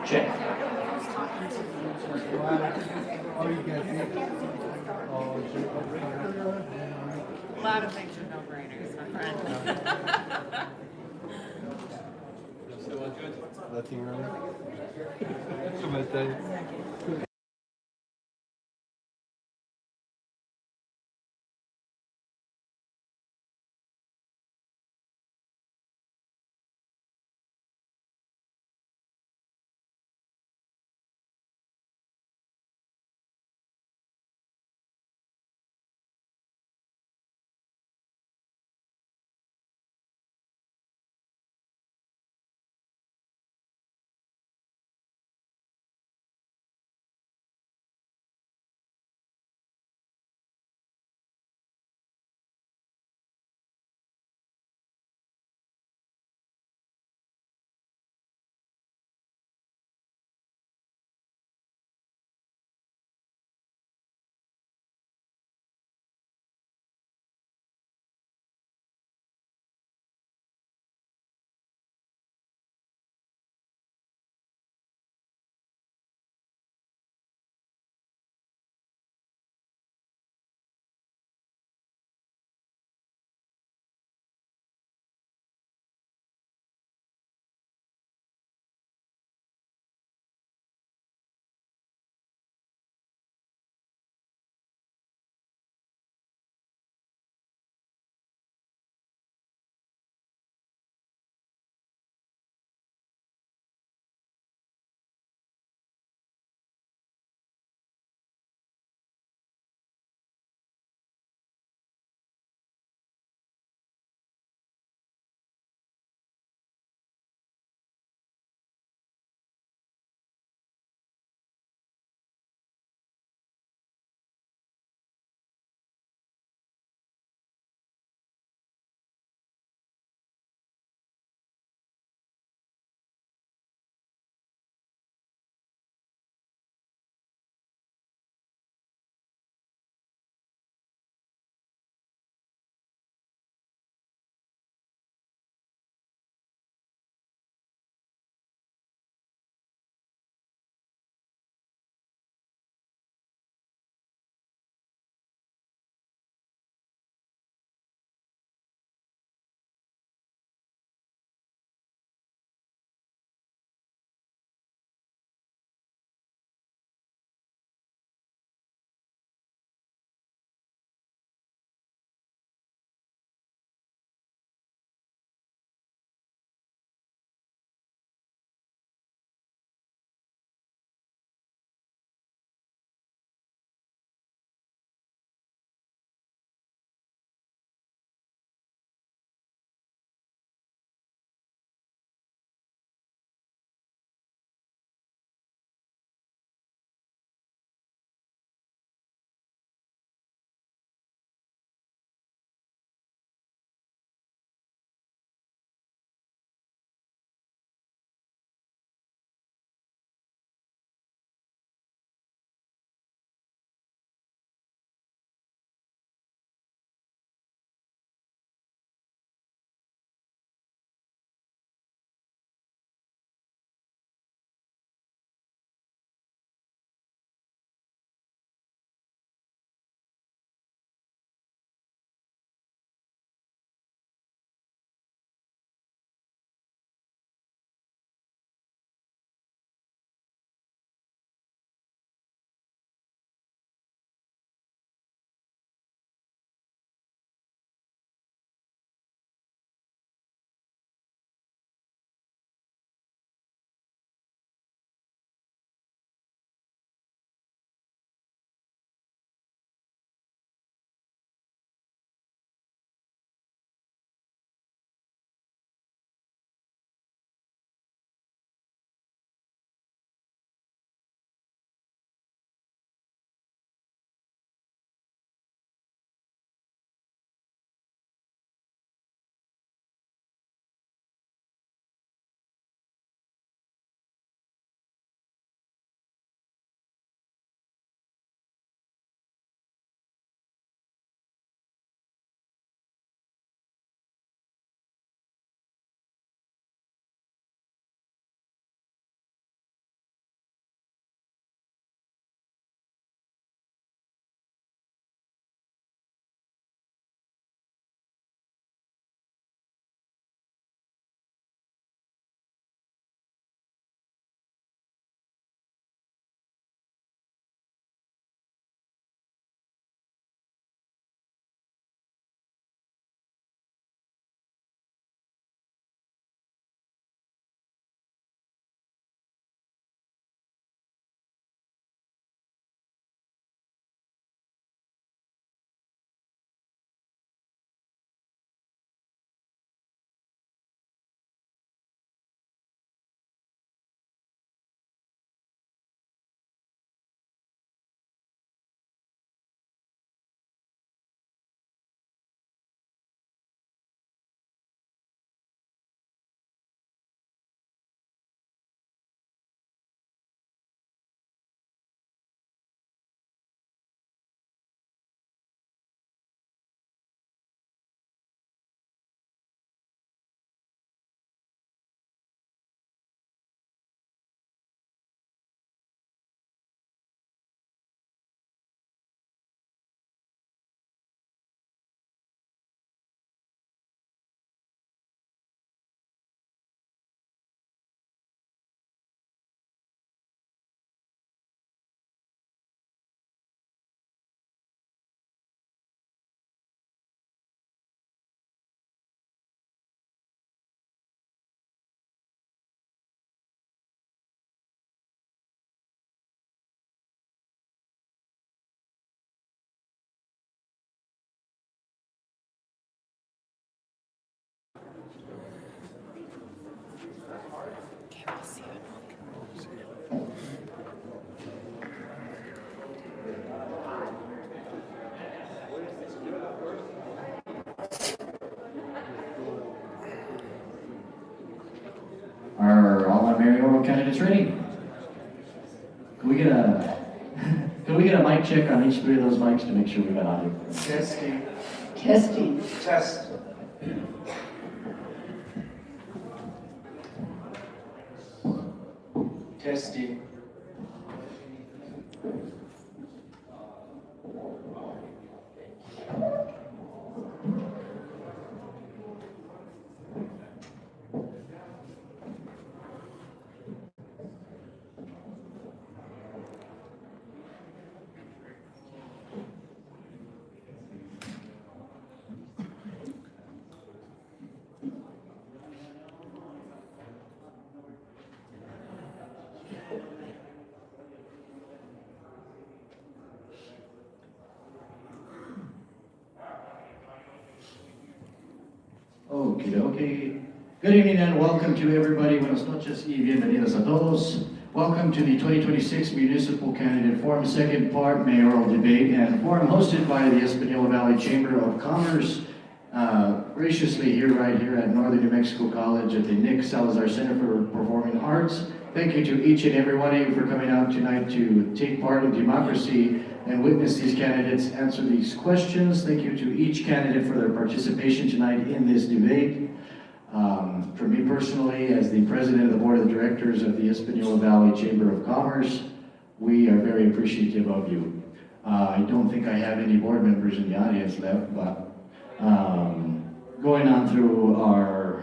Check. Oh, you guys see it? A lot of things are no-brainers, my friend. Latin running. mayoral candidates ready? Can we get a can we get a mic check on each three of those mics to make sure we got audio? Testing. Testing. Test. Testing. Okie dokie. Good evening and welcome to everybody. Buenas noches y bienvenidos a todos. Welcome to the 2026 Municipal Candidate Forum, second part, mayoral debate and forum hosted by the Espanola Valley Chamber of Commerce. Graciously right here at Northern New Mexico College at the Nick Salazar Center for Performing Arts. Thank you to each and every one of you for coming out tonight to take part in democracy and witness these candidates answer these questions. Thank you to each candidate for their participation tonight in this debate. For me personally, as the president of the board of directors of the Espanola Valley Chamber of Commerce, we are very appreciative of you. I don't think I have any board members in the audience left, but going on through our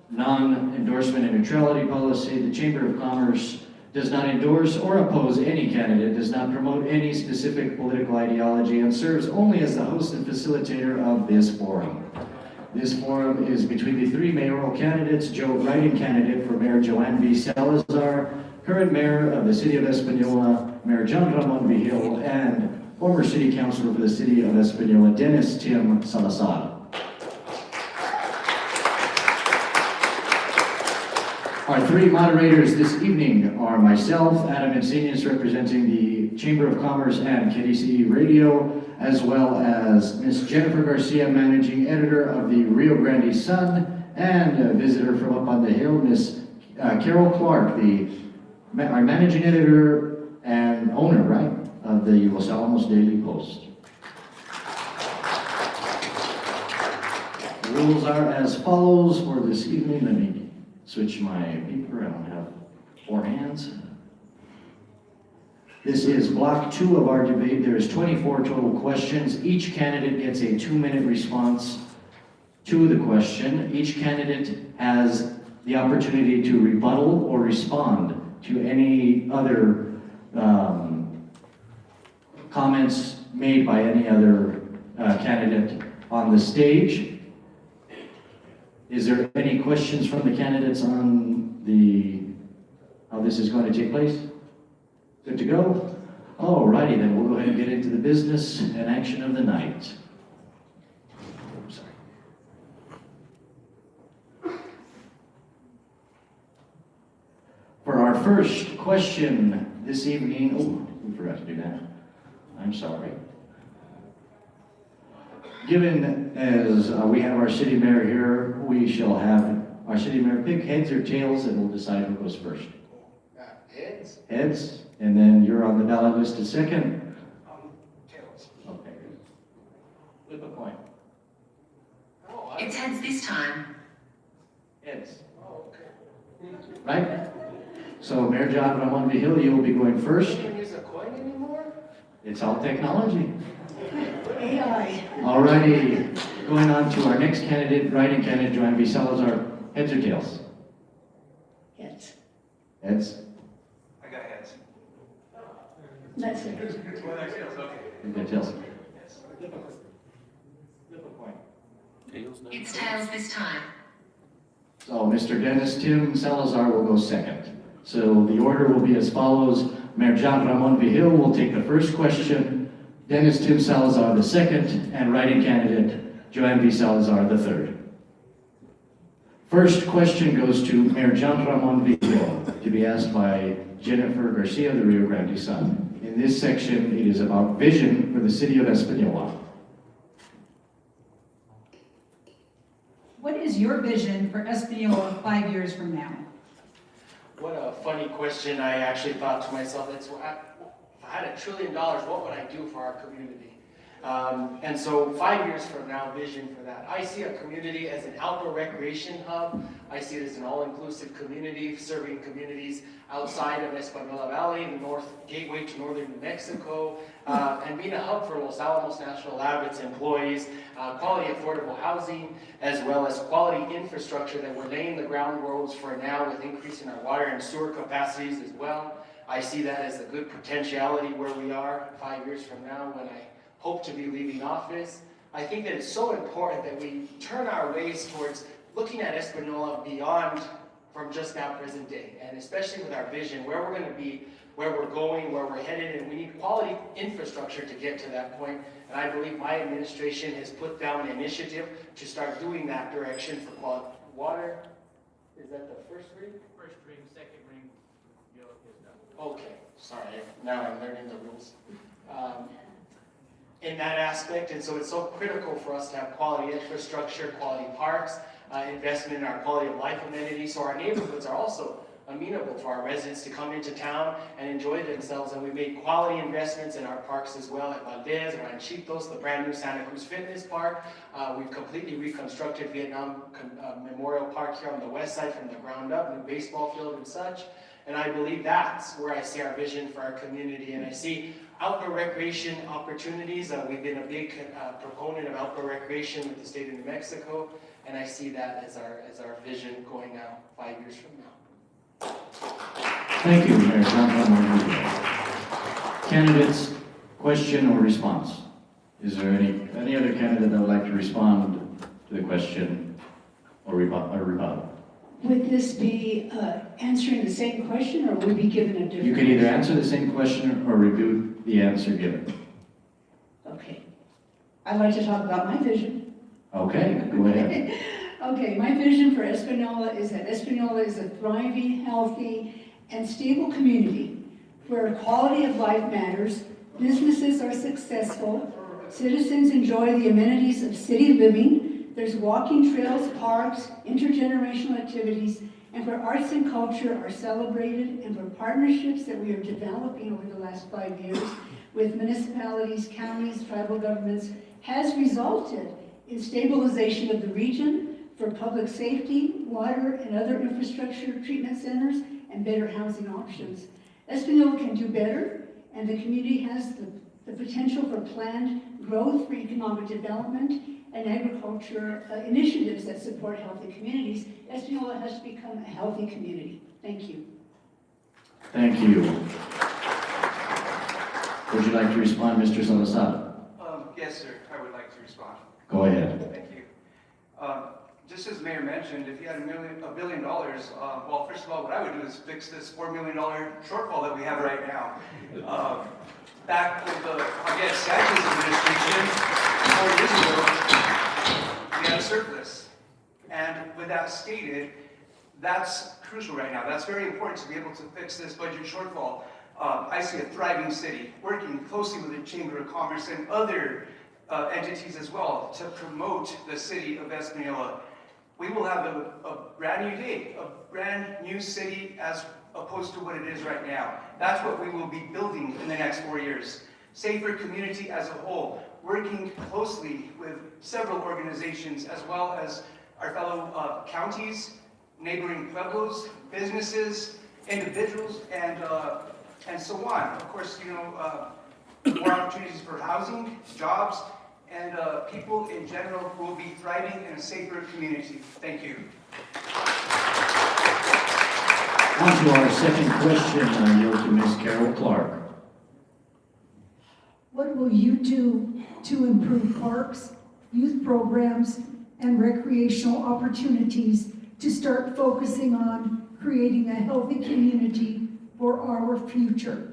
non-endorsement and neutrality policy, the Chamber of Commerce does not endorse or oppose any candidate, does not promote any specific political ideology, and serves only as the host and facilitator of this forum. This forum is between the three mayoral candidates, write-in candidate for Mayor Joanne V. Salazar, current mayor of the city of Espanola, Mayor John Ramon Vigil, and former city councilor for the city of Espanola, Dennis Tim Salazar. Our three moderators this evening are myself, Adam Insenius, representing the Chamber of Commerce and KDCE Radio, as well as Ms. Jennifer Garcia, managing editor of the Rio Grande Sun, and a visitor from up on the hill, Ms. Carol Clark, our managing editor and owner, right, of the Los Alamos Daily Post. The rules are as follows for this evening. Let me switch my paper. I don't have four hands. This is block 2 of our debate. There is 24 total questions. Each candidate gets a 2-minute response to the question. Each candidate has the opportunity to rebuttal or respond to any other comments made by any other candidate on the stage. Is there any questions from the candidates on how this is going to take place? Good to go? Alrighty then, we'll go ahead and get into the business and action of the night. For our first question this evening, we forgot to do that. I'm sorry. Given as we have our city mayor here, we shall have our city mayor pick heads or tails, and we'll decide who goes first. Heads. Heads, and then you're on the ballot list as second. Tails. Okay. Flip a coin. It's heads this time. Heads. Oh, okay. Right? So Mayor John Ramon Vigil, you will be going first. You can't use a coin anymore? It's all technology. AI. Alrighty, going on to our next candidate, write-in candidate, Joanne V. Salazar. Heads or tails? Heads. Heads. I got heads. That's it. Well, that's tails, okay. You got tails. Yes. Flip a coin. It's tails this time. So Mr. Dennis Tim Salazar will go second. So the order will be as follows. Mayor John Ramon Vigil will take the first question, Dennis Tim Salazar the second, and write-in candidate Joanne V. Salazar the third. First question goes to Mayor John Ramon Vigil, to be asked by Jennifer Garcia of the Rio Grande Sun. In this section, it is about vision for the city of Espanola. What is your vision for Espanola 5 years from now? What a funny question. I actually thought to myself, if I had $1 trillion, what would I do for our community? And so 5 years from now, vision for that. I see a community as an outdoor recreation hub. I see it as an all-inclusive community, serving communities outside of Espanola Valley, the north gateway to northern New Mexico, and being a hub for Los Alamos National Lab, its employees, quality affordable housing, as well as quality infrastructure that we're laying the ground rules for now with increasing our water and sewer capacities as well. I see that as a good potentiality where we are 5 years from now when I hope to be leaving office. I think that it's so important that we turn our ways towards looking at Espanola beyond from just now present day, and especially with our vision, where we're going to be, where we're going, where we're headed, and we need quality infrastructure to get to that point. And I believe my administration has put down an initiative to start doing that direction for quality water. Is that the first ring? First ring, second ring, Okay, sorry, now I'm learning the rules. In that aspect, and so it's so critical for us to have quality infrastructure, quality parks, investment in our quality of life amenities, so our neighborhoods are also amenable for our residents to come into town and enjoy themselves. And we made quality investments in our parks as well at Valdez, Ranchitos, the brand new Santa Cruz Fitness Park. We've completely reconstructed Vietnam Memorial Park here on the west side from the ground up, new baseball field and such. And I believe that's where I see our vision for our community. And I see outdoor recreation opportunities. We've been a big proponent of outdoor recreation with the state of New Mexico. And I see that as our vision going now 5 years from now. Thank you, Mayor. Candidates, question or response? Is there any other candidate that would like to respond to the question or rebuttal? Would this be answering the same question, or would we be given a different? You can either answer the same question or repeat the answer given. Okay. I'd like to talk about my vision. Okay, go ahead. Okay, my vision for Espanola is that Espanola is a thriving, healthy, and stable community where quality of life matters, businesses are successful, citizens enjoy the amenities of city living, there's walking trails, parks, intergenerational activities, and where arts and culture are celebrated, and where partnerships that we are developing over the last 5 years with municipalities, counties, tribal governments has resulted in stabilization of the region for public safety, water, and other infrastructure treatment centers, and better housing options. Espanola can do better, and the community has the potential for planned growth for economic development and agriculture initiatives that support healthy communities. Espanola has become a healthy community. Thank you. Thank you. Would you like to respond, Mr. Salazar? Yes, sir. I would like to respond. Go ahead. Thank you. Just as the mayor mentioned, if you had $1 billion, well, first of all, what I would do is fix this $4 million shortfall that we have right now. Back with the, Sanchez administration, 4 years ago, we had a surplus. And with that stated, that's crucial right now. That's very important to be able to fix this budget shortfall. I see a thriving city, working closely with the Chamber of Commerce and other entities as well to promote the city of Espanola. We will have a brand new day, a brand new city as opposed to what it is right now. That's what we will be building in the next 4 years. Safer community as a whole, working closely with several organizations as well as our fellow counties, neighboring pueblos, businesses, individuals, and so on. Of course, more opportunities for housing, jobs, and people in general who will be thriving in a safer community. Thank you. On to our second question, I yield to Ms. Carol Clark. What will you do to improve parks, youth programs, and recreational opportunities to start focusing on creating a healthy community for our future?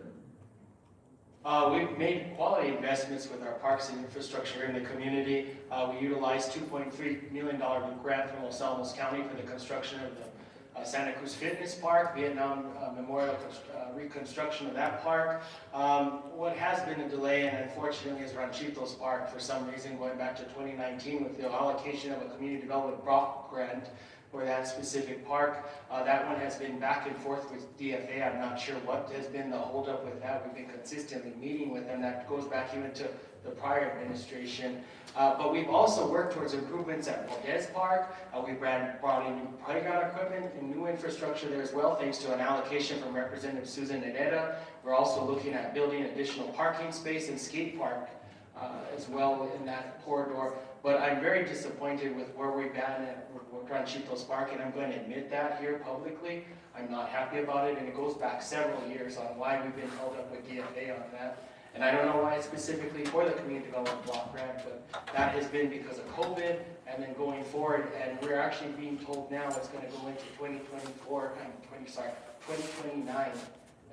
We've made quality investments with our parks and infrastructure in the community. We utilized $2.3 million grant from Los Alamos County for the construction of the Santa Cruz Fitness Park, Vietnam Memorial reconstruction of that park. What has been a delay, and unfortunately, is Ranchitos Park for some reason, going back to 2019 with the allocation of a community development block grant. for that specific park. That one has been back and forth with DFA. I'm not sure what has been the holdup with that. We've been consistently meeting with them. That goes back even to the prior administration. But we've also worked towards improvements at Valdez Park. We brought in new playground equipment and new infrastructure there as well, thanks to an allocation from Representative Susan Herrera. We're also looking at building additional parking space and skate park as well in that corridor. But I'm very disappointed with where we've been at Ranchitos Park, and I'm going to admit that here publicly. I'm not happy about it, and it goes back several years on why we've been held up with DFA on that. And I don't know why it's specifically for the community development block grant, but that has been because of COVID and then going forward. And we're actually being told now it's going to go into 2029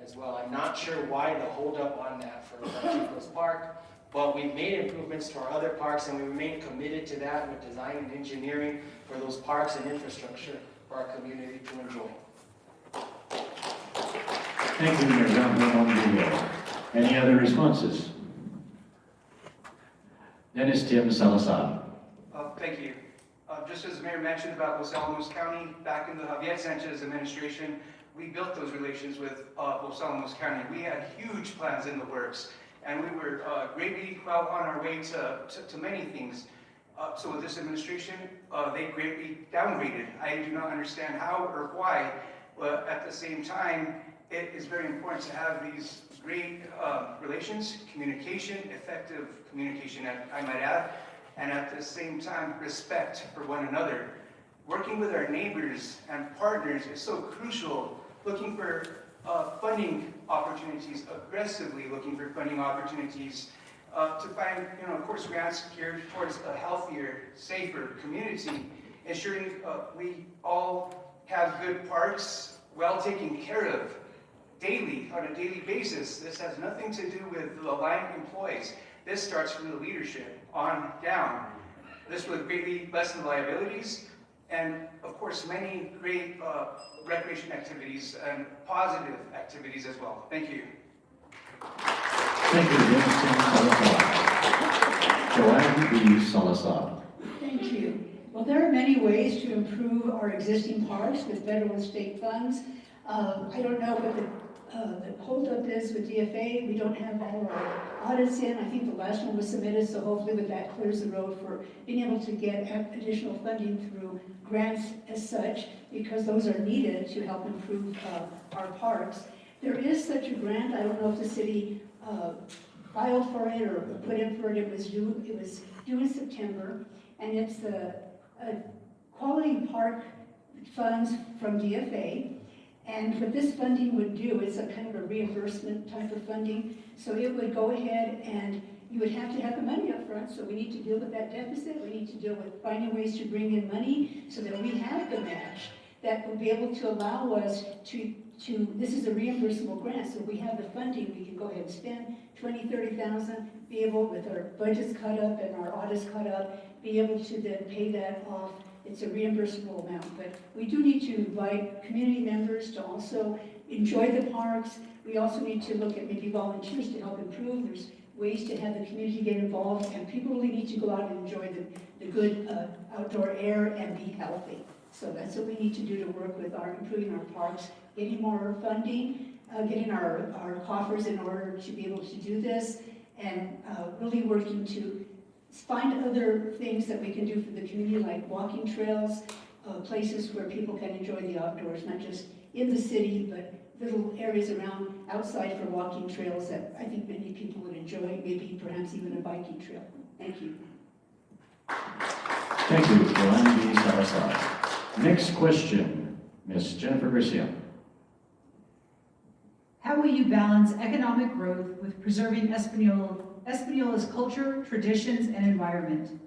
as well. I'm not sure why the holdup on that for Ranchitos Park, but we've made improvements to our other parks, and we remain committed to that with design and engineering for those parks and infrastructure for our community to enjoy. Thank you, Mayor John. Any other responses? Dennis Tim Salazar. Thank you. Just as the mayor mentioned about Los Alamos County, back in the Javier Sanchez administration, we built those relations with Los Alamos County. We had huge plans in the works, and we were greatly well on our way to many things. So with this administration, they greatly downgraded. I do not understand how or why, but at the same time, it is very important to have these great relations, communication, effective communication, I might add, and at the same time, respect for one another. Working with our neighbors and partners is so crucial, looking for funding opportunities, aggressively looking for funding opportunities to find, of course, grants geared towards a healthier, safer community, ensuring we all have good parks, well taken care of, daily, on a daily basis. This has nothing to do with the line employees. This starts from the leadership on down. This will greatly lessen liabilities, and of course many great recreation activities and positive activities as well. Thank you. Thank you, Dennis Tim Salazar. Joanne B. Salazar. Thank you. Well, there are many ways to improve our existing parks with federal and state funds. I don't know what the holdup is with DFA. We don't have all our audits in. I think the last one was submitted, so hopefully with that clears the road for being able to get additional funding through grants as such, because those are needed to help improve our parks. There is such a grant. I don't know if the city filed for it or put in for it. It was due in September, and it's a quality park funds from DFA. And what this funding would do is a kind of a reimbursement type of funding. So it would go ahead and you would have to have the money up front. So we need to deal with that deficit. We need to deal with finding ways to bring in money so that we have the match that will be able to allow us to this is a reimbursable grant. So we have the funding, we can go ahead and spend 20, 30,000, be able, with our budgets cut up and our audits cut up, be able to then pay that off. It's a reimbursable amount, but we do need to invite community members to also enjoy the parks. We also need to look at maybe volunteers to help improve. There's ways to have the community get involved, and people really need to go out and enjoy the good outdoor air and be healthy. So that's what we need to do to work with improving our parks, getting more funding, getting our coffers in order to be able to do this, and really working to find other things that we can do for the community, like walking trails, places where people can enjoy the outdoors, not just in the city, but little areas around outside for walking trails that I think many people would enjoy, maybe perhaps even a biking trail. Thank you. Thank you, Joanne B. Salazar. Next question, Ms. Jennifer Garcia. How will you balance economic growth with preserving Espanola's culture, traditions, and environment?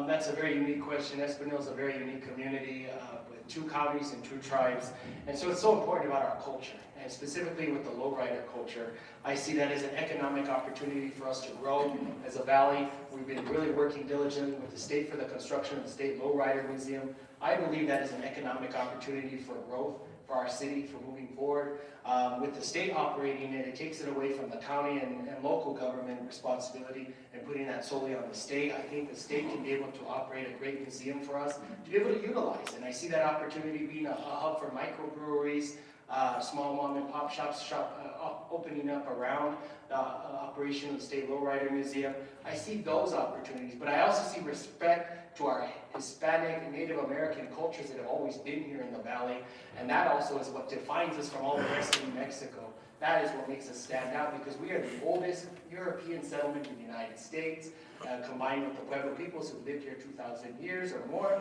That's a very unique question. Espanola is a very unique community with 2 counties and 2 tribes. And so it's so important about our culture, and specifically with the lowrider culture. I see that as an economic opportunity for us to grow as a valley. We've been really working diligently with the state for the construction of the State Lowrider Museum. I believe that is an economic opportunity for growth our city for moving forward. With the state operating it, it takes it away from the county and local government responsibility and putting that solely on the state. I think the state can be able to operate a great museum for us to be able to utilize. And I see that opportunity being a hub for microbreweries, small mom and pop shops opening up around the operation of the State Lowrider Museum. I see those opportunities, but I also see respect to our Hispanic and Native American cultures that have always been here in the Valley, and that also is what defines us from all the rest of New Mexico. That is what makes us stand out, because we are the oldest European settlement in the United States, combined with the Pueblo peoples who've lived here 2,000 years or more.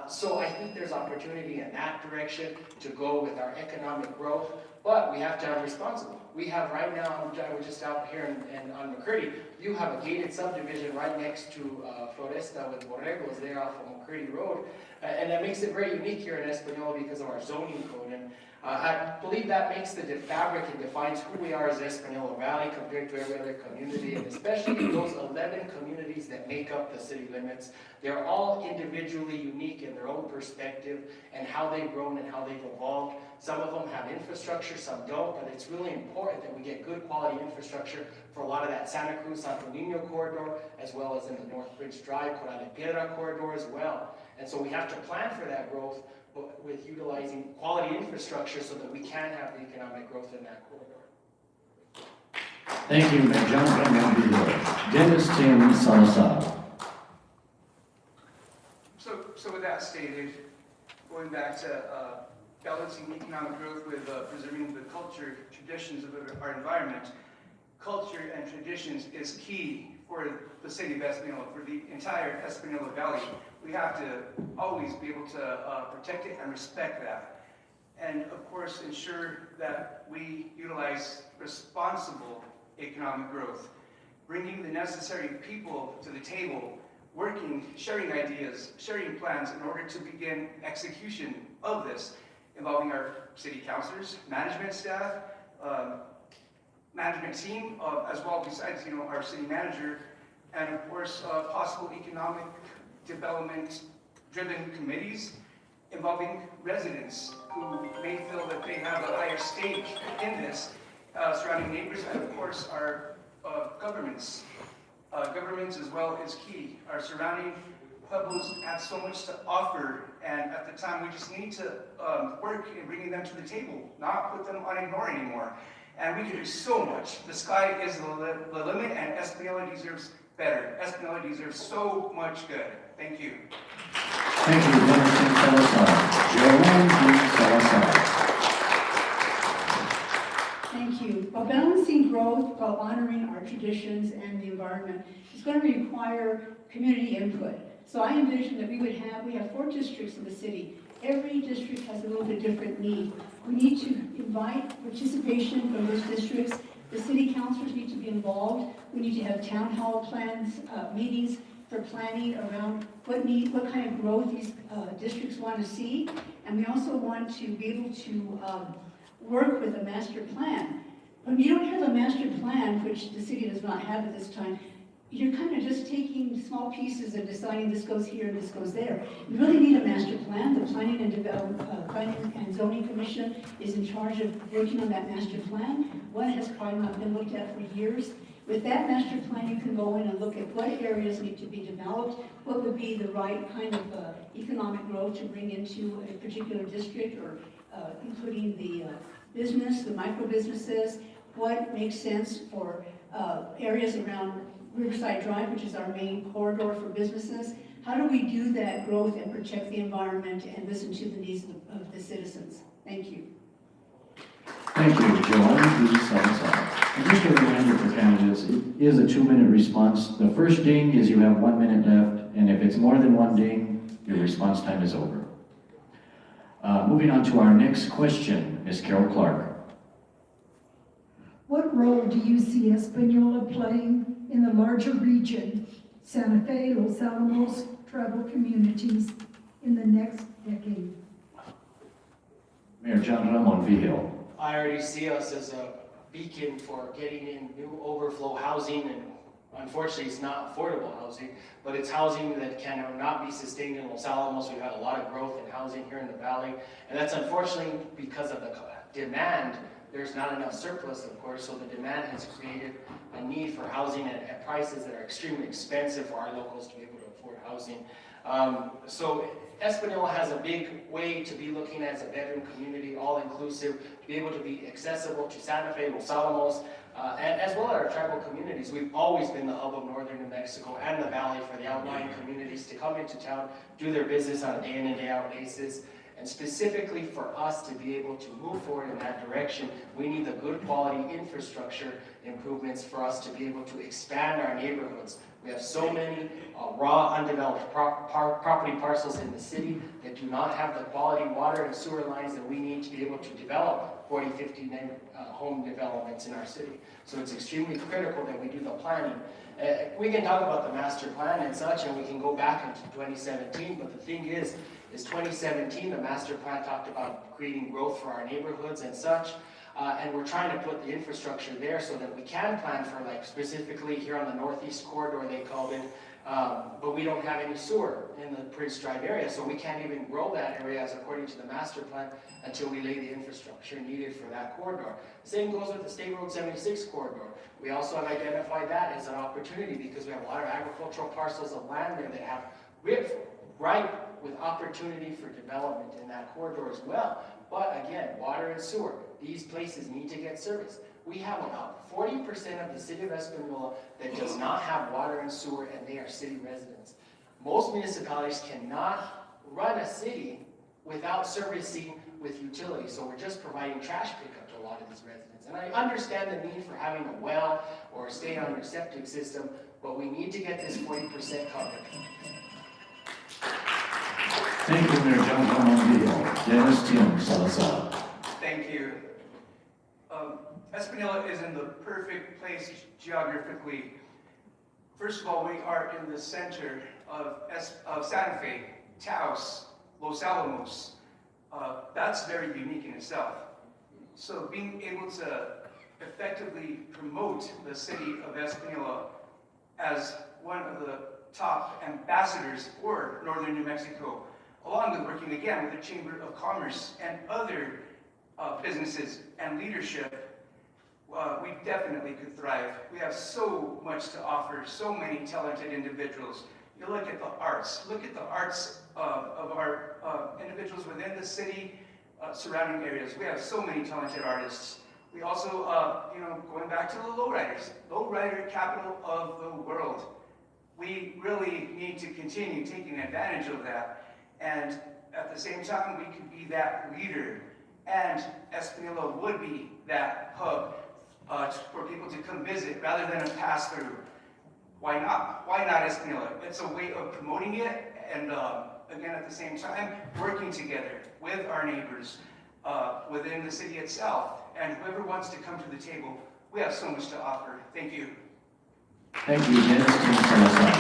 So I think there's opportunity in that direction to go with our economic growth, but we have to have responsible. We have right now, we're just out here on McCurdy, you have a gated subdivision right next to Floresta with Borregos there off of McCurdy Road, and that makes it very unique here in Espanola because of our zoning code. And I believe that makes the fabric and defines who we are as Espanola Valley compared to every other community, and especially those 11 communities that make up the city limits. They're all individually unique in their own perspective and how they've grown and how they've evolved. Some of them have infrastructure, some don't, but it's really important that we get good quality infrastructure for a lot of that Santa Cruz, Santo Nino corridor, as well as in the North Bridge Drive, Corral de Piedra corridor as well. And so we have to plan for that growth with utilizing quality infrastructure so that we can have the economic growth in that corridor. Thank you, Mayor John. Dennis Tim Salazar. So with that stated, going back to balancing economic growth with preserving the culture, traditions of our environment, culture and traditions is key for the city of Espanola, for the entire Espanola Valley. We have to always be able to protect it and respect that. And of course, ensure that we utilize responsible economic growth, bringing the necessary people to the table, working, sharing ideas, sharing plans in order to begin execution of this, involving our city councilors, management staff, management team, as well besides, our city manager, and of course, possible economic development-driven committees involving residents who may feel that they have a higher stake in this, surrounding neighbors, and of course, our governments. Governments as well is key. Our surrounding pueblos have so much to offer, and at the time, we just need to work in bringing them to the table, not put them on ignore anymore. And we can do so much. The sky is the limit, and Espanola deserves better. Espanola deserves so much good. Thank you. Thank you, Dennis Tim Salazar. Joanne G. Salazar. Thank you. While balancing growth while honoring our traditions and the environment is going to require community input. So I envision that we have 4 districts in the city. Every district has a little bit different need. We need to invite participation from those districts. The city councilors need to be involved. We need to have town hall plans, meetings for planning around what kind of growth these districts want to see. And we also want to be able to work with a master plan. When you don't have a master plan, which the city does not have at this time, you're kind of just taking small pieces and deciding this goes here and this goes there. You really need a master plan. The Planning and Zoning Commission is in charge of working on that master plan. One has probably not been looked at for years. With that master plan, you can go in and look at what areas need to be developed, what would be the right kind of economic growth to bring into a particular district, or including the business, the micro businesses, what makes sense for areas around Riverside Drive, which is our main corridor for businesses. How do we do that growth and protect the environment and listen to the needs of the citizens? Thank you. Thank you, Joanne G. Salazar. And just a reminder for candidates, it is a 2-minute response. The first ding is you have 1 minute left, and if it's more than 1 ding, your response time is over. Moving on to our next question, Ms. Carol Clark. What role do you see Espanola playing in the larger region, Santa Fe, Los Alamos, tribal communities in the next decade? Mayor John Ramon Vigil. I already see us as a beacon for getting in new overflow housing and unfortunately, it's not affordable housing, but it's housing that cannot be sustained in Los Alamos. We've had a lot of growth in housing here in the valley, and that's unfortunately because of the demand. There's not enough surplus, of course, so the demand has created a need for housing at prices that are extremely expensive for our locals to be able to afford housing. So Espanola has a big way to be looking as a bedroom community, all-inclusive, to be able to be accessible to Santa Fe, Los Alamos, and as well as our tribal communities. We've always been the hub of northern New Mexico and the valley for the outlying communities to come into town, do their business on a day in and day out basis. And specifically for us to be able to move forward in that direction, we need the good quality infrastructure improvements for us to be able to expand our neighborhoods. We have so many raw, undeveloped property parcels in the city that do not have the quality water and sewer lines that we need to be able to develop 40, 50 home developments in our city. So it's extremely critical that we do the planning. We can talk about the master plan and such, and we can go back into 2017, but the thing is 2017, the master plan talked about creating growth for our neighborhoods and such, and we're trying to put the infrastructure there so that we can plan for, like, specifically here on the northeast corridor, they called it, but we don't have any sewer in the Prince Drive area, so we can't even grow that area as according to the master plan until we lay the infrastructure needed for that corridor. Same goes with the State Road 76 corridor. We also have identified that as an opportunity because we have a lot of agricultural parcels of land there that have ripe with opportunity for development in that corridor as well. But again, water and sewer, these places need to get service. We have about 40% of the city of Espanola that does not have water and sewer, and they are city residents. Most municipalities cannot run a city without servicing with utilities, so we're just providing trash pickup to a lot of these residents. And I understand the need for having a well or stay on your septic system, but we need to get this 40% covered. Thank you, Mayor John Montiel. Dennis Tim Salazar. Thank you. Espanola is in the perfect place geographically. First of all, we are in the center of Santa Fe, Taos, Los Alamos. That's very unique in itself. So being able to effectively promote the city of Espanola as one of the top ambassadors for northern New Mexico, along with working again with the Chamber of Commerce and other businesses and leadership, we definitely could thrive. We have so much to offer, so many talented individuals. You look at the arts of our individuals within the city, surrounding areas. We have so many talented artists. We also, going back to the lowrider capital of the world. We really need to continue taking advantage of that. And at the same time, we could be that leader. And Espanola would be that hub for people to come visit rather than a pass-through. Why not? Why not Espanola? It's a way of promoting it and, again, at the same time, working together with our neighbors within the city itself. And whoever wants to come to the table, we have so much to offer. Thank you. Thank you, Dennis Tim Salazar.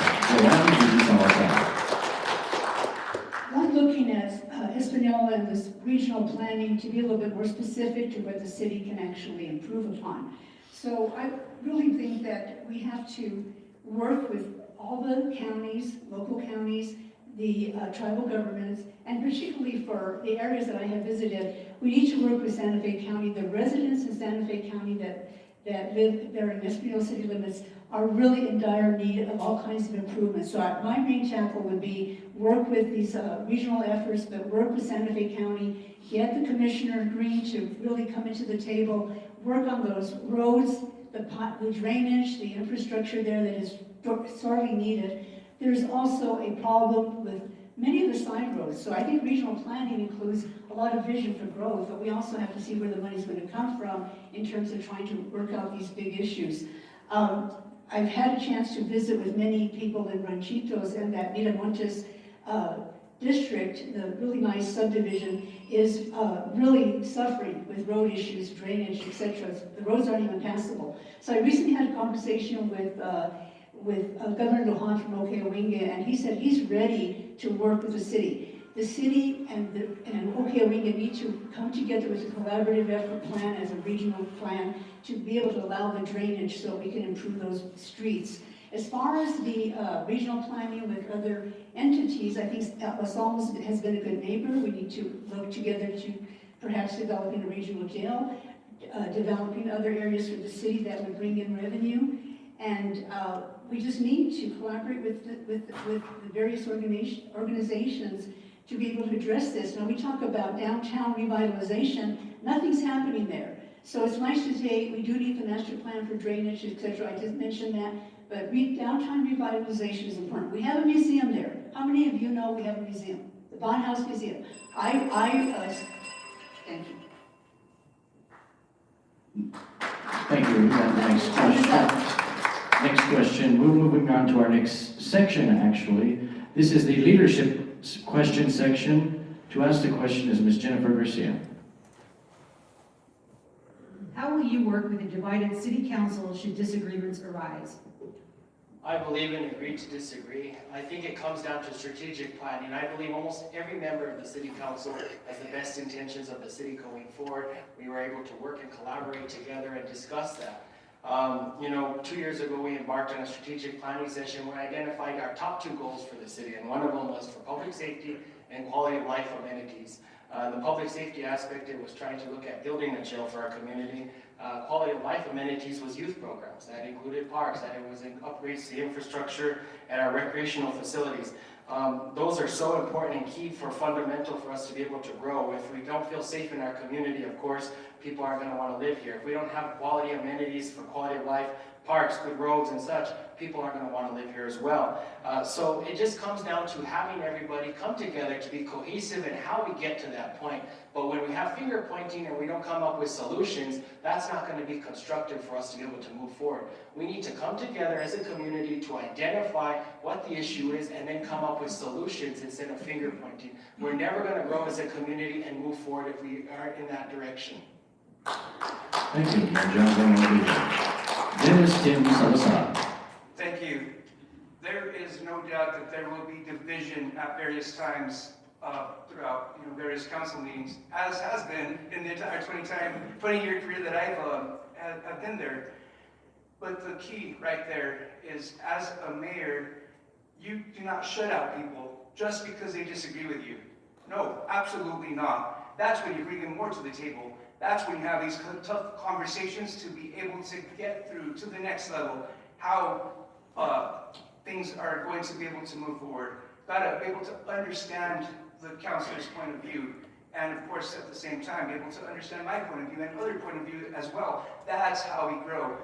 I'm looking at Espanola and this regional planning to be a little bit more specific to what the city can actually improve upon. So I really think that we have to work with all the counties, local counties, the tribal governments, and particularly for the areas that I have visited, we need to work with Santa Fe County. The residents in Santa Fe County that live there in Espanola city limits are really in dire need of all kinds of improvements. So my main tackle would be work with these regional efforts, but work with Santa Fe County, get the Commissioner Green to really come into the table, work on those roads, the drainage, the infrastructure there that is sorely needed. There's also a problem with many of the side roads. So I think regional planning includes a lot of vision for growth, but we also have to see where the money's going to come from in terms of trying to work out these big issues. I've had a chance to visit with many people in Ranchitos, and that Miramontes district, the really nice subdivision, is really suffering with road issues, drainage, etc. The roads aren't even passable. So I recently had a conversation with Governor Lujan from Okeowinga, and he said he's ready to work with the city. The city and Okeowinga need to come together with a collaborative effort plan as a regional plan to be able to allow the drainage so we can improve those streets. As far as the regional planning with other entities, I think Los Alamos has been a good neighbor. We need to look together to perhaps developing a regional jail, developing other areas for the city that would bring in revenue. And we just need to collaborate with the various organizations to be able to address this. Now we talk about downtown revitalization, nothing's happening there. So it's nice to say we do need the master plan for drainage, etc. I just mentioned that, but downtown revitalization is important. We have a museum there. How many of you know we have a museum? The Bond House Museum. Thank you. Thank you. We have the next question. Next question. We're moving on to our next section, actually. This is the leadership question section. To ask the question is Ms. Jennifer Garcia. How will you work with a divided city council should disagreements arise? I believe in agree to disagree. I think it comes down to strategic planning. I believe almost every member of the city council has the best intentions of the city going forward. We were able to work and collaborate together and discuss that. 2 years ago we embarked on a strategic planning session where we identified our top 2 goals for the city, and one of them was for public safety and quality of life amenities. The public safety aspect, it was trying to look at building a jail for our community. Quality of life amenities was youth programs. That included parks, that it was upgrades to infrastructure and our recreational facilities. Those are so important and key fundamental for us to be able to grow. If we don't feel safe in our community, of course, people aren't going to want to live here. If we don't have quality amenities for quality of life, parks, good roads and such, people aren't going to want to live here as well. So it just comes down to having everybody come together to be cohesive in how we get to that point. But when we have finger pointing and we don't come up with solutions, that's not going to be constructive for us to be able to move forward. We need to come together as a community to identify what the issue is and then come up with solutions instead of finger pointing. We're never going to grow as a community and move forward if we aren't in that direction. Thank you, John. Dennis Tim Salazar. Thank you. There is no doubt that there will be division at various times throughout various council meetings, as has been in the entire 20-year career that I've been there. But the key right there is, as a mayor, you do not shut out people just because they disagree with you. No, absolutely not. That's when you bring in more to the table. That's when you have these tough conversations to be able to get through to the next level, how things are going to be able to move forward. Gotta be able to understand the councilor's point of view, and of course at the same time be able to understand my point of view and other point of view as well. That's how we grow.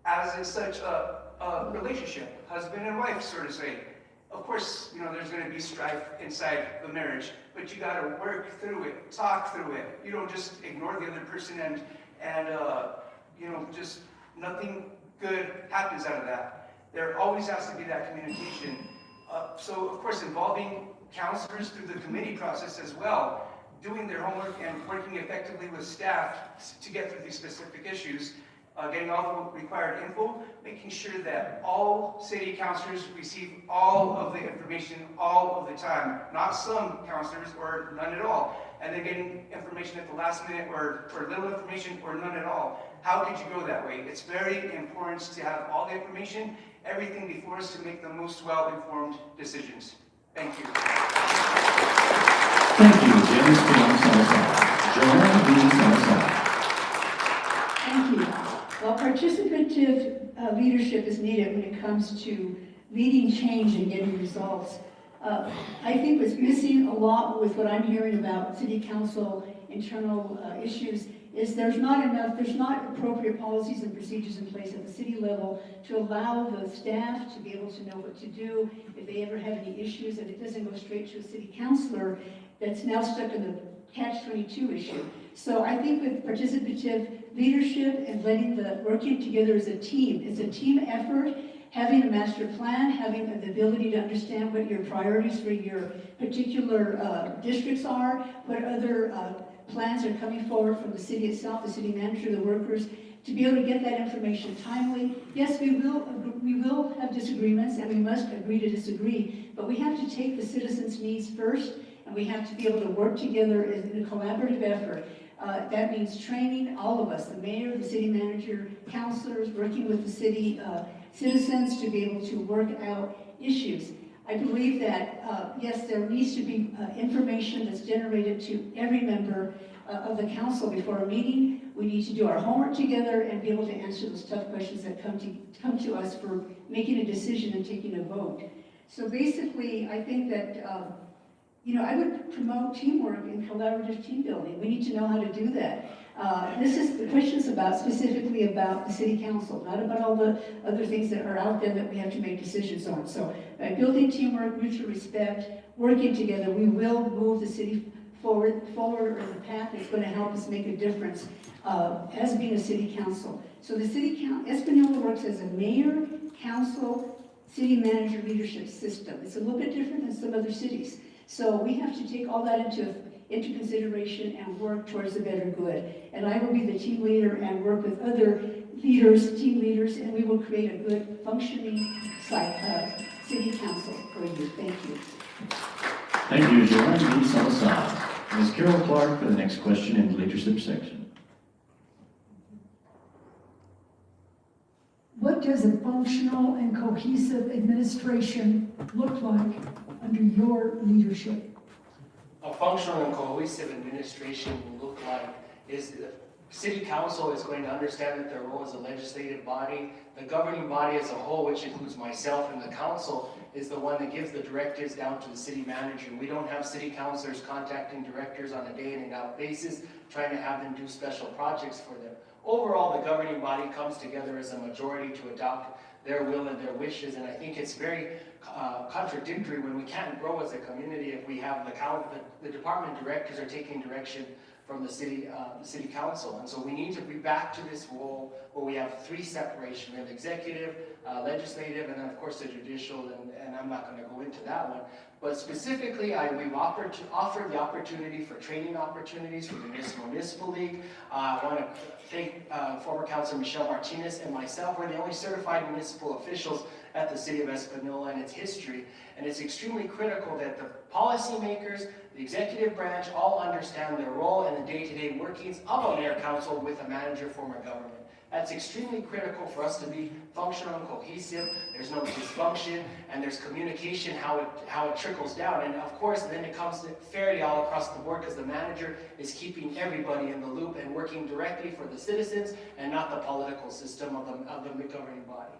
As is such a relationship, husband and wife, so to say. Of course, there's going to be strife inside the marriage, but you got to work through it, talk through it. You don't just ignore the other person and just nothing good happens out of that. There always has to be that communication. So, of course, involving counselors through the committee process as well, doing their homework and working effectively with staff to get through these specific issues. Getting all the required info, making sure that all city councilors receive all of the information all of the time, not some councilors or none at all, and then getting information at the last minute or little information or none at all. How could you go that way? It's very important to have all the information, everything before us to make the most well-informed decisions. Thank you. Thank you, James Joanna B. Salazar. Thank you. Well, participative leadership is needed when it comes to leading change and getting results. I think what's missing a lot with what I'm hearing about city council internal issues is there's not appropriate policies and procedures in place at the city level to allow the staff to be able to know what to do if they ever have any issues, and it doesn't go straight to a city councilor that's now stuck in the catch-22 issue. So I think with participative leadership and working together as a team, it's a team effort, having a master plan, having the ability to understand what your priorities for your particular districts are, what other plans are coming forward from the city itself, the city manager, the workers, to be able to get that information timely. Yes, we will have disagreements and we must agree to disagree, but we have to take the citizens' needs first, and we have to be able to work together in a collaborative effort. That means training all of us, the mayor, the city manager, councilors, working with the city citizens to be able to work out issues. I believe that, yes, there needs to be information that's generated to every member of the council before a meeting. We need to do our homework together and be able to answer those tough questions that come to us for making a decision and taking a vote. So basically, I think that, I would promote teamwork and collaborative team building. We need to know how to do that. The question's specifically about the city council, not about all the other things that are out there that we have to make decisions on. So by building teamwork, mutual respect, working together, we will move the city forward in the path that's going to help us make a difference as being a city council. So the Espanola works as a mayor, council, city manager leadership system. It's a little bit different than some other cities. So we have to take all that into consideration and work towards a better good. And I will be the team leader and work with other team leaders, and we will create a good functioning city council for you. Thank you. Thank you, Joanne B. Salazar. Ms. Carol Clark for the next question in the leadership section. What does a functional and cohesive administration look like under your leadership? A functional and cohesive administration will look like is the city council is going to understand that their role as a legislative body. The governing body as a whole, which includes myself and the council, is the one that gives the directives down to the city manager. We don't have city councilors contacting directors on a day in and out basis, trying to have them do special projects for them. Overall, the governing body comes together as a majority to adopt their will and their wishes, and I think it's very contradictory when we can't grow as a community if we have the department directors are taking direction from the city council. And so we need to be back to this role where we have three separation. We have executive, legislative, and then of course the judicial, and I'm not going to go into that one. But specifically, we've offered the opportunity for training opportunities for the Municipal League. I want to thank former Councilor Michelle Martinez and myself. We're the only certified municipal officials at the city of Espanola and its history. And it's extremely critical that the policymakers, the executive branch, all understand their role and the day-to-day workings of a mayor council with a manager form of government. That's extremely critical for us to be functional and cohesive. There's no dysfunction, and there's communication, how it trickles down. And of course, then it comes fairly all across the board because the manager is keeping everybody in the loop and working directly for the citizens and not the political system of the governing body.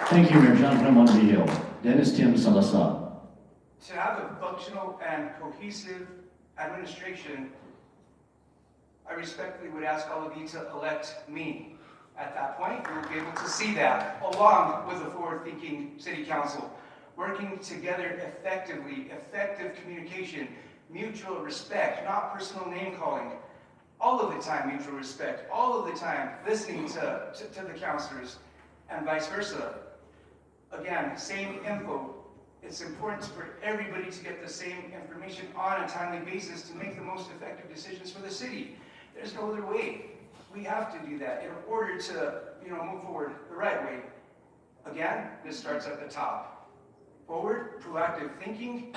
Thank you, Mayor John Ramon Vigil. Dennis Tim Salazar. To have a functional and cohesive administration, I respectfully would ask all of you to elect me. At that point, we will be able to see that, along with a forward-thinking city council, working together effectively, effective communication, mutual respect, not personal name-calling, all of the time mutual respect, all of the time listening to the councilors, and vice versa. Again, same info. It's important for everybody to get the same information on a timely basis to make the most effective decisions for the city. There's no other way. We have to do that in order to, move forward the right way. Again, this starts at the top. Forward, proactive thinking,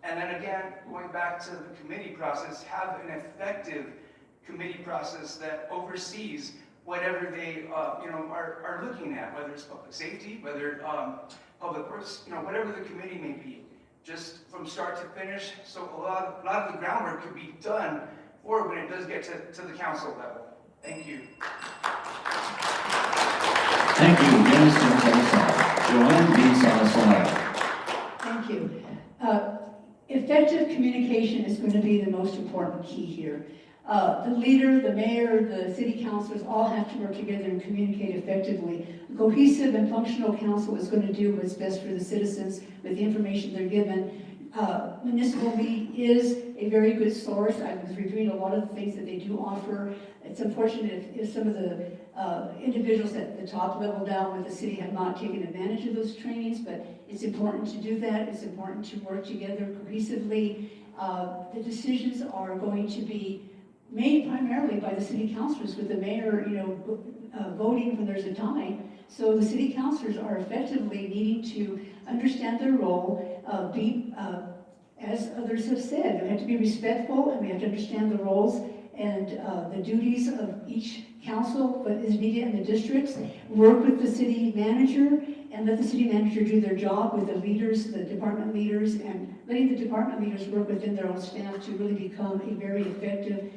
and then again, going back to the committee process, have an effective committee process that oversees whatever they, are looking at, whether it's public safety, whether public works, whatever the committee may be, just from start to finish. So a lot of the groundwork could be done or when it does get to the council level. Thank you. Thank you, Dennis Tim Salazar. Joanne B. Salazar. Thank you. Effective communication is going to be the most important key here. The leader, the mayor, the city councilors all have to work together and communicate effectively. A cohesive and functional council is going to do what's best for the citizens with the information they're given. Municipal League is a very good source. I was reviewing a lot of the things that they do offer. It's unfortunate if some of the individuals at the top level down with the city have not taken advantage of those trainings, but it's important to do that. It's important to work together cohesively. The decisions are going to be made primarily by the city councilors, with the mayor, voting when there's a tie. So the city councilors are effectively needing to understand their role, be as others have said, we have to be respectful and we have to understand the roles and the duties of each council, what is needed in the districts, work with the city manager, and let the city manager do their job with the leaders, the department leaders, and letting the department leaders work within their own staff to really become a very effective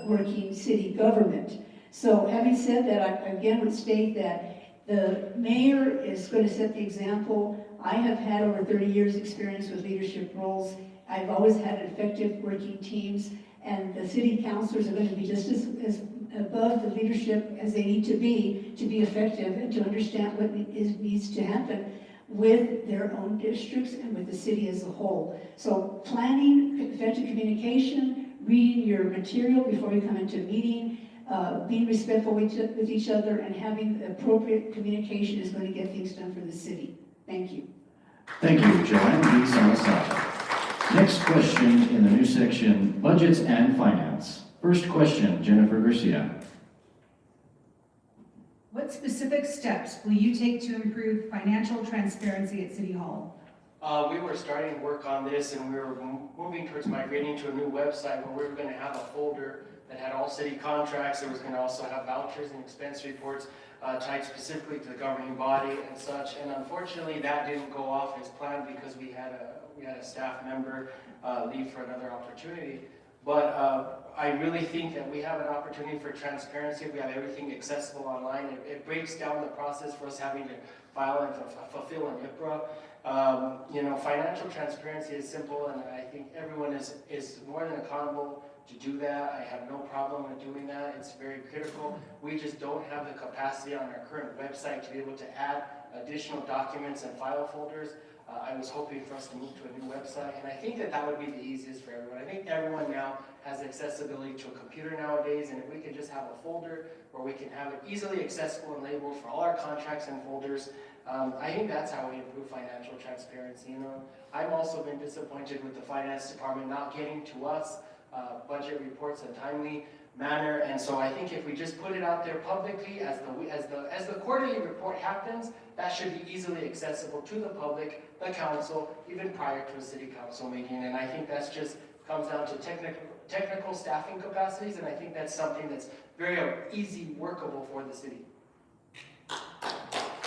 working city government. So having said that, I again would state that the mayor is going to set the example. I have had over 30 years experience with leadership roles. I've always had effective working teams, and the city councilors are going to be just as above the leadership as they need to be effective and to understand what needs to happen with their own districts and with the city as a whole. So planning, effective communication, reading your material before you come into a meeting, being respectful with each other, and having the appropriate communication is going to get things done for the city. Thank you. Thank you, Joanne B. Salazar. Next question in the new section, budgets and finance. First question, Jennifer Garcia. What specific steps will you take to improve financial transparency at City Hall? We were starting to work on this, and we were moving towards migrating to a new website where we were going to have a folder that had all city contracts. It was going to also have vouchers and expense reports tied specifically to the governing body and such. And unfortunately, that didn't go off as planned because we had a staff member leave for another opportunity. But I really think that we have an opportunity for transparency. We have everything accessible online. It breaks down the process for us having to file and fulfill an IPRA. You know, financial transparency is simple, and I think everyone is more than accountable to do that. I have no problem with doing that. It's very critical. We just don't have the capacity on our current website to be able to add additional documents and file folders. I was hoping for us to move to a new website, and I think that would be the easiest for everyone. I think everyone now has accessibility to a computer nowadays, and if we can just have a folder where we can have it easily accessible and labeled for all our contracts and folders, I think that's how we improve financial transparency. You know, I've also been disappointed with the finance department not getting to us budget reports in a timely manner, and so I think if we just put it out there publicly as the quarterly report happens, that should be easily accessible to the public, the council, even prior to a city council meeting. And I think that's just comes down to technical staffing capacities, and I think that's something that's very easy workable for the city.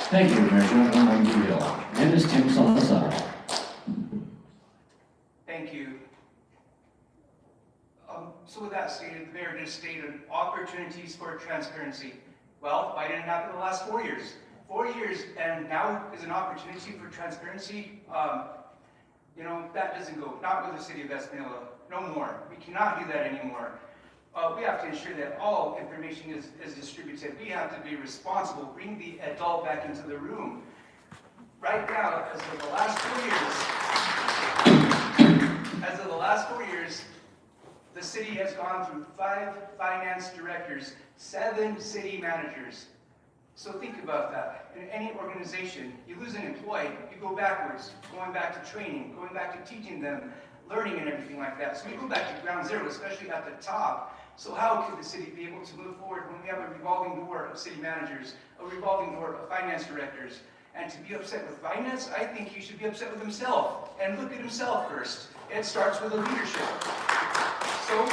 Thank you, Mayor Jonathan Montiel. And is Tim Salazar. Thank you. So with that stated, the mayor just stated opportunities for transparency. Well, why didn't it happen in the last 4 years? 4 years, and now is an opportunity for transparency. You know, that doesn't go, not with the city of Espanola, no more. We cannot do that anymore. We have to ensure that all information is distributed. We have to be responsible, bring the adult back into the room. Right now, as of the last 4 years, the city has gone through 5 finance directors, 7 city managers. So think about that. In any organization, you lose an employee, you go backwards, going back to training, going back to teaching them, learning and everything like that. So we go back to ground zero, especially at the top. So how could the city be able to move forward when we have a revolving door of city managers, a revolving door of finance directors? And to be upset with finance, I think he should be upset with himself and look at himself first. It starts with the leadership. So,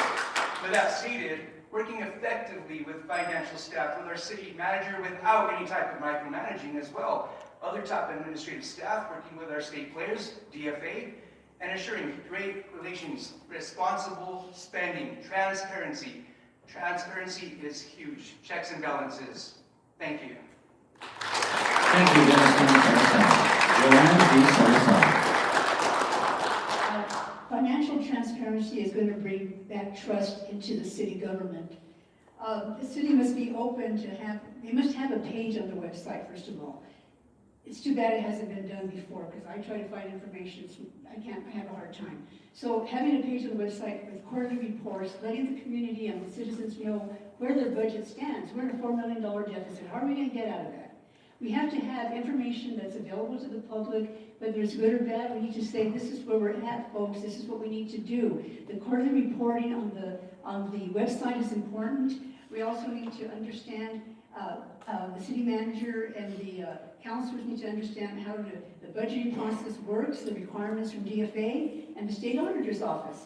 with that stated, working effectively with financial staff, with our city manager without any type of micromanaging as well, other top administrative staff working with our state players, DFA, and ensuring great relations, responsible spending, transparency. Transparency is huge. Checks and balances. Thank you. Thank you, Dennis Salazar. Joanne B. Salazar. Financial transparency is going to bring back trust into the city government. The city must be open to they must have a page on the website, first of all. It's too bad it hasn't been done before, because I try to find information, I have a hard time. So having a page on the website with quarterly reports, letting the community and the citizens know where their budget stands. We're in a $4 million deficit. How are we going to get out of that? We have to have information that's available to the public, whether it's good or bad. We need to say, this is where we're at, folks. This is what we need to do. The quarterly reporting on the website is important. We also need to understand, the city manager and the councilors need to understand how the budgeting process works, the requirements from DFA and the state auditor's office.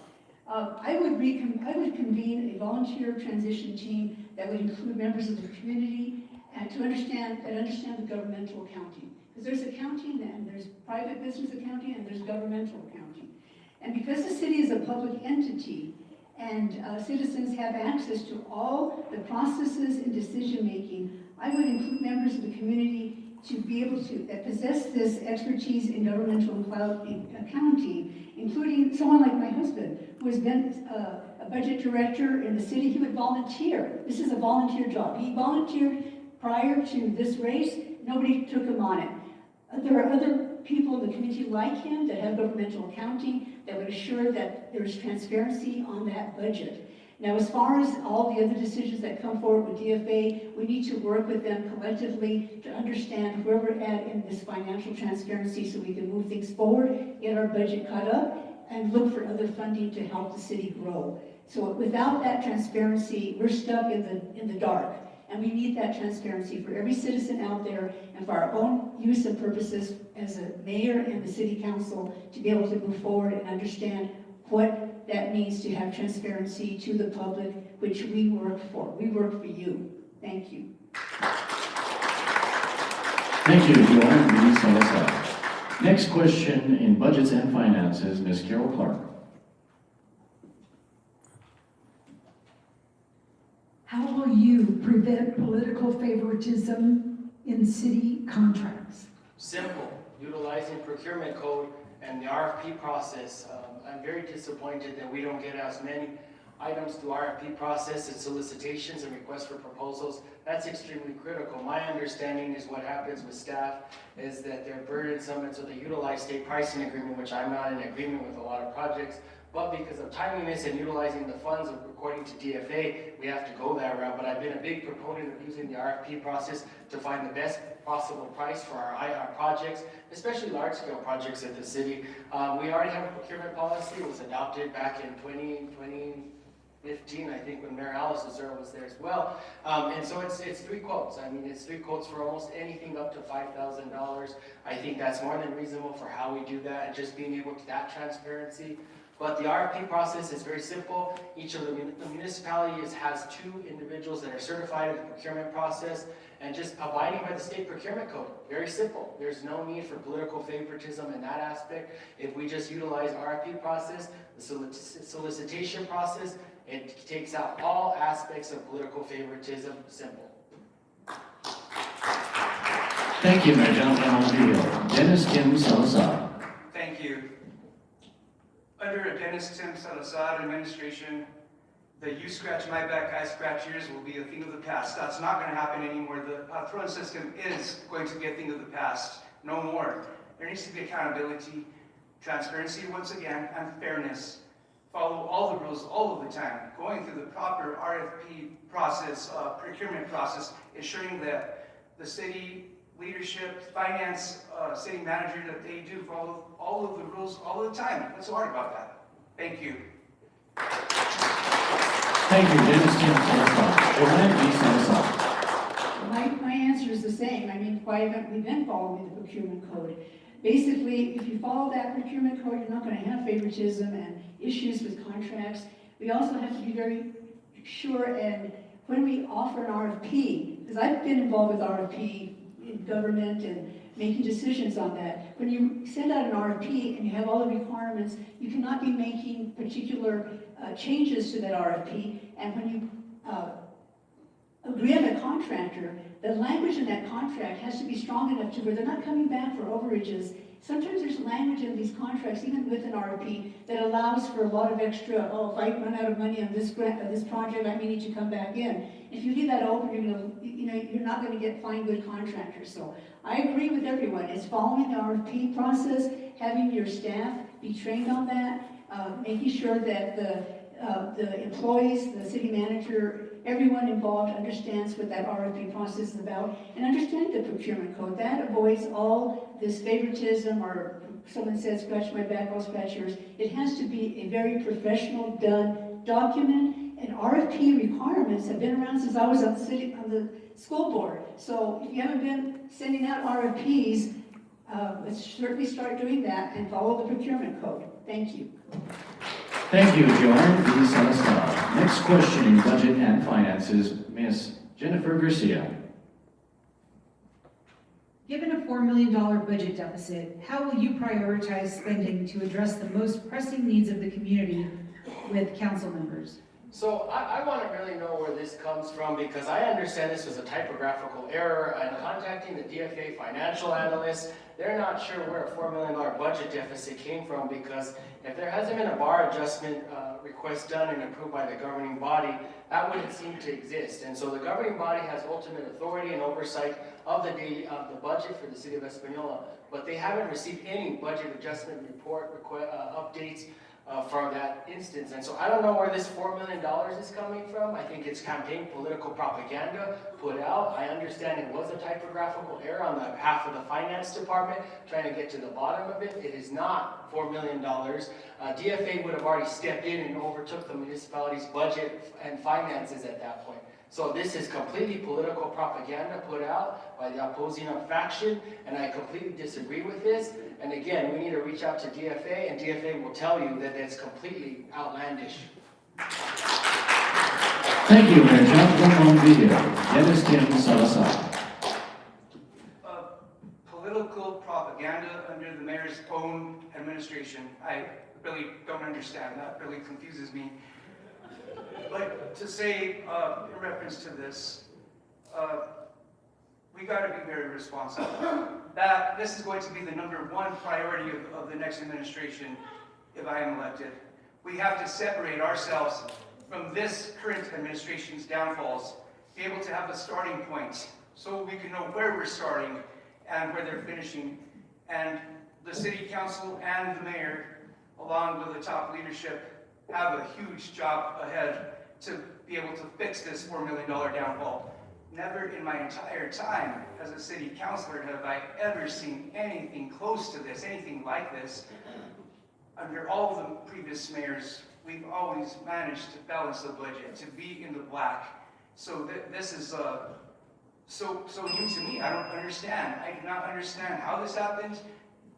I would convene a volunteer transition team that would include members of the community and to understand the governmental accounting. Because there's accounting and there's private business accounting and there's governmental accounting. And because the city is a public entity and citizens have access to all the processes and decision-making, I would include members of the community to be able to, that possess this expertise in governmental and cloud accounting, including someone like my husband, who has been a budget director in the city. He would volunteer. This is a volunteer job. He volunteered prior to this race. Nobody took him on it. There are other people in the community like him that have governmental accounting that would assure that there's transparency on that budget. Now, as far as all the other decisions that come forward with DFA, we need to work with them collectively to understand where we're at in this financial transparency so we can move things forward, get our budget caught up, and look for other funding to help the city grow. So without that transparency, we're stuck in the dark. And we need that transparency for every citizen out there and for our own use and purposes as a mayor and the city council to be able to move forward and understand what that means to have transparency to the public, which we work for. We work for you. Thank you. Thank you, Joanne Salazar. Next question in Budgets and Finances, Ms. Carol Clark. How will you prevent political favoritism in city contracts? Simple, utilizing procurement code and the RFP process. I'm very disappointed that we don't get as many items through RFP process and solicitations and requests for proposals. That's extremely critical. My understanding is what happens with staff is that they're burdensome, and so they utilize state pricing agreement, which I'm not in agreement with a lot of projects. But because of timeliness and utilizing the funds according to DFA, we have to go that route. But I've been a big proponent of using the RFP process to find the best possible price for our projects, especially large-scale projects at the city. We already have a procurement policy. It was adopted back in 2015, I think, when Mayor Alice Azura was there as well. And so it's 3 quotes. I mean, it's 3 quotes for almost anything up to $5,000. I think that's more than reasonable for how we do that and just being able to that transparency. But the RFP process is very simple. Each of the municipalities has 2 individuals that are certified in the procurement process and just abiding by the state procurement code. Very simple. There's no need for political favoritism in that aspect. If we just utilize RFP process, the solicitation process, it takes out all aspects of political favoritism. Simple. Thank you, Mayor John. Dennis Kim Salazar. Thank you. Under a Dennis Tim Salazar administration, the you scratch my back, I scratch yours will be a thing of the past. That's not going to happen anymore. The throne system is going to be a thing of the past. No more. There needs to be accountability, transparency once again, and fairness. Follow all the rules all of the time. Going through the proper RFP process, procurement process, ensuring that the city leadership, finance, city manager, that they do follow all of the rules all the time. What's so hard about that? Thank you. Thank you, Dennis Kim Salazar. Joanne Salazar. My answer is the same. I mean, why haven't we been following the procurement code? Basically, if you follow that procurement code, you're not going to have favoritism and issues with contracts. We also have to be very sure, and when we offer an RFP, because I've been involved with RFP in government and making decisions on that. When you send out an RFP and you have all the requirements, you cannot be making particular changes to that RFP. And when you agree on a contractor, the language in that contract has to be strong enough to where they're not coming back for overages. Sometimes there's language in these contracts, even with an RFP, that allows for a lot of extra, oh, if I run out of money on this project, I may need to come back in. If you leave that open, you're not going to find good contractors. So I agree with everyone. It's following the RFP process, having your staff be trained on that, making sure that the employees, the city manager, everyone involved understands what that RFP process is about and understand the procurement code. That avoids all this favoritism, or someone says, scratch my back, I'll scratch yours. It has to be a very professional done document, and RFP requirements have been around since I was on the school board. So if you haven't been sending out RFPs, let's certainly start doing that and follow the procurement code. Thank you. Thank you, Joanne V. Salazar. Next question in budget and finances, Ms. Jennifer Garcia. Given a $4 million budget deficit, how will you prioritize spending to address the most pressing needs of the community with council members? So I want to really know where this comes from, because I understand this was a typographical error, and contacting the DFA financial analyst, they're not sure where a $4 million budget deficit came from, because if there hasn't been a bar adjustment request done and approved by the governing body, that wouldn't seem to exist. And so the governing body has ultimate authority and oversight of the budget for the city of Espanola, but they haven't received any budget adjustment report updates from that instance. And so I don't know where this $4 million is coming from. I think it's campaign political propaganda put out. I understand it was a typographical error on the behalf of the finance department, trying to get to the bottom of it. It is not $4 million. DFA would have already stepped in and overtook the municipality's budget and finances at that point. So this is completely political propaganda put out by the opposing faction, and I completely disagree with this. And again, we need to reach out to DFA, and DFA will tell you that it's completely outlandish. Thank you, Mayor John. One video. Dennis Kim Salazar. Political propaganda under the mayor's own administration. I really don't understand. That really confuses me. But to say, in reference to this, we got to be very responsible. That this is going to be the #1 priority of the next administration if I am elected. We have to separate ourselves from this current administration's downfalls, be able to have a starting point so we can know where we're starting and where they're finishing. And the city council and the mayor, along with the top leadership, have a huge job ahead to be able to fix this $4 million downfall. Never in my entire time as a city councilor have I ever seen anything close to this, anything like this. Under all of the previous mayors, we've always managed to balance the budget, to be in the black. So this is so new to me. I don't understand. I do not understand how this happened,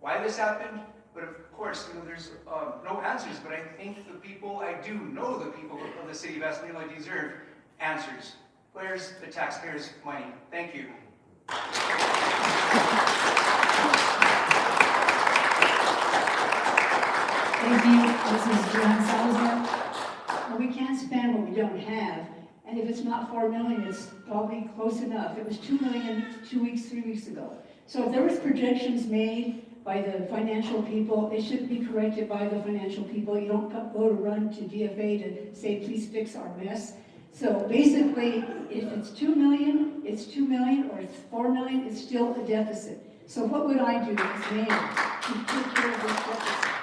why this happened. But of course, there's no answers. But I think the people, I do know the people of the city of Espanola deserve answers. Where's the taxpayers' money? Thank you. Thank you. This is Joanne Salazar. Well, we can't spend what we don't have. And if it's not $4 million, it's probably close enough. It was $2 million 3 weeks ago. So if there was projections made by the financial people, it should be corrected by the financial people. You don't go to run to DFA to say, please fix our mess. So basically, if it's $2 million, it's $2 million, or it's $4 million, it's still a deficit. So what would I do as mayor to take care of this deficit?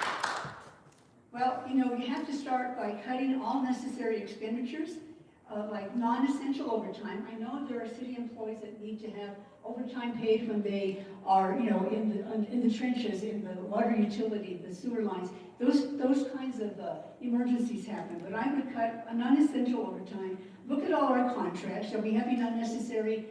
Well, you have to start by cutting all necessary expenditures, like non-essential overtime. I know there are city employees that need to have overtime paid when they are, in the trenches, in the water utility, the sewer lines. Those kinds of emergencies happen. But I would cut a non-essential overtime. Look at all our contracts. Are we having unnecessary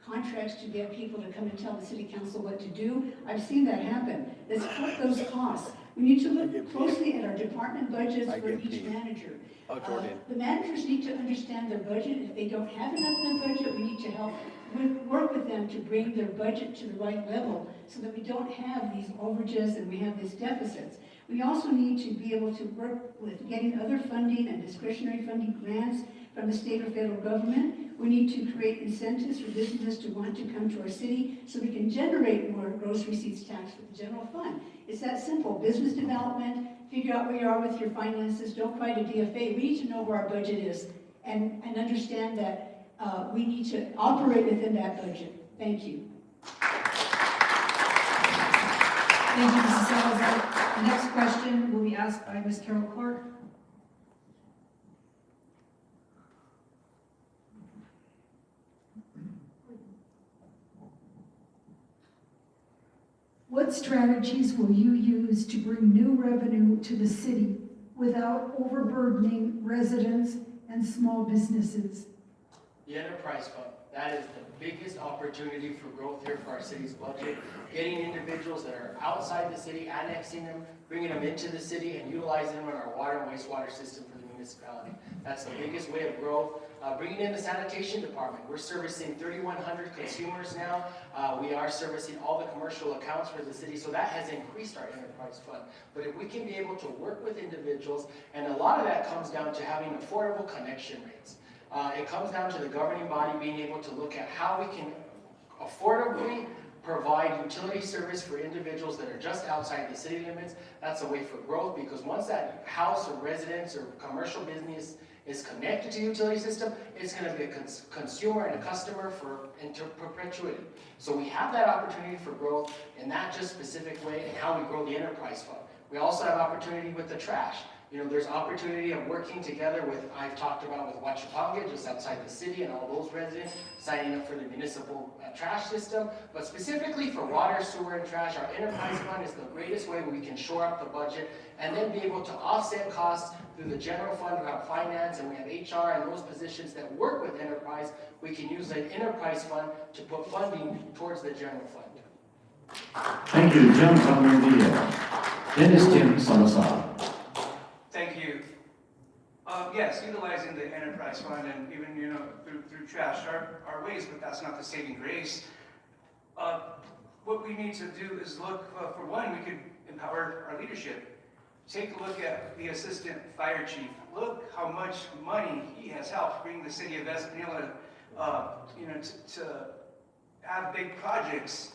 contracts to get people to come and tell the city council what to do? I've seen that happen. Let's cut those costs. We need to look closely at our department budgets for each manager. The managers need to understand their budget. If they don't have enough in their budget, we need to help work with them to bring their budget to the right level so that we don't have these overages and we have these deficits. We also need to be able to work with getting other funding and discretionary funding grants from the state or federal government. We need to create incentives for businesses to want to come to our city so we can generate more gross receipts tax for the general fund. It's that simple. Business development, figure out where you are with your finances, don't cry to DFA. We need to know where our budget is and understand that we need to operate within that budget. Thank you. Thank you, Mrs. Salazar. The next question will be asked by Ms. Carol Clark. What strategies will you use to bring new revenue to the city without overburdening residents and small businesses? The enterprise fund, that is the biggest opportunity for growth here for our city's budget. Getting individuals that are outside the city, annexing them, bringing them into the city, and utilizing them in our water and wastewater system for the municipality. That's the biggest way of growth. Bringing in the sanitation department. We're servicing 3,100 consumers now. We are servicing all the commercial accounts for the city, so that has increased our enterprise fund. But if we can be able to work with individuals, and a lot of that comes down to having affordable connection rates. It comes down to the governing body being able to look at how we can affordably provide utility service for individuals that are just outside the city limits. That's a way for growth, because once that house or residence or commercial business is connected to the utility system, it's going to be a consumer and a customer into perpetuity. So we have that opportunity for growth in that just specific way, and how we grow the enterprise fund. We also have opportunity with the trash. You know, there's opportunity of working together with, I've talked about with Huachapanca, just outside the city, and all those residents signing up for the municipal trash system. But specifically for water, sewer, and trash, our enterprise fund is the greatest way we can shore up the budget and then be able to offset costs through the general fund. We have finance and we have HR and those positions that work with enterprise. We can use the enterprise fund to put funding towards the general fund. Thank you, John Cameron. Dennis Tim Salazar. Thank you. Yes, utilizing the enterprise fund and even, you know, through trash are ways, but that's not the saving grace. What we need to do is look, for one, we could empower our leadership. Take a look at the assistant fire chief. Look how much money he has helped bring the city of Espanola, you know, to have big projects,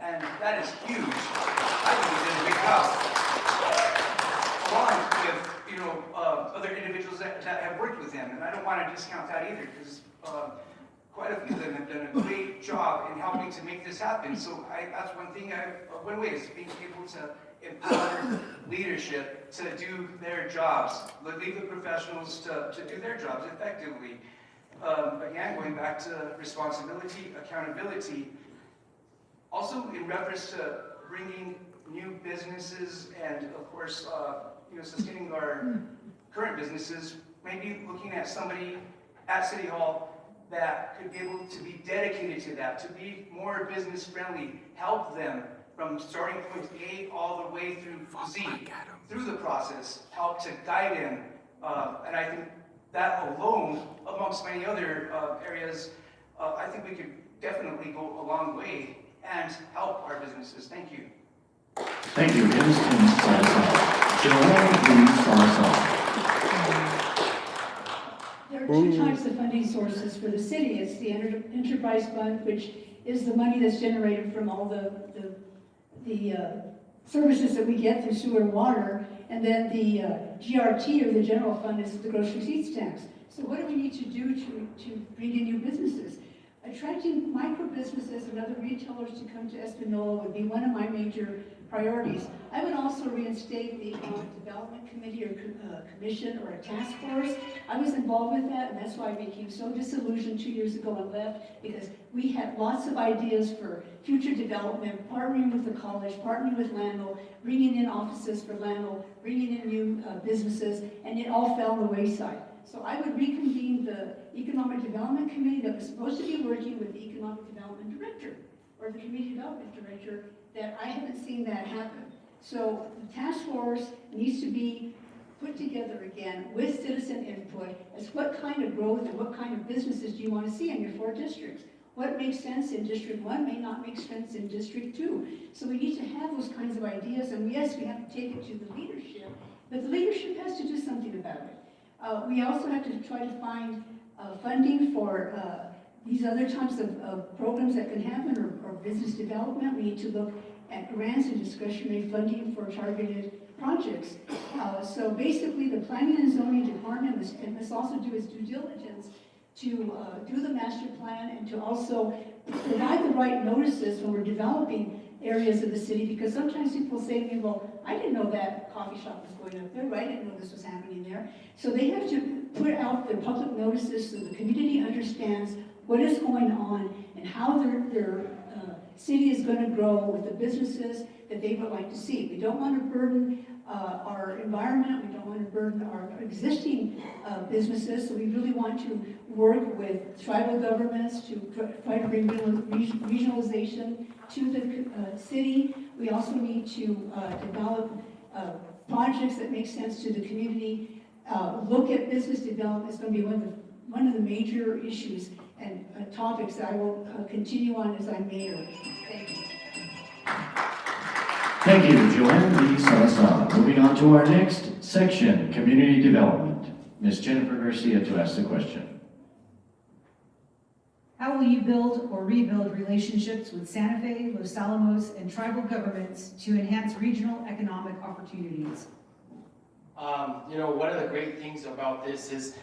and that is huge. I think he did a big job. Along with, you know, other individuals that have worked with him, and I don't want to discount that either, because quite a few of them have done a great job in helping to make this happen. So that's one thing, one way is being able to empower leadership to do their jobs, leave the professionals to do their jobs effectively. Again, going back to responsibility, accountability, also in reference to bringing new businesses and, of course, you know, sustaining our current businesses, maybe looking at somebody at City Hall that could be able to be dedicated to that, to be more business friendly, help them from starting point A all the way through Z, through the process, help to guide them. And I think that alone, amongst many other areas, I think we could definitely go a long way and help our businesses. Thank you. Thank you, Dennis Tim Salazar. Joanne B. Salazar. There are two types of funding sources for the city. It's the enterprise fund, which is the money that's generated from all the services that we get through sewer and water, and then the GRT, or the general fund, is the gross receipts tax. So what do we need to do to bring in new businesses? Attracting micro businesses and other retailers to come to Espanola would be one of my major priorities. I would also reinstate the Economic Development Committee or Commission or a task force. I was involved with that, and that's why I became so disillusioned 2 years ago and left, because we had lots of ideas for future development, partnering with the college, partnering with Landel, bringing in offices for Landel, bringing in new businesses, and it all fell on the wayside. So I would reconvene the Economic Development Committee that was supposed to be working with the Economic Development Director or the Community Development Director, that I haven't seen that happen. So the task force needs to be put together again with citizen input as what kind of growth and what kind of businesses do you want to see in your 4 districts. What makes sense in District 1 may not make sense in District 2. So we need to have those kinds of ideas, and yes, we have to take it to the leadership, but the leadership has to do something about it. We also have to try to find funding for these other types of programs that can happen, or business development. We need to look at grants and discretionary funding for targeted projects. So basically, the Planning and Zoning Department must also do its due diligence to do the master plan and to also provide the right notices when we're developing areas of the city, because sometimes people say to me, well, I didn't know that coffee shop was going up there, or I didn't know this was happening there. So they have to put out the public notices so the community understands what is going on and how their city is going to grow with the businesses that they would like to see. We don't want to burden our environment, we don't want to burden our existing businesses, so we really want to work with tribal governments to try to bring regionalization to the city. We also need to develop projects that make sense to the community. Look at business development. It's going to be one of the major issues and topics that I will continue on as I'm mayor. Thank you. Thank you, Joanne Lee Salazar. Moving on to our next section, community development. Ms. Jennifer Garcia to ask the question. How will you build or rebuild relationships with Santa Fe, Los Alamos, and tribal governments to enhance regional economic opportunities? One of the great things about this is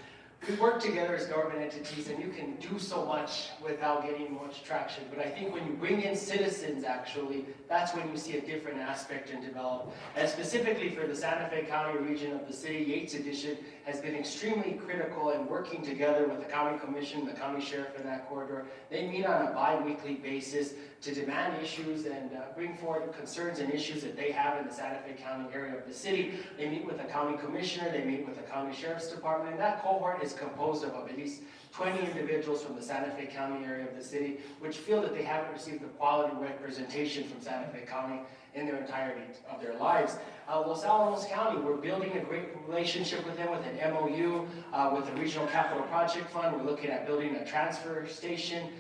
we work together as government entities, and you can do so much without getting much traction. But I think when you bring in citizens, actually, that's when you see a different aspect and develop. And specifically for the Santa Fe County region of the city, Yates Edition has been extremely critical in working together with the county commission, the county sheriff in that corridor. They meet on a bi-weekly basis to demand issues and bring forward concerns and issues that they have in the Santa Fe County area of the city. They meet with the county commissioner, they meet with the county sheriff's department, and that cohort is composed of at least 20 individuals from the Santa Fe County area of the city, which feel that they haven't received the quality representation from Santa Fe County in their entirety of their lives. Los Alamos County, we're building a great relationship with them with an MOU, with the Regional Capital Project Fund. We're looking at building a transfer station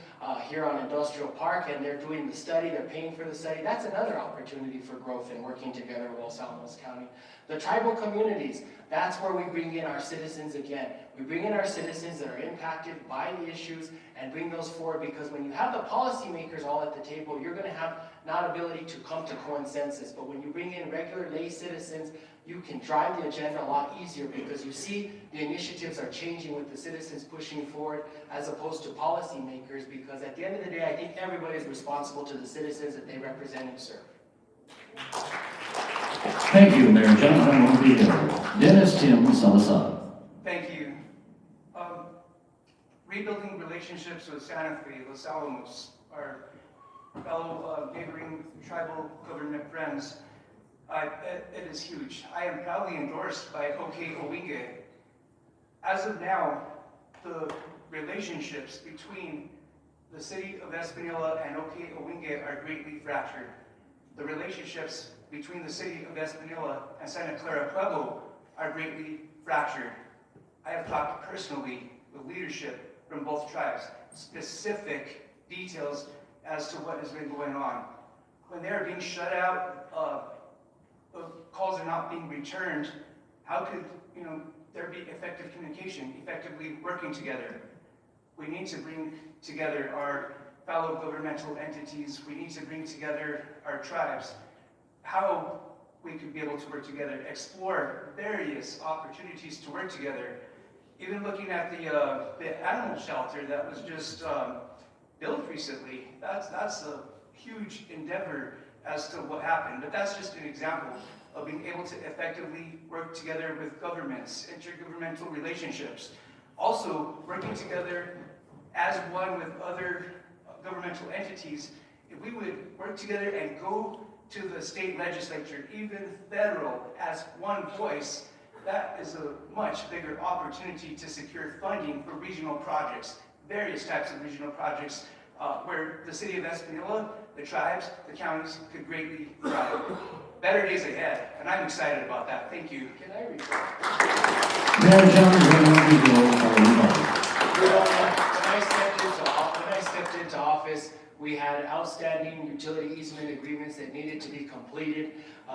here on Industrial Park, and they're doing the study, they're paying for the study. That's another opportunity for growth and working together with Los Alamos County. The tribal communities, that's where we bring in our citizens again. We bring in our citizens that are impacted by the issues and bring those forward, because when you have the policymakers all at the table, you're going to have not ability to come to consensus. But when you bring in regular lay citizens, you can drive the agenda a lot easier, because you see the initiatives are changing with the citizens pushing forward as opposed to policymakers, because at the end of the day, I think everybody is responsible to the citizens that they represent and serve. Thank you, Mayor John Montijo. Dennis Tim Salazar. Thank you. Rebuilding relationships with Santa Fe, Los Alamos, our fellow neighboring tribal government friends, it is huge. I am proudly endorsed by OK Owinge. As of now, the relationships between the city of Espanola and OK Owinge are greatly fractured. The relationships between the city of Espanola and Santa Clara Pueblo are greatly fractured. I have talked personally with leadership from both tribes, specific details as to what has been going on. When they are being shut out, calls are not being returned, how could there be effective communication, effectively working together? We need to bring together our fellow governmental entities. We need to bring together our tribes. How we could be able to work together, explore various opportunities to work together. Even looking at the animal shelter that was just built recently, that's a huge endeavor as to what happened. But that's just an example of being able to effectively work together with governments, intergovernmental relationships. Also, working together as one with other governmental entities. If we would work together and go to the state legislature, even federal, as one voice, that is a much bigger opportunity to secure funding for regional projects, various types of regional projects, where the city of Espanola, the tribes, the counties could greatly thrive. Better days ahead, and I'm excited about that. Thank you. Can I read Mayor John When I stepped into office, we had outstanding utility easement agreements that needed to be completed,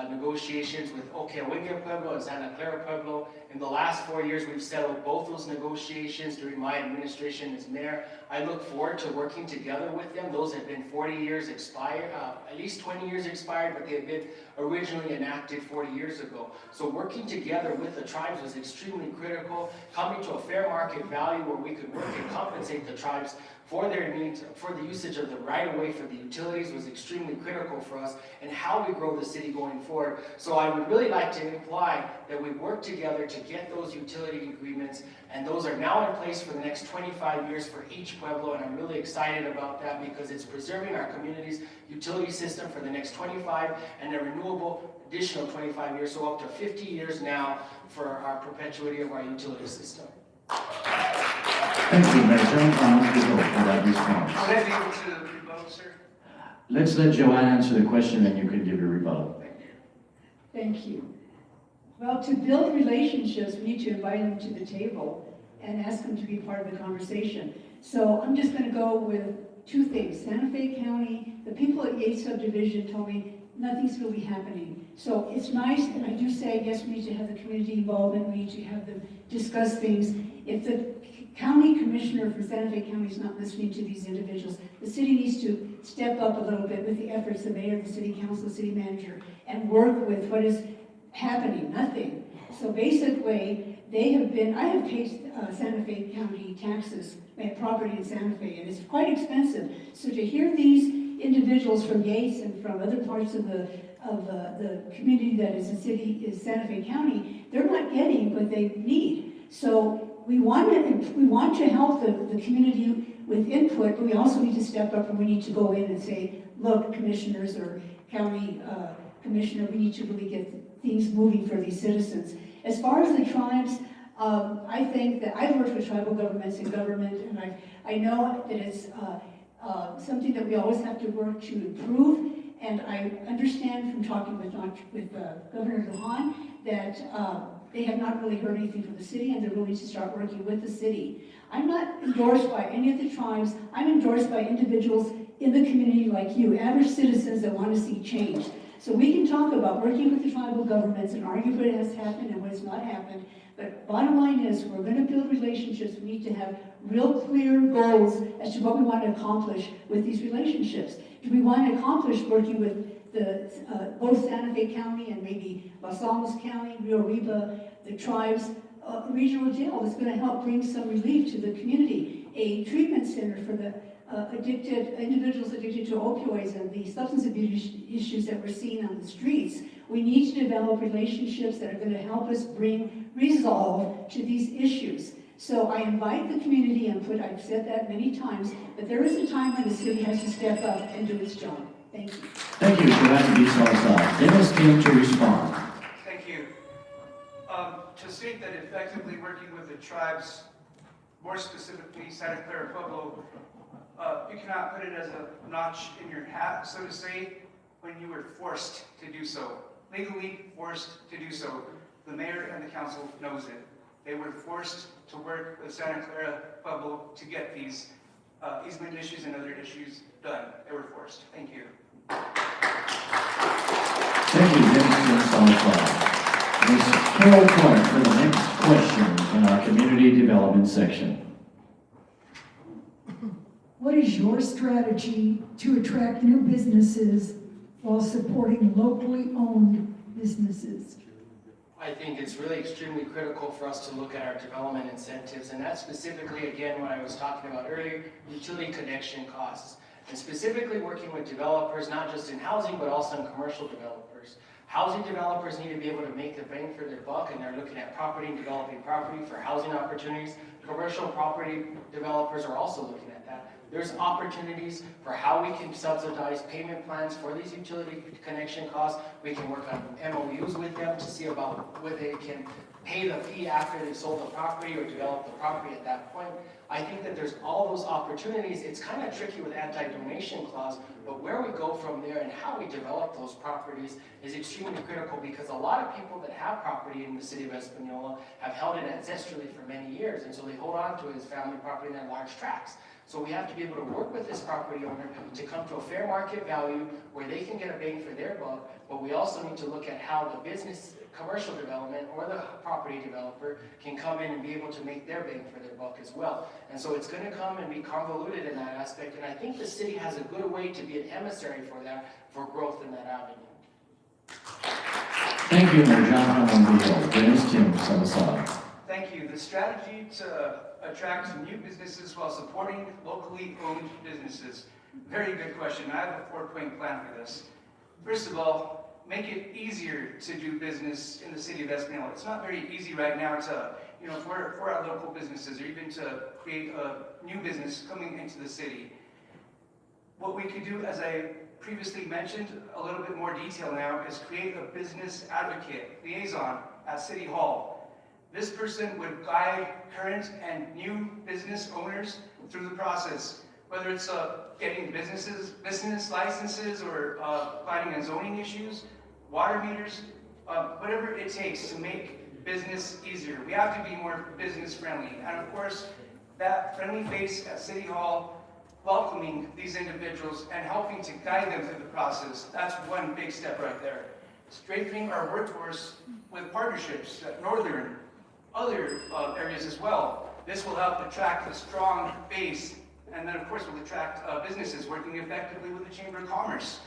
negotiations with OK Owinge Pueblo and Santa Clara Pueblo. In the last 4 years, we've settled both those negotiations during my administration as mayor. I look forward to working together with them. Those have been 40 years expired, at least 20 years expired, but they have been originally enacted 40 years ago. So working together with the tribes was extremely critical, coming to a fair market value where we could work and compensate the tribes for their needs, for the usage of the right away for the utilities was extremely critical for us and how we grow the city going forward. So I would really like to imply that we work together to get those utility agreements, and those are now in place for the next 25 years for each pueblo, and I'm really excited about that because it's preserving our community's utility system for the next 25 and a renewable additional 25 years, so up to 50 years now for our perpetuity of our utility system. Thank you, Mayor John, for that response. Would I be able to rebuttal, sir? Let's let Joanne answer the question, then you can give your rebuttal. Thank you. Well, to build relationships, we need to invite them to the table and ask them to be part of the conversation. So I'm just going to go with two things. Santa Fe County, the people at Yates Subdivision told me nothing's really happening. So it's nice, and I do say, yes, we need to have the community involvement, we need to have them discuss things. If the county commissioner for Santa Fe County is not listening to these individuals, the city needs to step up a little bit with the efforts, the mayor, the city council, the city manager, and work with what is happening, nothing. So basically, I have paid Santa Fe County taxes, my property in Santa Fe, and it's quite expensive. So to hear these individuals from Yates and from other parts of the community that is Santa Fe County, they're not getting what they need. So we want to help the community with input, but we also need to step up and we need to go in and say, look, commissioners or county commissioner, we need to really get things moving for these citizens. As far as the tribes, I think that I've worked with tribal governments in government, and I know that it's something that we always have to work to improve. And I understand from talking with Governor DeHaan that they have not really heard anything from the city, and they're willing to start working with the city. I'm not endorsed by any of the tribes. I'm endorsed by individuals in the community like you, average citizens that want to see change. So we can talk about working with the tribal governments and argue what has happened and what has not happened. But bottom line is, we're going to build relationships. We need to have real clear goals as to what we want to accomplish with these relationships. Do we want to accomplish working with both Santa Fe County and maybe Los Alamos County, Rio Arriba, the tribes, regional jail that's going to help bring some relief to the community, a treatment center for the individuals addicted to opioids and the substance abuse issues that we're seeing on the streets. We need to develop relationships that are going to help us bring resolve to these issues. So I invite the community input. I've said that many times, but there is a time when the city has to step up and do its job. Thank you. Thank you, Joanne B. Salazar. Dennis came to respond. Thank you. To state that effectively working with the tribes, more specifically Santa Clara Pueblo, you cannot put it as a notch in your hat, so to say, when you were forced to do so. Legally forced to do so. The mayor and the council knows it. They were forced to work with Santa Clara Pueblo to get these easement issues and other issues done. They were forced. Thank you. Thank you, Dennis Salazar. Ms. Carol Clark for the next question in our community development section. What is your strategy to attract new businesses while supporting locally owned businesses? I think it's really extremely critical for us to look at our development incentives, and that's specifically, again, what I was talking about earlier, utility connection costs. And specifically working with developers, not just in housing, but also in commercial developers. Housing developers need to be able to make the bang for their buck, and they're looking at property and developing property for housing opportunities. Commercial property developers are also looking at that. There's opportunities for how we can subsidize payment plans for these utility connection costs. We can work on MOUs with them to see about whether they can pay the fee after they've sold the property or develop the property at that point. I think that there's all those opportunities. It's kind of tricky with anti-donation clause, but where we go from there and how we develop those properties is extremely critical, because a lot of people that have property in the city of Espanola have held it ancestrally for many years, and so they hold on to it as family property in their large tracts. So we have to be able to work with this property owner to come to a fair market value where they can get a bang for their buck, but we also need to look at how the business, commercial development, or the property developer can come in and be able to make their bang for their buck as well. And so it's going to come and be convoluted in that aspect, and I think the city has a good way to be an emissary for that, for growth in that avenue. Thank you, Mayor John Ramon Villa. Dennis Tim Salazar. Thank you. The strategy to attract new businesses while supporting locally owned businesses. Very good question. I have a 4-point plan for this. First of all, make it easier to do business in the city of Espanola. It's not very easy right now to, for our local businesses or even to create a new business coming into the city. What we could do, as I previously mentioned, a little bit more detail now, is create a business advocate liaison at City Hall. This person would guide current and new business owners through the process, whether it's getting business licenses or planning and zoning issues, water meters, whatever it takes to make business easier. We have to be more business friendly. And of course, that friendly face at City Hall, welcoming these individuals and helping to guide them through the process, that's one big step right there. Strengthening our workforce with partnerships at Northern, other areas as well. This will help attract a strong base, and then of course will attract businesses working effectively with the Chamber of Commerce.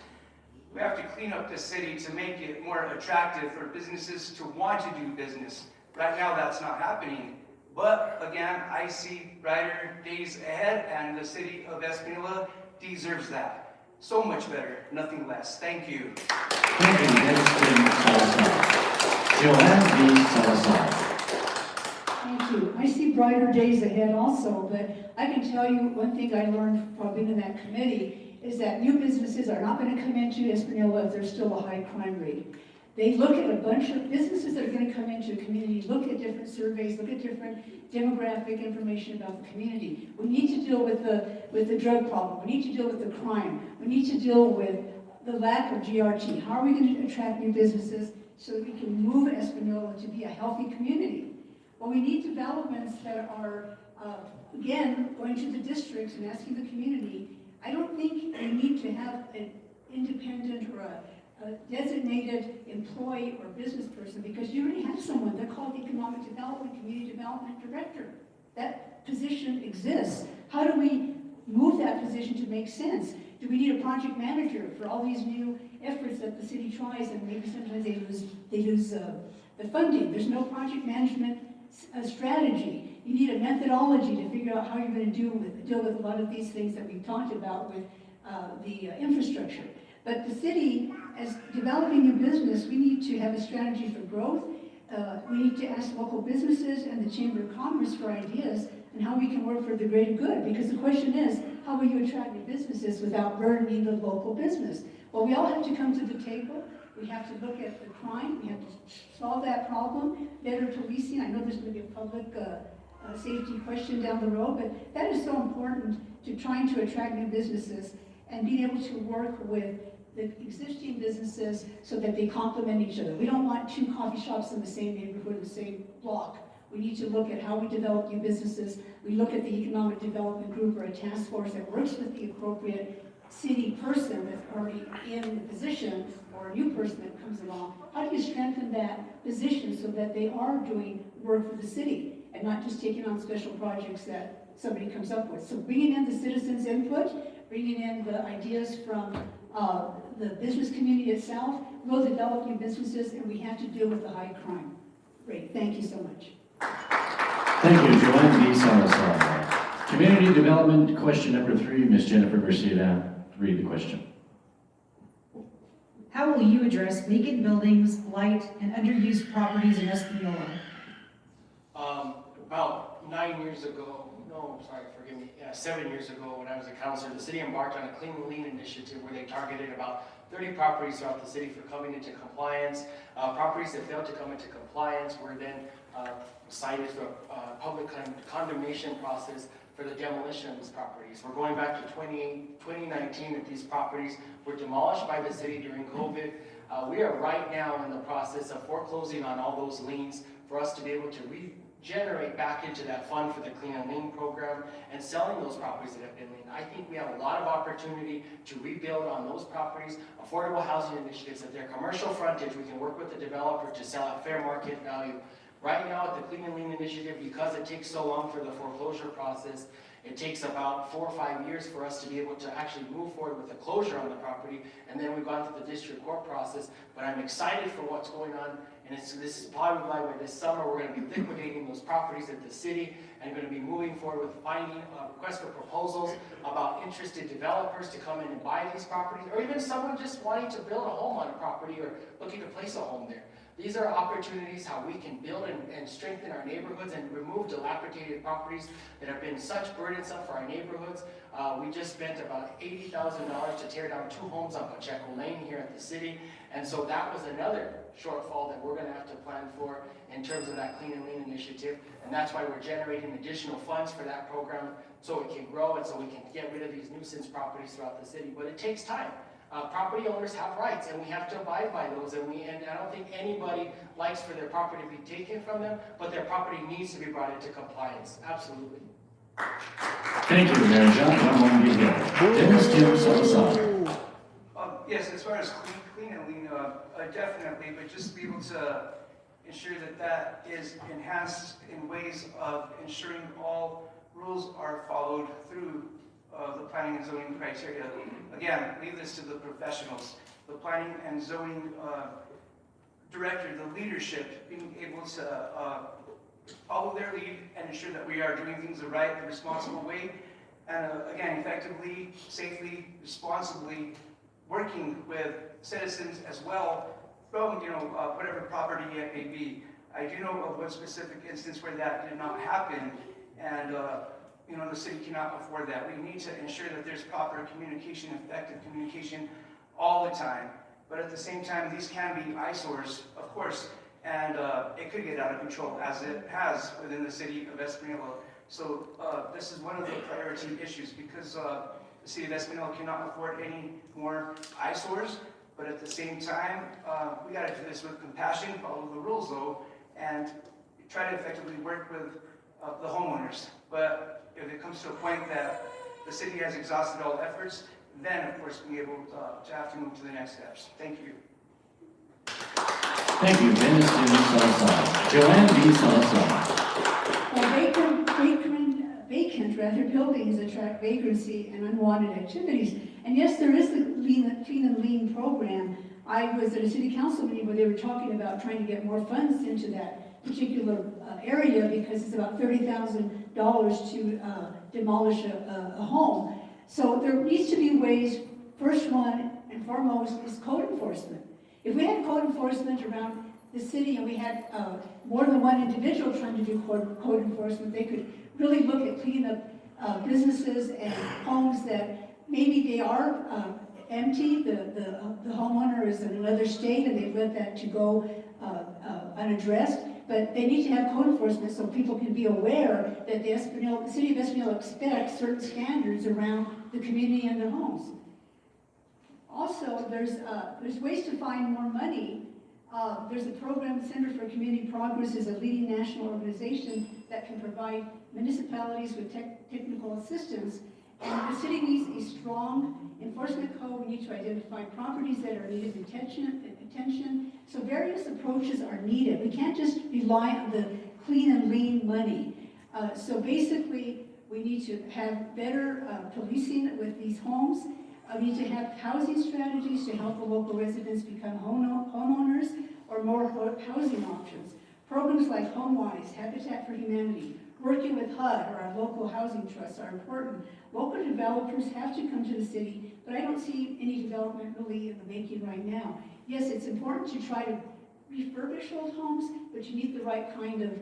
We have to clean up the city to make it more attractive for businesses to want to do business. Right now that's not happening. But again, I see brighter days ahead, and the city of Espanola deserves that. So much better, nothing less. Thank you. Thank you. Next in Salazar. Joanne B. Salazar. Thank you. I see brighter days ahead also, but I can tell you one thing I learned from being in that committee is that new businesses are not going to come into Espanola if there's still a high crime rate. They look at a bunch of businesses that are going to come into a community, look at different surveys, look at different demographic information about the community. We need to deal with the drug problem. We need to deal with the crime. We need to deal with the lack of GRT. How are we going to attract new businesses so that we can move Espanola to be a healthy community? Well, we need developments that are, again, going to the districts and asking the community. I don't think we need to have an independent or a designated employee or business person, because you already have someone. They're called Economic Development, Community Development Director. That position exists. How do we move that position to make sense? Do we need a project manager for all these new efforts that the city tries, and maybe sometimes they lose the funding? There's no project management strategy. You need a methodology to figure out how you're going to deal with a lot of these things that we've talked about with the infrastructure. But the city, as developing new business, we need to have a strategy for growth. We need to ask local businesses and the Chamber of Commerce for ideas and how we can work for the greater good. Because the question is, how will you attract new businesses without burdening the local business? Well, we all have to come to the table. We have to look at the crime. We have to solve that problem. Better policing. I know there's going to be a public safety question down the road, but that is so important to trying to attract new businesses and being able to work with the existing businesses so that they complement each other. We don't want two coffee shops in the same neighborhood, the same block. We need to look at how we develop new businesses. We look at the economic development group or a task force that works with the appropriate city person that's already in the position, or a new person that comes along. How do you strengthen that position so that they are doing work for the city and not just taking on special projects that somebody comes up with? So bringing in the citizens' input, bringing in the ideas from the business community itself, will develop new businesses, and we have to deal with the high crime rate. Thank you so much. Thank you, Joanne B. Salazar. Community Development, question number 3, Ms. Jennifer Garcia, read the question. How will you address vacant buildings, blight, and underused properties in Espanola? About 9 years ago, no, sorry, forgive me, 7 years ago when I was a councilor, the city embarked on a Clean and Lean initiative where they targeted about 30 properties throughout the city for coming into compliance. Properties that failed to come into compliance were then cited for a public condemnation process for the demolition of these properties. We're going back to 2019 that these properties were demolished by the city during COVID. We are right now in the process of foreclosing on all those liens for us to be able to regenerate back into that fund for the Clean and Lean program and selling those properties that have been lean. I think we have a lot of opportunity to rebuild on those properties. Affordable housing initiatives, if they're commercial frontage, we can work with the developer to sell at fair market value. Right now at the Clean and Lean initiative, because it takes so long for the foreclosure process, It takes about 4 or 5 years for us to be able to actually move forward with a closure on the property, and then we've gone through the district court process. But I'm excited for what's going on, and this is probably why this summer we're going to be liquidating those properties at the city and going to be moving forward with finding requests for proposals about interested developers to come in and buy these properties, or even someone just wanting to build a home on a property or looking to place a home there. These are opportunities how we can build and strengthen our neighborhoods and remove dilapidated properties that have been such burdensome for our neighborhoods. We just spent about $80,000 to tear down 2 homes on Pacheco Lane here at the city. And so that was another shortfall that we're going to have to plan for in terms of that Clean and Lean initiative. And that's why we're generating additional funds for that program so it can grow and so we can get rid of these nuisance properties throughout the city. But it takes time. Property owners have rights, and we have to abide by those. And I don't think anybody likes for their property to be taken from them, but their property needs to be brought into compliance. Absolutely. Thank you, Mayor John Ramon Vigil. Dennis Tim Salazar. Yes, as far as clean and lean, definitely, but just be able to ensure that that is enhanced in ways of ensuring all rules are followed through the planning and zoning criteria. Again, leave this to the professionals. The planning and zoning director, the leadership, being able to follow their lead and ensure that we are doing things the right, the responsible way, and again, effectively, safely, responsibly, working with citizens as well from, whatever property it may be. I do know of one specific instance where that did not happen, and the city cannot afford that. We need to ensure that there's proper communication, effective communication all the time. But at the same time, these can be eyesores, of course, and it could get out of control as it has within the city of Espanola. So this is one of the priority issues because the city of Espanola cannot afford any more eyesores. But at the same time, we got to do this with compassion, follow the rules though, and try to effectively work with the homeowners. But if it comes to a point that the city has exhausted all efforts, then of course we'll be able to have to move to the next steps. Thank you. Thank you, Dennis Tim Salazar. Joanne B. Salazar. Vacant buildings attract vagrancy and unwanted activities. And yes, there is the Clean and Lean program. I was at a city council meeting where they were talking about trying to get more funds into that particular area because it's about $30,000 to demolish a home. So there needs to be ways. First one and foremost is code enforcement. If we had code enforcement around the city and we had more than one individual trying to do code enforcement, they could really look at cleaning up businesses and homes that maybe they are empty. The homeowner is in another state and they've let that to go unaddressed. But they need to have code enforcement so people can be aware that the city of Espanola expects certain standards around the community and their homes. Also, there's ways to find more money. There's a program, Center for Community Progress is a leading national organization that can provide municipalities with technical assistance. And the city needs a strong enforcement code. We need to identify properties that are needed attention. So various approaches are needed. We can't just rely on the clean and lean money. So basically, we need to have better policing with these homes. We need to have housing strategies to help the local residents become homeowners or more housing options. Programs like HomeWise, Habitat for Humanity, working with HUD or our local housing trusts are important. Local developers have to come to the city, but I don't see any development really in the making right now. Yes, it's important to try to refurbish old homes, but you need the right kind of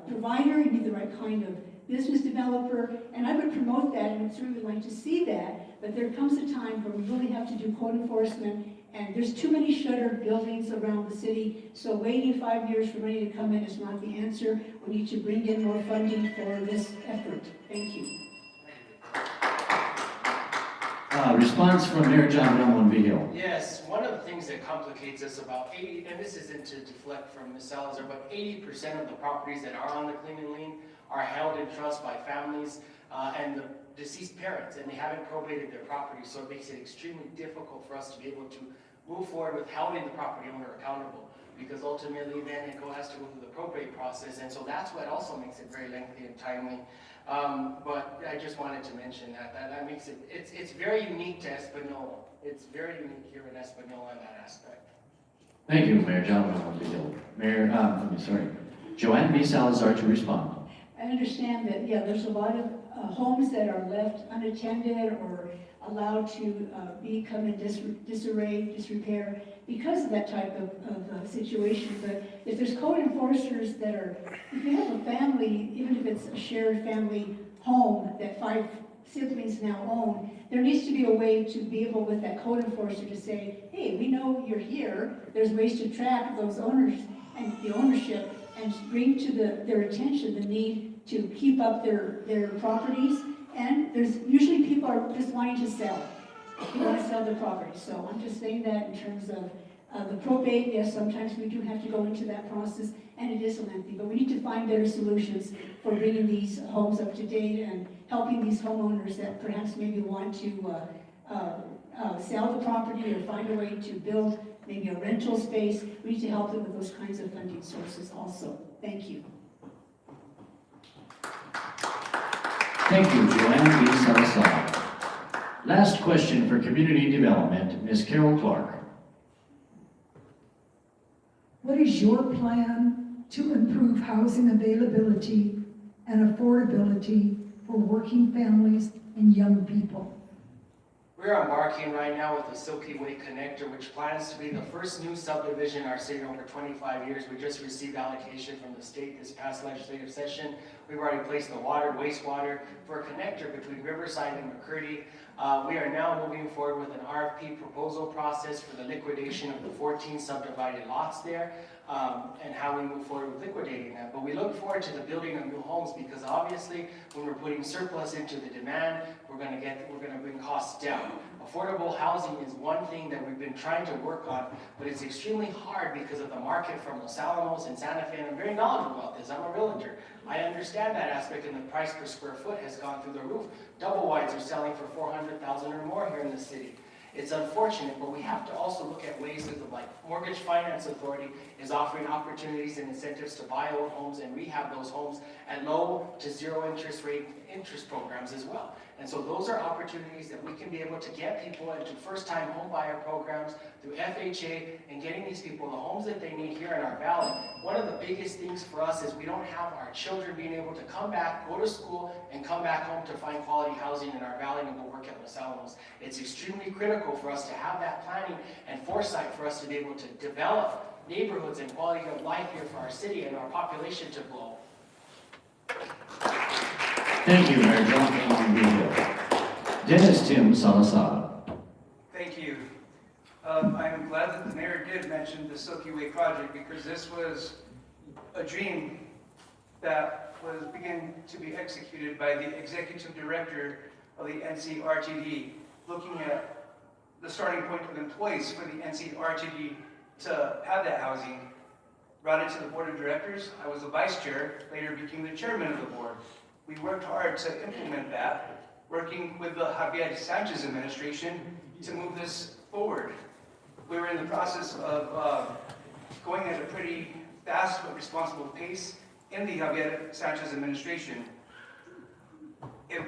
provider, you need the right kind of business developer, and I would promote that and would certainly like to see that, but there comes a time where we really have to do code enforcement, and there's too many shuttered buildings around the city, so waiting 5 years for money to come in is not the answer. We need to bring in more funding for this effort. Thank you. Response from Mayor John Ramon Vigil. Yes, one of the things that complicates us about 80, and this isn't to deflect from Ms. Salazar, but 80% of the properties that are on the Clean and Lean are held in trust by families and the deceased parents, and they haven't probated their property, so it makes it extremely difficult for us to be able to move forward with holding the property owner accountable. because ultimately then it has to go through the probate process, and so that's what also makes it very lengthy and timely. But I just wanted to mention that makes it, it's very unique to Espanola. It's very unique here in Espanola in that aspect. Thank you, Mayor John. Joanne V. Salazar to respond. I understand that, yeah, there's a lot of homes that are left unattended or allowed to become in disarray, disrepair because of that type of situation. But if there's code enforcers that are, if you have a family, even if it's a shared family home that 5 siblings now own, there needs to be a way to be able with that code enforcer to say, hey, we know you're here. There's ways to track those owners and the ownership and bring to their attention the need to keep up their properties. And there's usually people are just wanting to sell. They want to sell their properties. So I'm just saying that in terms of the probate, yes, sometimes we do have to go into that process, and it is lengthy, but we need to find better solutions for bringing these homes up to date and helping these homeowners that perhaps maybe want to sell the property or find a way to build maybe a rental space. We need to help them with those kinds of funding sources also. Thank you. Thank you, Joanne V. Salazar. Last question for Community Development, Ms. Carol Clark. What is your plan to improve housing availability and affordability for working families and young people? We're embarking right now with the Silky Way Connector, which plans to be the first new subdivision in our city in over 25 years. We just received allocation from the state this past legislative session. We've already placed the water, wastewater for a connector between Riverside and McCurdy. We are now moving forward with an RFP proposal process for the liquidation of the 14 subdivided lots there, and how we move forward with liquidating that. But we look forward to the building of new homes, because obviously when we're putting surplus into the demand, we're going to bring costs down. Affordable housing is one thing that we've been trying to work on, but it's extremely hard because of the market from Los Alamos and Santa Fe, and I'm very knowledgeable about this. I'm a realtor. I understand that aspect, and the price per square foot has gone through the roof. Double wides are selling for $400,000 or more here in the city. It's unfortunate, but we have to also look at ways that the Mortgage Finance Authority is offering opportunities and incentives to buy old homes and rehab those homes at low to zero interest programs as well. And so those are opportunities that we can be able to get people into first-time home buyer programs through FHA and getting these people the homes that they need here in our valley. One of the biggest things for us is we don't have our children being able to come back, go to school, and come back home to find quality housing in our valley and go work at Los Alamos. It's extremely critical for us to have that planning and foresight for us to be able to develop neighborhoods and quality of life here for our city and our population to grow. Thank you, Mayor John. Dennis Tim Salazar. Thank you. I'm glad that the mayor did mention the Silky Way project, because this was a dream that was beginning to be executed by the executive director of the NCRTD, looking at the starting point of employees for the NCRTD to have that housing. Brought it to the board of directors. I was the vice chair, later became the chairman of the board. We worked hard to implement that, working with the Javier Sanchez administration to move this forward. We were in the process of going at a pretty fast but responsible pace in the Javier Sanchez administration. If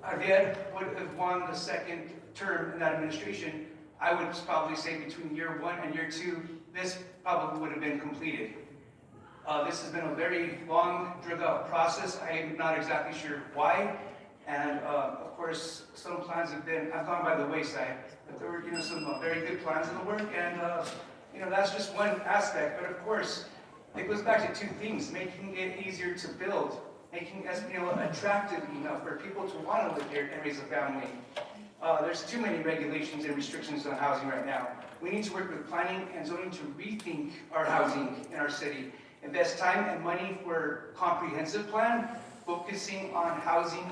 Javier would have won the second term in that administration, I would probably say between year 1 and year 2, this probably would have been completed. This has been a very long, drawn-out process. I am not exactly sure why, and of course, some plans have gone by the wayside. But there were, some very good plans in the work, and that's just one aspect. But of course, it goes back to two things: making it easier to build, making Espanola attractive enough for people to want to live here and raise a family. There's too many regulations and restrictions on housing right now. We need to work with planning and zoning to rethink our housing in our city. Invest time and money for comprehensive plan, focusing on housing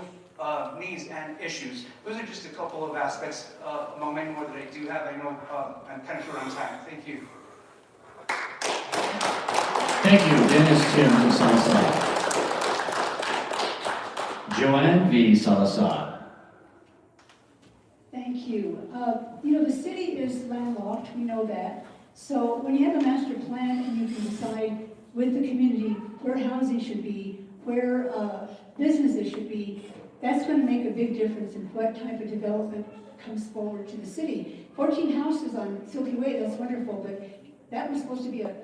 needs and issues. Those are just a couple of aspects among many more that I do have. I know I'm kind of short on time. Thank you. Thank you, Dennis Tim Salazar. Joanne V. Salazar. Thank you. The city is landlocked, we know that. So when you have a master plan and you can decide with the community where housing should be, where businesses should be, that's going to make a big difference in what type of development comes forward to the city. 14 houses on Silky Way, that's wonderful, but that was supposed to be a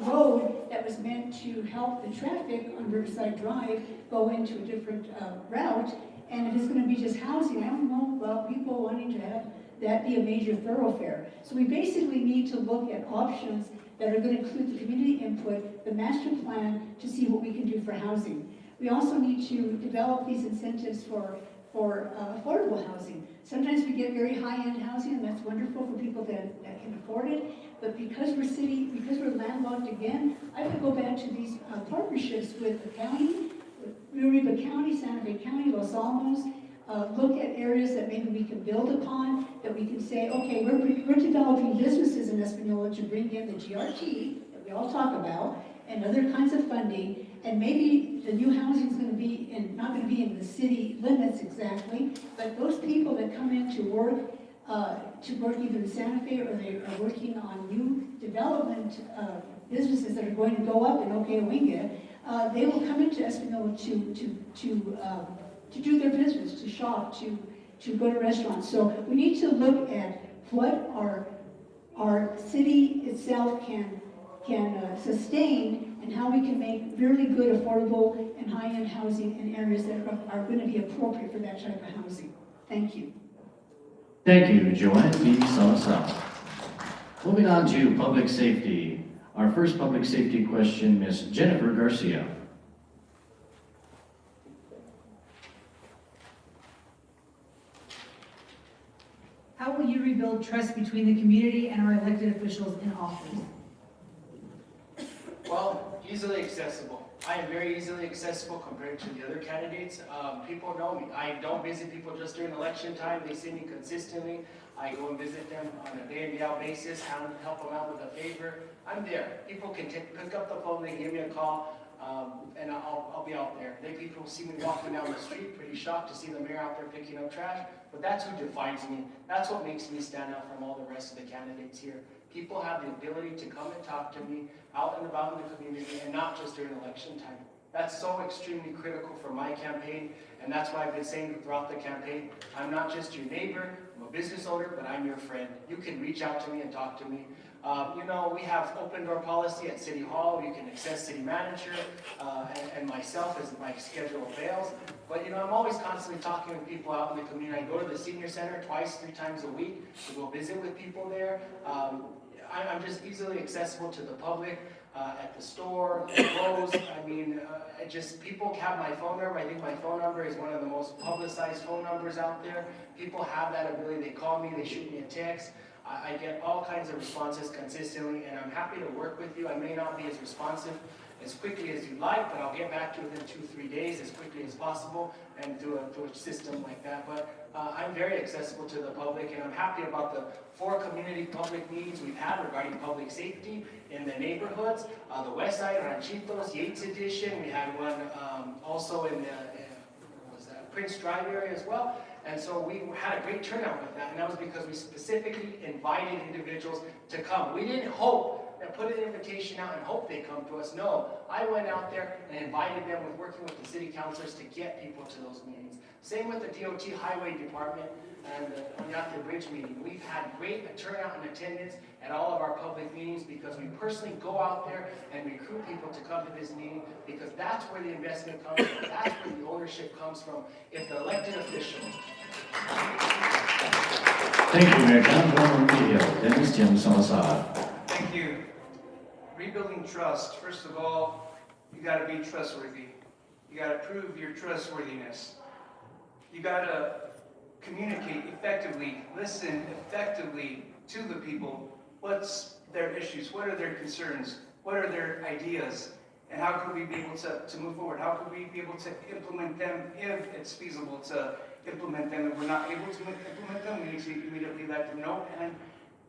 road that was meant to help the traffic on Riverside Drive go into a different route. And if it's going to be just housing, I don't know about people wanting to have that be a major thoroughfare. So we basically need to look at options that are going to include the community input, the master plan, to see what we can do for housing. We also need to develop these incentives for affordable housing. Sometimes we get very high-end housing, and that's wonderful for people that can afford it. But because we're landlocked again, I would go back to these partnerships with the county, Rio Arriba County, Santa Fe County, Los Alamos. Look at areas that maybe we can build upon, that we can say, okay, we're developing businesses in Espanola to bring in the GRT that we all talk about, and other kinds of funding, and maybe the new housing is going to be not going to be in the city limits exactly, but those people that come in to work either in Santa Fe or they are working on new development businesses that are going to go up in Okawinga, they will come into Espanola to do their business, to shop, to go to restaurants. So we need to look at what our city itself can sustain, and how we can make really good, affordable, and high-end housing in areas that are going to be appropriate for that type of housing. Thank you. Thank you, Joanne B. Salazar. Moving on to public safety. Our first public safety question, Ms. Jennifer Garcia. How will you rebuild trust between the community and our elected officials in office? Well, easily accessible. I am very easily accessible compared to the other candidates. People know me. I don't visit people just during election time. They see me consistently. I go and visit them on a day in, day out basis, help them out with a favor. I'm there. People can pick up the phone, they give me a call, and I'll be out there. People see me walking down the street, pretty shocked to see the mayor out there picking up trash, but that's who defines me. That's what makes me stand out from all the rest of the candidates here. People have the ability to come and talk to me out and about in the community, and not just during election time. That's so extremely critical for my campaign, and that's why I've been saying throughout the campaign, I'm not just your neighbor, I'm a business owner, but I'm your friend. You can reach out to me and talk to me. We have open door policy at City Hall. You can access city manager and myself as my schedule avails. But I'm always constantly talking with people out in the community. I go to the senior center 2-3 times a week to go visit with people there. I'm just easily accessible to the public at the store, the Lowe's. People have my phone number. I think my phone number is one of the most publicized phone numbers out there. People have that ability. They call me, they shoot me a text. I get all kinds of responses consistently, and I'm happy to work with you. I may not be as responsive as quickly as you'd like, but I'll get back to you within 2-3 days as quickly as possible, and through a system like that. But I'm very accessible to the public, and I'm happy about the 4 community public meetings we've had regarding public safety in the neighborhoods. The West Side, Ranchitos, Yates Edition. We had one also in Prince Drive area as well. And so we had a great turnout with that, and that was because we specifically invited individuals to come. We didn't put an invitation out and hope they come to us. No, I went out there and invited them with working with the city councilors to get people to those meetings. Same with the DOT Highway Department and the Oñate Bridge meeting. We've had great turnout and attendance at all of our public meetings because we personally go out there and recruit people to come to this meeting, because that's where the investment comes from. That's where the ownership comes from. If the elected officials. Thank you, Mayor Councilwoman Rumilio. Dennis Jim Salazar. Thank you. Rebuilding trust. First of all, you got to be trustworthy. You got to prove your trustworthiness. You got to communicate effectively, listen effectively to the people. What's their issues? What are their concerns? What are their ideas? And how can we be able to move forward? How can we be able to implement them if it's feasible to implement them? If we're not able to implement them, we need to immediately let them know, and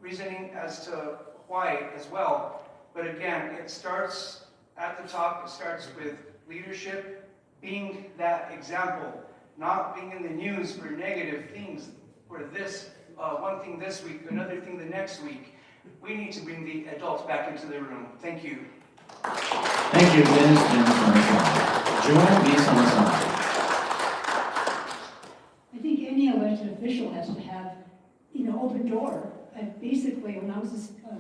reasoning as to why as well. But again, it starts at the top. It starts with leadership, being that example, not being in the news for negative things, for this one thing this week, another thing the next week. We need to bring the adults back into the room. Thank you. Thank you, Ms. Jennifer. Joanne V. Salazar. I think any elected official has to have, open door. Basically, when I was a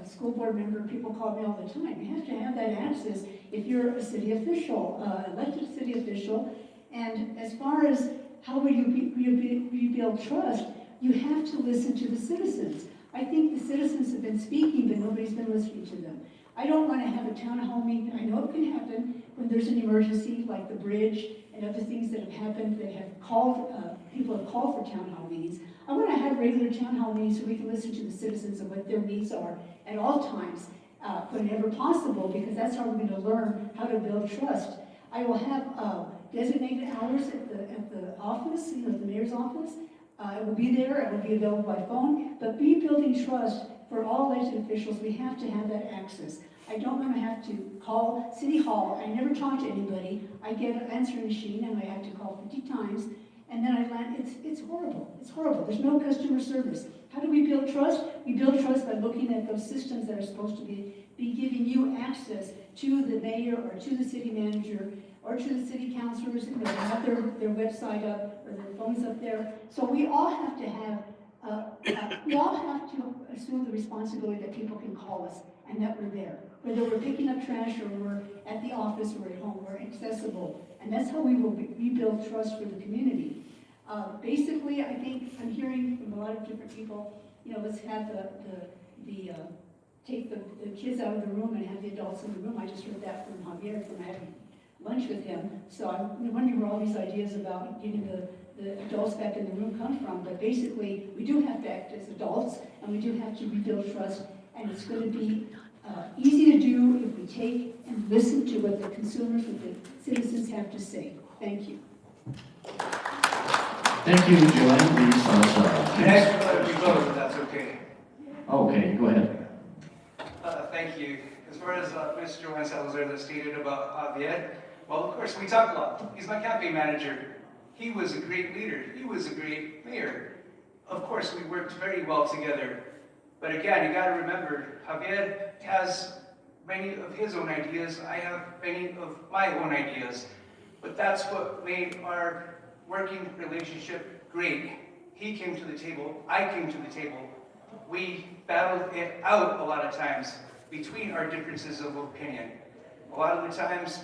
school board member, people called me all the time. You have to have that access if you're a city official, elected city official. And as far as how will you rebuild trust, you have to listen to the citizens. I think the citizens have been speaking, but nobody's been listening to them. I don't want to have a town hall meeting. I know it can happen when there's an emergency, like the bridge and other things that have happened that have called, people have called for town hall meetings. I want to have regular town hall meetings so we can listen to the citizens and what their needs are at all times, whenever possible, because that's how we're going to learn how to build trust. I will have designated hours at the office, the mayor's office. I will be there, I will be available by phone, but rebuilding trust for all elected officials, we have to have that access. I don't want to have to call City Hall. I never talk to anybody. I get an answering machine and I have to call 50 times, and then I land. It's horrible. It's horrible. There's no customer service. How do we build trust? We build trust by looking at those systems that are supposed to be giving you access to the mayor or to the city manager or to the city councilors, and they have their website up or their phones up there. So we all have to have, we all have to assume the responsibility that people can call us and that we're there. Whether we're picking up trash or we're at the office or at home, we're accessible. And that's how we will rebuild trust for the community. Basically, I think I'm hearing from a lot of different people, let's have take the kids out of the room and have the adults in the room. I just heard that from Javier from having lunch with him. So I'm wondering where all these ideas about getting the adults back in the room come from. But basically, we do have to act as adults, and we do have to rebuild trust. And it's going to be easy to do if we take and listen to what the consumers, what the citizens have to say. Thank you. Thank you, Joanne V. Salazar. Next, let me vote, if that's okay. Okay, go ahead. Thank you. As far as Ms. Joanne Salazar that stated about Javier, well, of course, we talk a lot. He's my campaign manager. He was a great leader. He was a great mayor. Of course, we worked very well together. But again, you got to remember, Javier has many of his own ideas. I have many of my own ideas. But that's what made our working relationship great. He came to the table. I came to the table. We battled it out a lot of times between our differences of opinion. A lot of the times,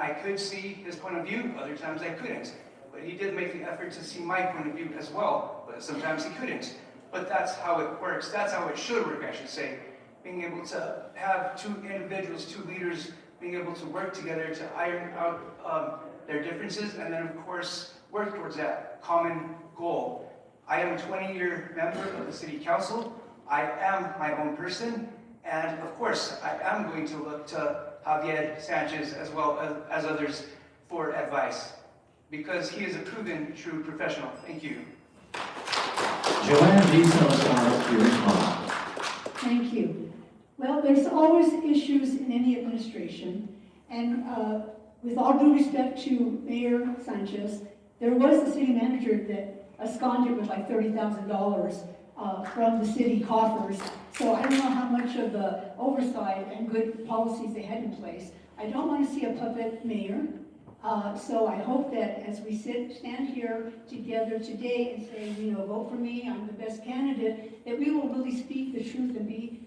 I could see his point of view, other times I couldn't. But he did make the effort to see my point of view as well, but sometimes he couldn't. But that's how it works. That's how it should work, I should say. Being able to have two individuals, two leaders, being able to work together to iron out their differences, and then, of course, work towards that common goal. I am a 20-year member of the City Council. I am my own person. And of course, I am going to look to Javier Sanchez as well as others for advice, because he is a proven true professional. Thank you. Joanne V. Salazar, your response. Thank you. Well, there's always issues in any administration, and with all due respect to Mayor Sanchez, there was a city manager that absconded with like $30,000 from the city coffers. So I don't know how much of the oversight and good policies they had in place. I don't want to see a puppet mayor. So I hope that as we stand here together today and say, vote for me, I'm the best candidate, that we will really speak the truth and be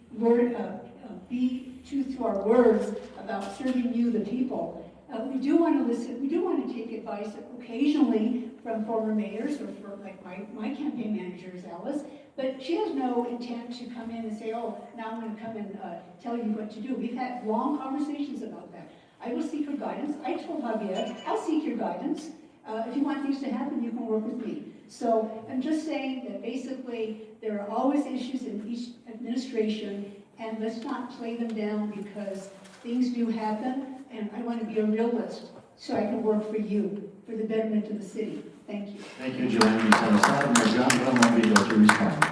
true to our words about serving you, the people. We do want to listen. We do want to take advice occasionally from former mayors or from like my campaign manager is Alice, but she has no intent to come in and say, oh, now I'm going to come and tell you what to do. We've had long conversations about that. I will seek her guidance. I told Javier, I'll seek your guidance. If you want things to happen, you can work with me. So I'm just saying that basically there are always issues in each administration, and let's not play them down because things do happen, and I want to be a realist so I can work for you, for the betterment of the city. Thank you. Thank you, Joanne V. Salazar. Ms. John Villamobile to respond.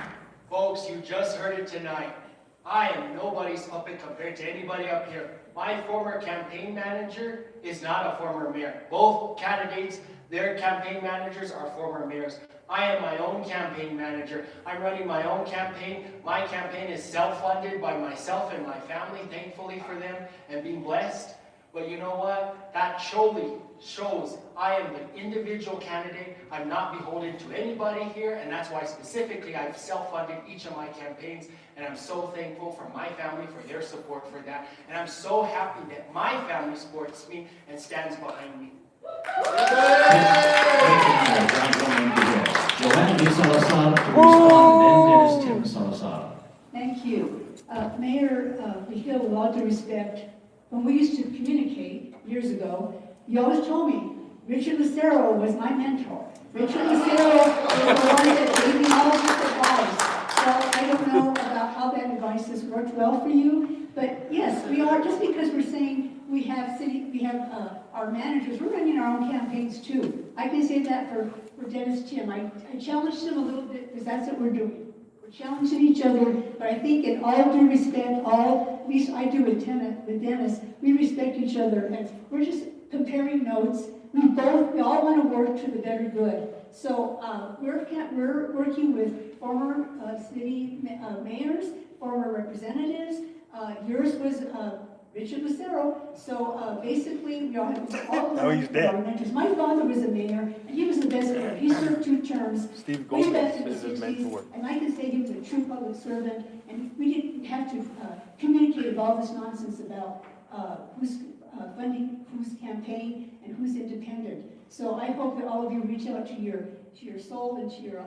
Folks, you just heard it tonight. I am nobody's puppet compared to anybody up here. My former campaign manager is not a former mayor. Both candidates Their campaign managers are former mayors. I am my own campaign manager. I'm running my own campaign. My campaign is self-funded by myself and my family, thankfully for them, and being blessed. But you know what? That surely shows I am the individual candidate. I'm not beholden to anybody here, and that's why specifically I've self-funded each of my campaigns, and I'm so thankful for my family for their support for that. And I'm so happy that my family supports me and stands behind me. Thank you. Mayor, with a lot of respect, when we used to communicate years ago, you always told me, Richard Lucero was my mentor. Richard Lucero was the one that gave me all this advice. So I don't know about how that advice has worked well for you, but yes, we are, just because we're saying we have our managers, we're running our own campaigns too. I can say that for Dennis Tim. I challenged him a little bit because that's what we're doing. We're challenging each other, but I think in all due respect, at least I do with Dennis, we respect each other, and we're just comparing notes. We all want to work to the better good. So we're working with former city mayors, former representatives. Yours was Richard Lucero. So basically, we all have all Oh, he's dead. our mentors. My father was a mayor, and he was the best mayor. He served 2 terms. Steve Way back Gomez in the is his 60s, mentor. and I can say he was a true public servant, and we didn't have to communicate all this nonsense about who's funding whose campaign and who's independent. So I hope that all of you reach out to your soul and to your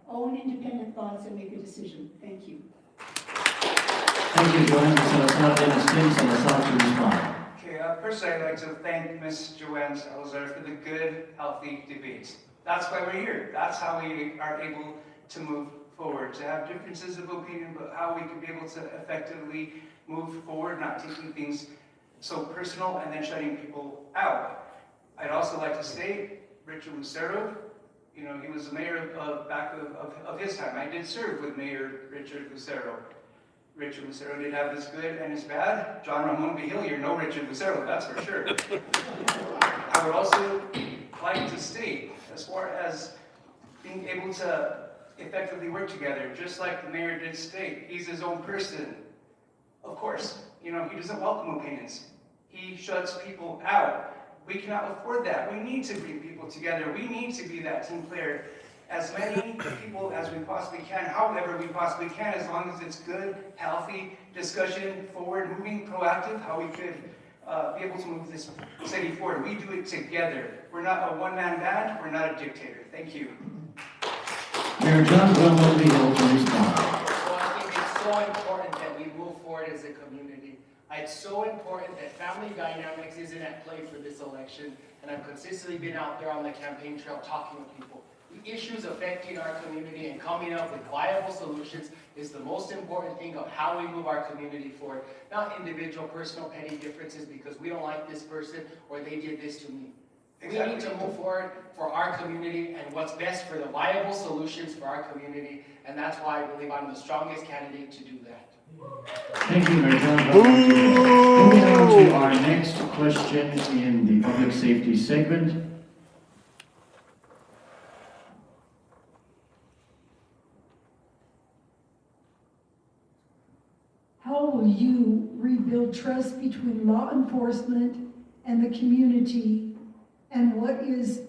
own independent thoughts and make a decision. Thank you. Thank you, Joanne Salazar. Dennis Tim Salazar to respond. Okay, first I'd like to thank Ms. Joanne Salazar for the good, healthy debates. That's why we're here. That's how we are able to move forward, to have differences of opinion, but how we can be able to effectively move forward, not taking things so personal and then shutting people out. I'd also like to state, Richard Lucero, you know, he was the mayor of his time. I did serve with Mayor Richard Lucero. Richard Lucero did have his good and his bad. John Ramon Vigil, you're no Richard Lucero, that's for sure. I would also like to state, as far as being able to effectively work together, just like the mayor did state, he's his own person. Of course, you know, he doesn't welcome opinions. He shuts people out. We cannot afford that. We need to bring people together. We need to be that team player. As many people as we possibly can, however we possibly can, as long as it's good, healthy discussion, forward, moving, proactive, how we could be able to move this city forward. We do it together. We're not a one-man band. We're not a dictator. Thank you. Mayor John Ramon Vigil to respond. So I think it's so important that we move forward as a community. It's so important that family dynamics isn't at play for this election, and I've consistently been out there on the campaign trail talking with people. The issues affecting our community and coming up with viable solutions is the most important thing of how we move our community forward. Not individual, personal, petty differences because we don't like this person or they did this to me. Exactly. We need to move forward for our community and what's best for the viable solutions for our community, and that's why I believe I'm the strongest candidate to do that. Thank you, Mayor John Ramon Vigil. Moving on to our next question in the public safety segment. How will you rebuild trust between law enforcement and the community? And what is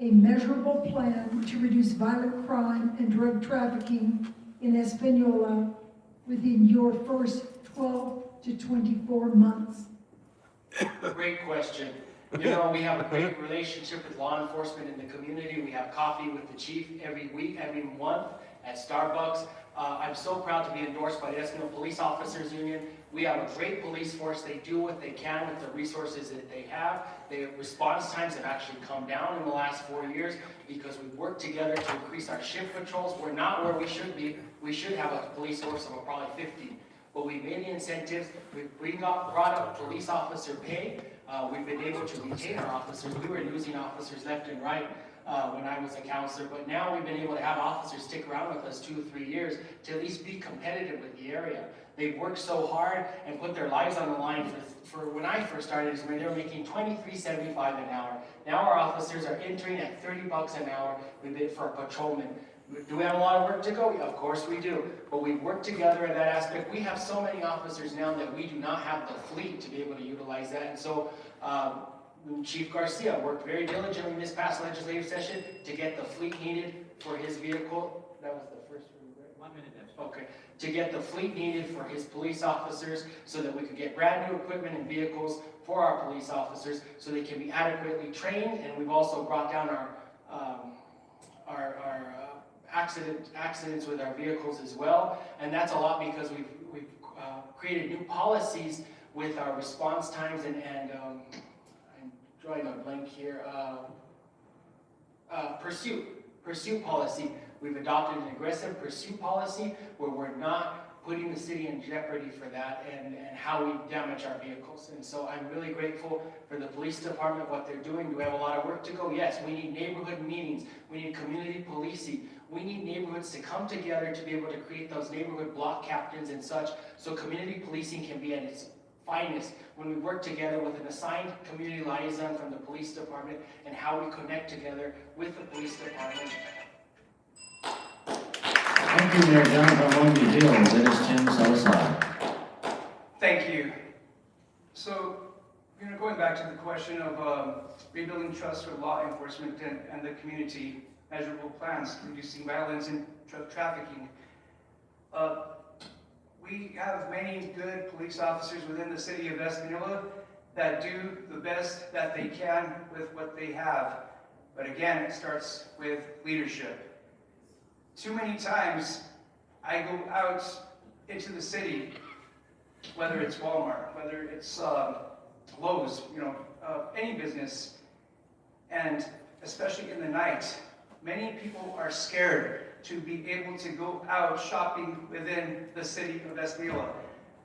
a measurable plan to reduce violent crime and drug trafficking in Espanola within your first 12 to 24 months? Great question. You know, we have a great relationship with law enforcement in the community. We have coffee with the chief every week, every month at Starbucks. I'm so proud to be endorsed by the Espanola Police Officers Union. We have a great police force. They do what they can with the resources that they have. Their response times have actually come down in the last 4 years because we work together to increase our shift patrols. We're not where we should be. We should have a police force of probably 50. But we made the incentives. We brought up police officer pay. We've been able to retain our officers. We were losing officers left and right. when I was a counselor, but now we've been able to have officers stick around with us 2 or 3 years to at least be competitive with the area. They've worked so hard and put their lives on the line for when I first started, they were making $23.75 an hour. Now our officers are entering at $30 an hour for a patrolman. Do we have a lot of work to go? Of course we do, but we've worked together in that aspect. We have so many officers now that we do not have the fleet to be able to utilize that, and so Chief Garcia worked very diligently in this past legislative session to get the fleet needed for his vehicle. That was the first one, right? 1 minute left. Okay. To get the fleet needed for his police officers so that we could get brand new equipment and vehicles for our police officers so they can be adequately trained. And we've also brought down our accidents with our vehicles as well. And that's a lot because we've created new policies with our response times and I'm drawing a blank here, pursuit policy. We've adopted an aggressive pursuit policy where we're not putting the city in jeopardy for that and how we damage our vehicles. And so I'm really grateful for the police department, what they're doing. Do we have a lot of work to go? Yes, we need neighborhood meetings. We need community policing. We need neighborhoods to come together to be able to create those neighborhood block captains and such so community policing can be at its finest when we work together with an assigned community liaison from the police department and how we connect together with the police department. Thank you, Mayor John Ramon Vigil. That is Tim Salazar. Thank you. So, going back to the question of rebuilding trust with law enforcement and the community, measurable plans, reducing violence and trafficking. We have many good police officers within the city of Espanola that do the best that they can with what they have. But again, it starts with leadership. Too many times, I go out into the city, whether it's Walmart, whether it's Lowe's, any business, and especially in the night, many people are scared to be able to go out shopping within the city of Espanola.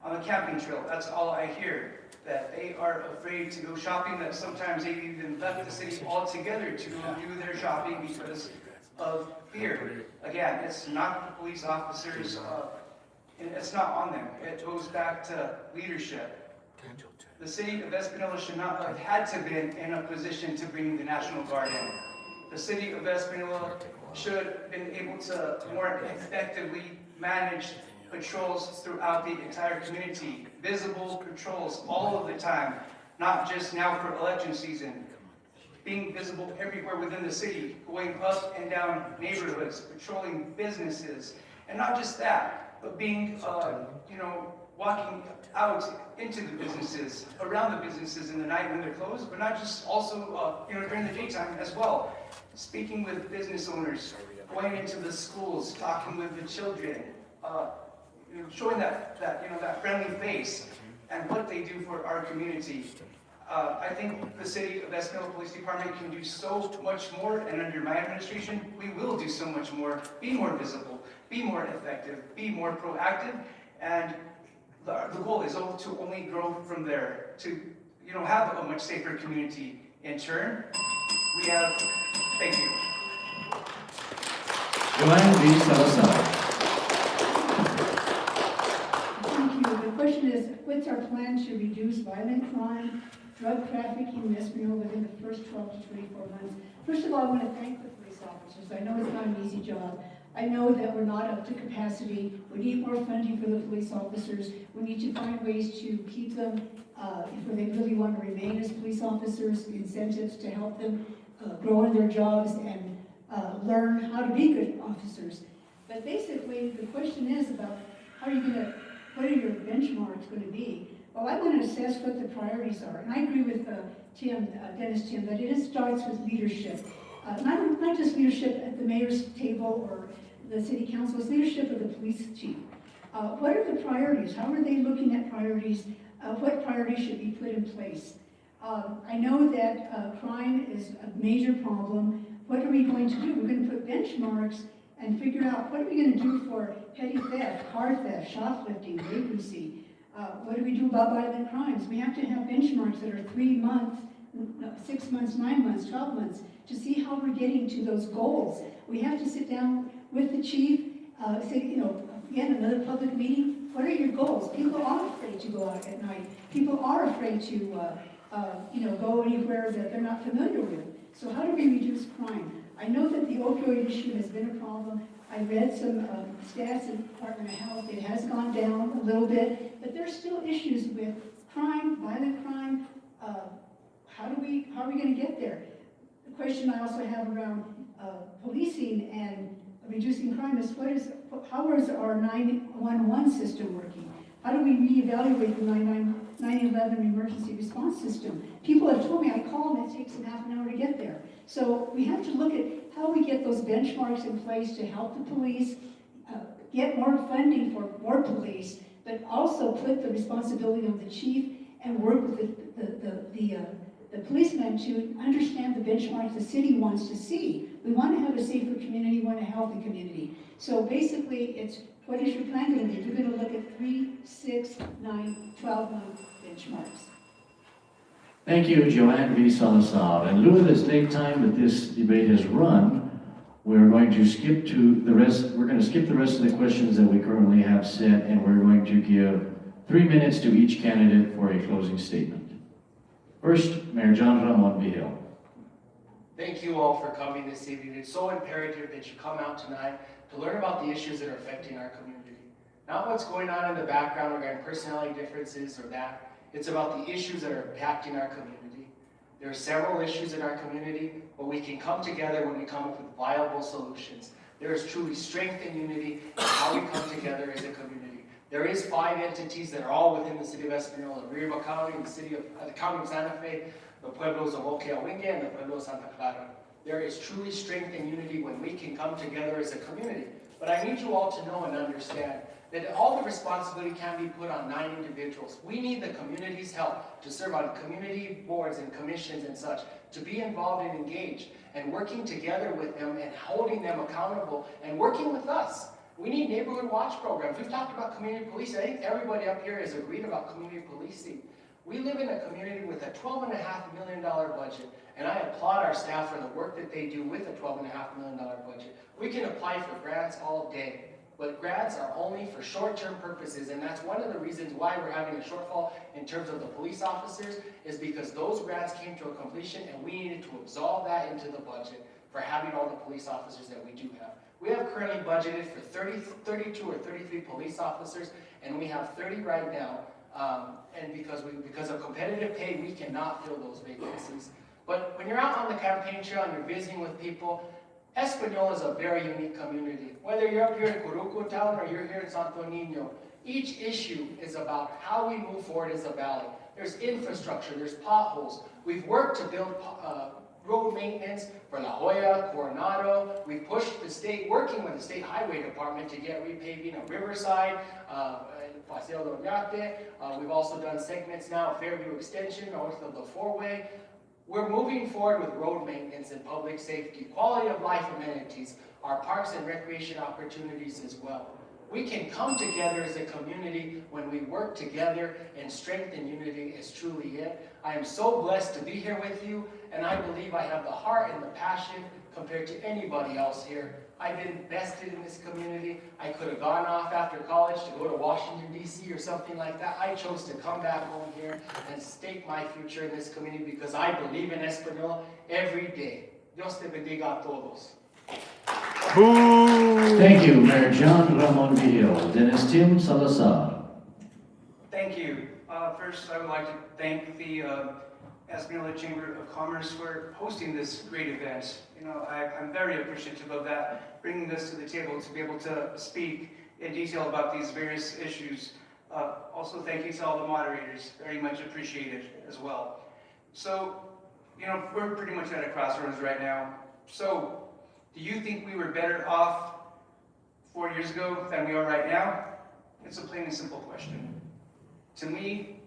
On the camping trail, that's all I hear, that they are afraid to go shopping, that sometimes they even left the city altogether to go do their shopping because of fear. Again, it's not the police officers, it's not on them. It goes back to leadership. The city of Espanola should not have had to be in a position to bring the National Guard in. The city of Espanola should have been able to more effectively manage patrols throughout the entire community. Visible patrols all of the time, not just now for election season. Being visible everywhere within the city, going up and down neighborhoods, patrolling businesses, and not just that, but being, walking out into the businesses, around the businesses in the night when they're closed, but not just also, during the daytime as well. Speaking with business owners, going into the schools, talking with the children, showing that friendly face and what they do for our community. I think the city of Espanola Police Department can do so much more, and under my administration, we will do so much more, be more visible, be more effective, be more proactive, and the goal is to only grow from there, to have a much safer community. In turn, we have, thank you. Joanne V. Salazar. Thank you. The question is, what's our plan to reduce violent crime, drug trafficking in Espanola within the first 12 to 24 months? First of all, I want to thank the police officers. I know it's not an easy job. I know that we're not up to capacity. We need more funding for the police officers. We need to find ways to keep them, if they really want to remain as police officers, incentives to help them grow in their jobs and learn how to be good officers. But basically, the question is about what are your benchmarks going to be? Well, I want to assess what the priorities are. And I agree with Dennis Tim, that it starts with leadership. Not just leadership at the mayor's table or the city council, it's leadership of the police chief. What are the priorities? How are they looking at priorities? What priorities should be put in place? I know that crime is a major problem. What are we going to do? We're going to put benchmarks and figure out what are we going to do for petty theft, car theft, shoplifting, vagrancy. What do we do about violent crimes? We have to have benchmarks that are 3 months 6 months, 9 months, 12 months, to see how we're getting to those goals. We have to sit down with the chief, say, you know, again, another public meeting, what are your goals? People are afraid to go out at night. People are afraid to, you know, go anywhere that they're not familiar with. So how do we reduce crime? I know that the opioid issue has been a problem. I read some stats in the Department of Health. It has gone down a little bit, but there's still issues with crime, violent crime. How are we going to get there? The question I also have around policing and reducing crime is how is our 911 system working? How do we reevaluate the 911 emergency response system? People have told me I call and it takes them half an hour to get there. So we have to look at how we get those benchmarks in place to help the police, get more funding for more police, but also put the responsibility on the chief and work with the policemen to understand the benchmarks the city wants to see. We want to have a safer community, we want a healthy community. So basically, it's what is your plan going to be? You're going to look at 3, 6, 9, 12-month benchmarks. Thank you, Joanne V. Salazar. In lieu of the state time that this debate has run, we're going to skip the rest of the questions that we currently have set, and we're going to give 3 minutes to each candidate for a closing statement. First, Mayor John Ramon Vigil. Thank you all for coming this evening. It's so imperative that you come out tonight to learn about the issues that are affecting our community. Not what's going on in the background regarding personality differences or that. It's about the issues that are impacting our community. There are several issues in our community, but we can come together when we come up with viable solutions. There is truly strength and unity in how we come together as a community. There is 5 entities that are all within the city of Espanola, Riva County, the county of Santa Fe, the pueblos of Okeawinge, and the pueblo of Santa Clara. There is truly strength and unity when we can come together as a community. But I need you all to know and understand that all the responsibility can't be put on 9 individuals. We need the community's help to serve on community boards and commissions and such, to be involved and engaged, and working together with them and holding them accountable and working with us. We need neighborhood watch programs. We've talked about community policing. I think everybody up here has agreed about community policing. We live in a community with a $12.5 million budget, and I applaud our staff for the work that they do with a $12.5 million budget. We can apply for grants all day, but grants are only for short-term purposes, and that's one of the reasons why we're having a shortfall in terms of the police officers, is because those grants came to a completion and we needed to absorb that into the budget for having all the police officers that we do have. We have currently budgeted for 32 or 33 police officers, and we have 30 right now. And because of competitive pay, we cannot fill those vacancies. But when you're out on the campaign trail and you're visiting with people, Espanola is a very unique community. Whether you're up here in Curuco town or you're here in Santo Niño, each issue is about how we move forward as a valley. There's infrastructure, there's potholes. We've worked to build road maintenance for La Jolla, Coronado. We pushed the state, working with the state highway department to get repaving of Riverside, Paseo del Yate. We've also done segments now at Fairview Extension, north of the 4-way. We're moving forward with road maintenance and public safety, quality of life amenities, our parks and recreation opportunities as well. We can come together as a community when we work together, and strength and unity is truly it. I am so blessed to be here with you, and I believe I have the heart and the passion compared to anybody else here. I've been vested in this community. I could have gone off after college to go to Washington, D.C. or something like that. I chose to come back home here and stake my future in this community because I believe in Espanola every day. Dios te bendiga a todos. Thank you, Mayor John Ramon Vigil. Dennis Tim Salazar. Thank you. First, I would like to thank the Espanola Chamber of Commerce for hosting this great event. You know, I'm very appreciative of that, bringing this to the table to be able to speak in detail about these various issues. Also, thank you to all the moderators, very much appreciated as well. So, you know, we're pretty much at a crossroads right now. So, do you think we were better off 4 years ago than we are right now? It's a plain and simple question. To me,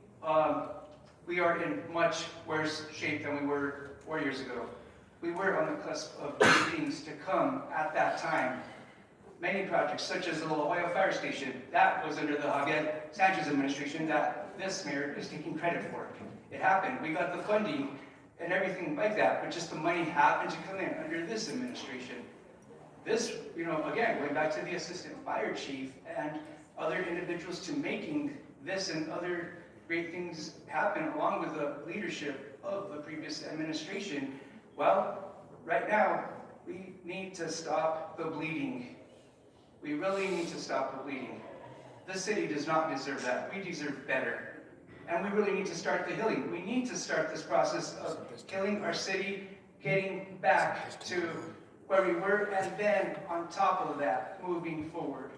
we are in much worse shape than we were 4 years ago. We were on the cusp of many things to come at that time. Many projects, such as the La Jolla Fire Station, that was under the Javier Sanchez administration that this mayor is taking credit for. It happened. We got the funding. and everything like that, but just the money happened to come in under this administration. This, again, going back to the assistant fire chief and other individuals to making this and other great things happen along with the leadership of the previous administration. Well, right now, we need to stop the bleeding. We really need to stop the bleeding. The city does not deserve that. We deserve better. And we really need to start the healing. We need to start this process of healing our city, getting back to where we were, and then on top of that, moving forward.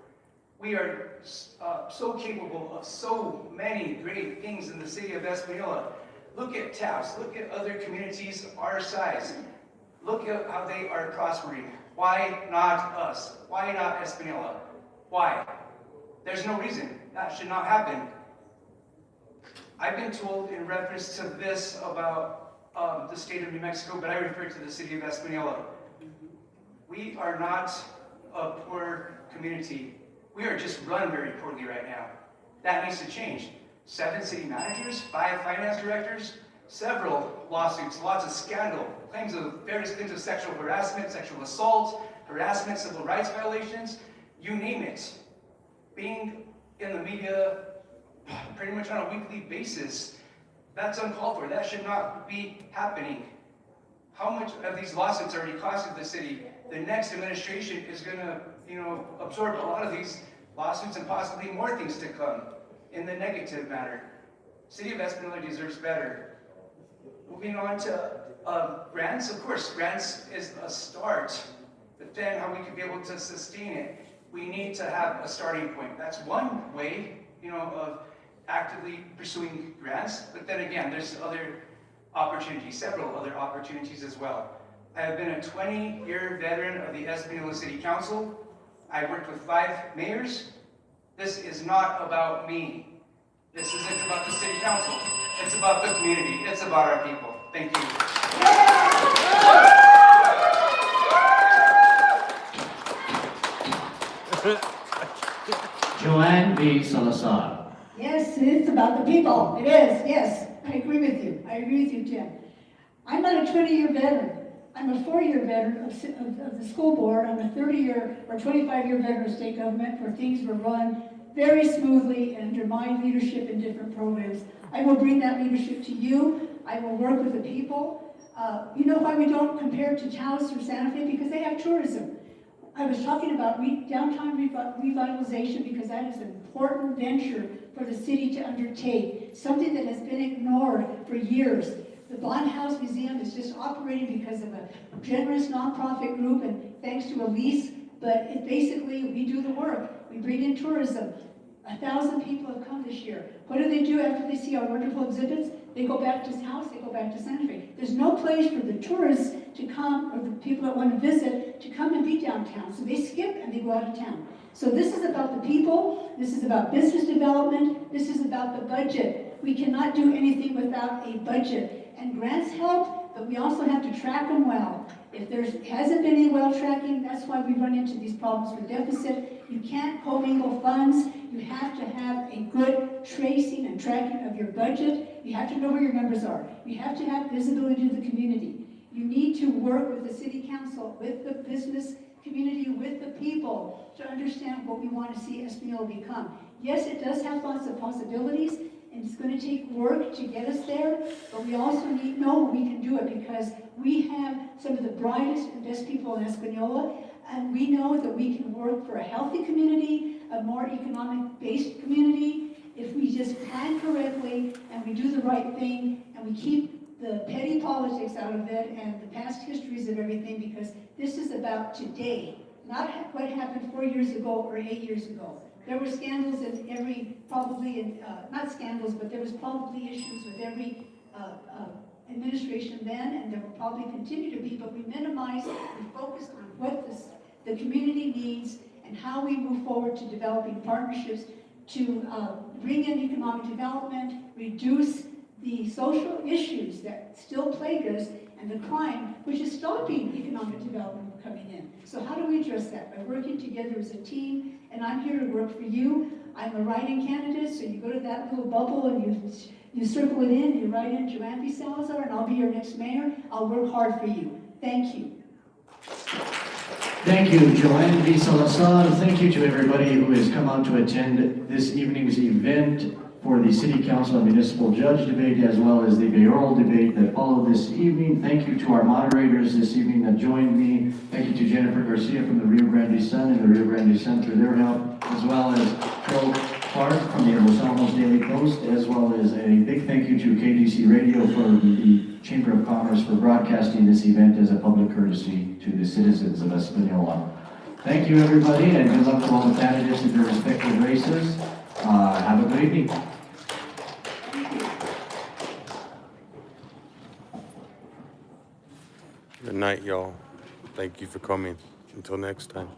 We are so capable of so many great things in the city of Espanola. Look at Taos, look at other communities our size. Look at how they are prospering. Why not us? Why not Espanola? Why? There's no reason. That should not happen. I've been told in reference to this about the state of New Mexico, but I refer to the city of Espanola. We are not a poor community. We are just run very poorly right now. That needs to change. 7 city managers, 5 finance directors, several lawsuits, lots of scandal, claims of various things of sexual harassment, sexual assault, harassment, civil rights violations, you name it. Being in the media pretty much on a weekly basis, that's uncalled for. That should not be happening. How much of these lawsuits already costed the city? The next administration is going to, absorb a lot of these lawsuits and possibly more things to come in the negative manner. City of Espanola deserves better. Moving on to grants, of course, grants is a start, but then how we could be able to sustain it, we need to have a starting point. That's one way, of actively pursuing grants, but then again, there's other opportunities, several other opportunities as well. I have been a 20-year veteran of the Espanola City Council. I've worked with 5 mayors. This is not about me. This isn't about the City Council. It's about the community. It's about our people. Thank you. Joanne V. Salazar. Yes, it's about the people. It is, yes. I agree with you. I agree with you, Jim. I'm not a 20-year veteran. I'm a 4-year veteran of the school board. I'm a 30-year or 25-year veteran of state government where things were run very smoothly under my leadership in different programs. I will bring that leadership to you. I will work with the people. You know why we don't compare to Taos or Santa Fe? Because they have tourism. I was talking about downtown revitalization because that is an important venture for the city to undertake, something that has been ignored for years. The Bond House Museum is just operating because of a generous nonprofit group and thanks to a lease, but basically we do the work. We bring in tourism. 1,000 people have come this year. What do after they see our wonderful exhibits? They go back to Taos, they go back to Santa Fe. There's no place for the tourists to come, or the people that want to visit, to come and be downtown. So they skip and they go out of town. So this is about the people, this is about business development, this is about the budget. We cannot do anything without a budget. And grants help, but we also have to track them well. If there hasn't been any well tracking, that's why we run into these problems with deficit. You can't commingle funds. You have to have a good tracing and tracking of your budget. You have to know where your members are. You have to have visibility to the community. You need to work with the city council, with the business community, with the people to understand what we want to see Espanola become. Yes, it does have lots of possibilities, and it's going to take work to get us there, but we also know we can do it because we have some of the brightest and best people in Espanola, and we know that we can work for a healthy community, a more economic-based community, if we just plan correctly and we do the right thing and we keep the petty politics out of it and the past histories of everything, because this is about today, not what happened 4 years ago or 8 years ago. There were scandals in not scandals, but there was probably issues with every administration then, and there will probably continue to be, but we minimized, we focused on what the community needs and how we move forward to developing partnerships to bring in economic development, reduce the social issues that still plague us, and the crime, which is stopping economic development from coming in. So how do we address that? By working together as a team, and I'm here to work for you. I'm a write-in candidate, so you go to that little bubble and you You circle it in, you write in Joanne B. Salazar, and I'll be your next mayor. I'll work hard for you. Thank you. Thank you, Joanne V. Salazar. Thank you to everybody who has come out to attend this evening's event for the City Council and Municipal Judge debate, as well as the mayoral debate that followed this evening. Thank you to our moderators this evening that joined me. Thank you to Jennifer Garcia from the Rio Grande Sun and the Rio Grande Sun for their help, as well as Phil Clark from the Los Alamos Daily Post, as well as a big thank you to KDC Radio for the Chamber of Commerce for broadcasting this event as a public courtesy to the citizens of Espanola. Thank you, everybody, and good luck to all the candidates in their respective races. Have a good evening. Good night, y'all. Thank you for coming. Until next time.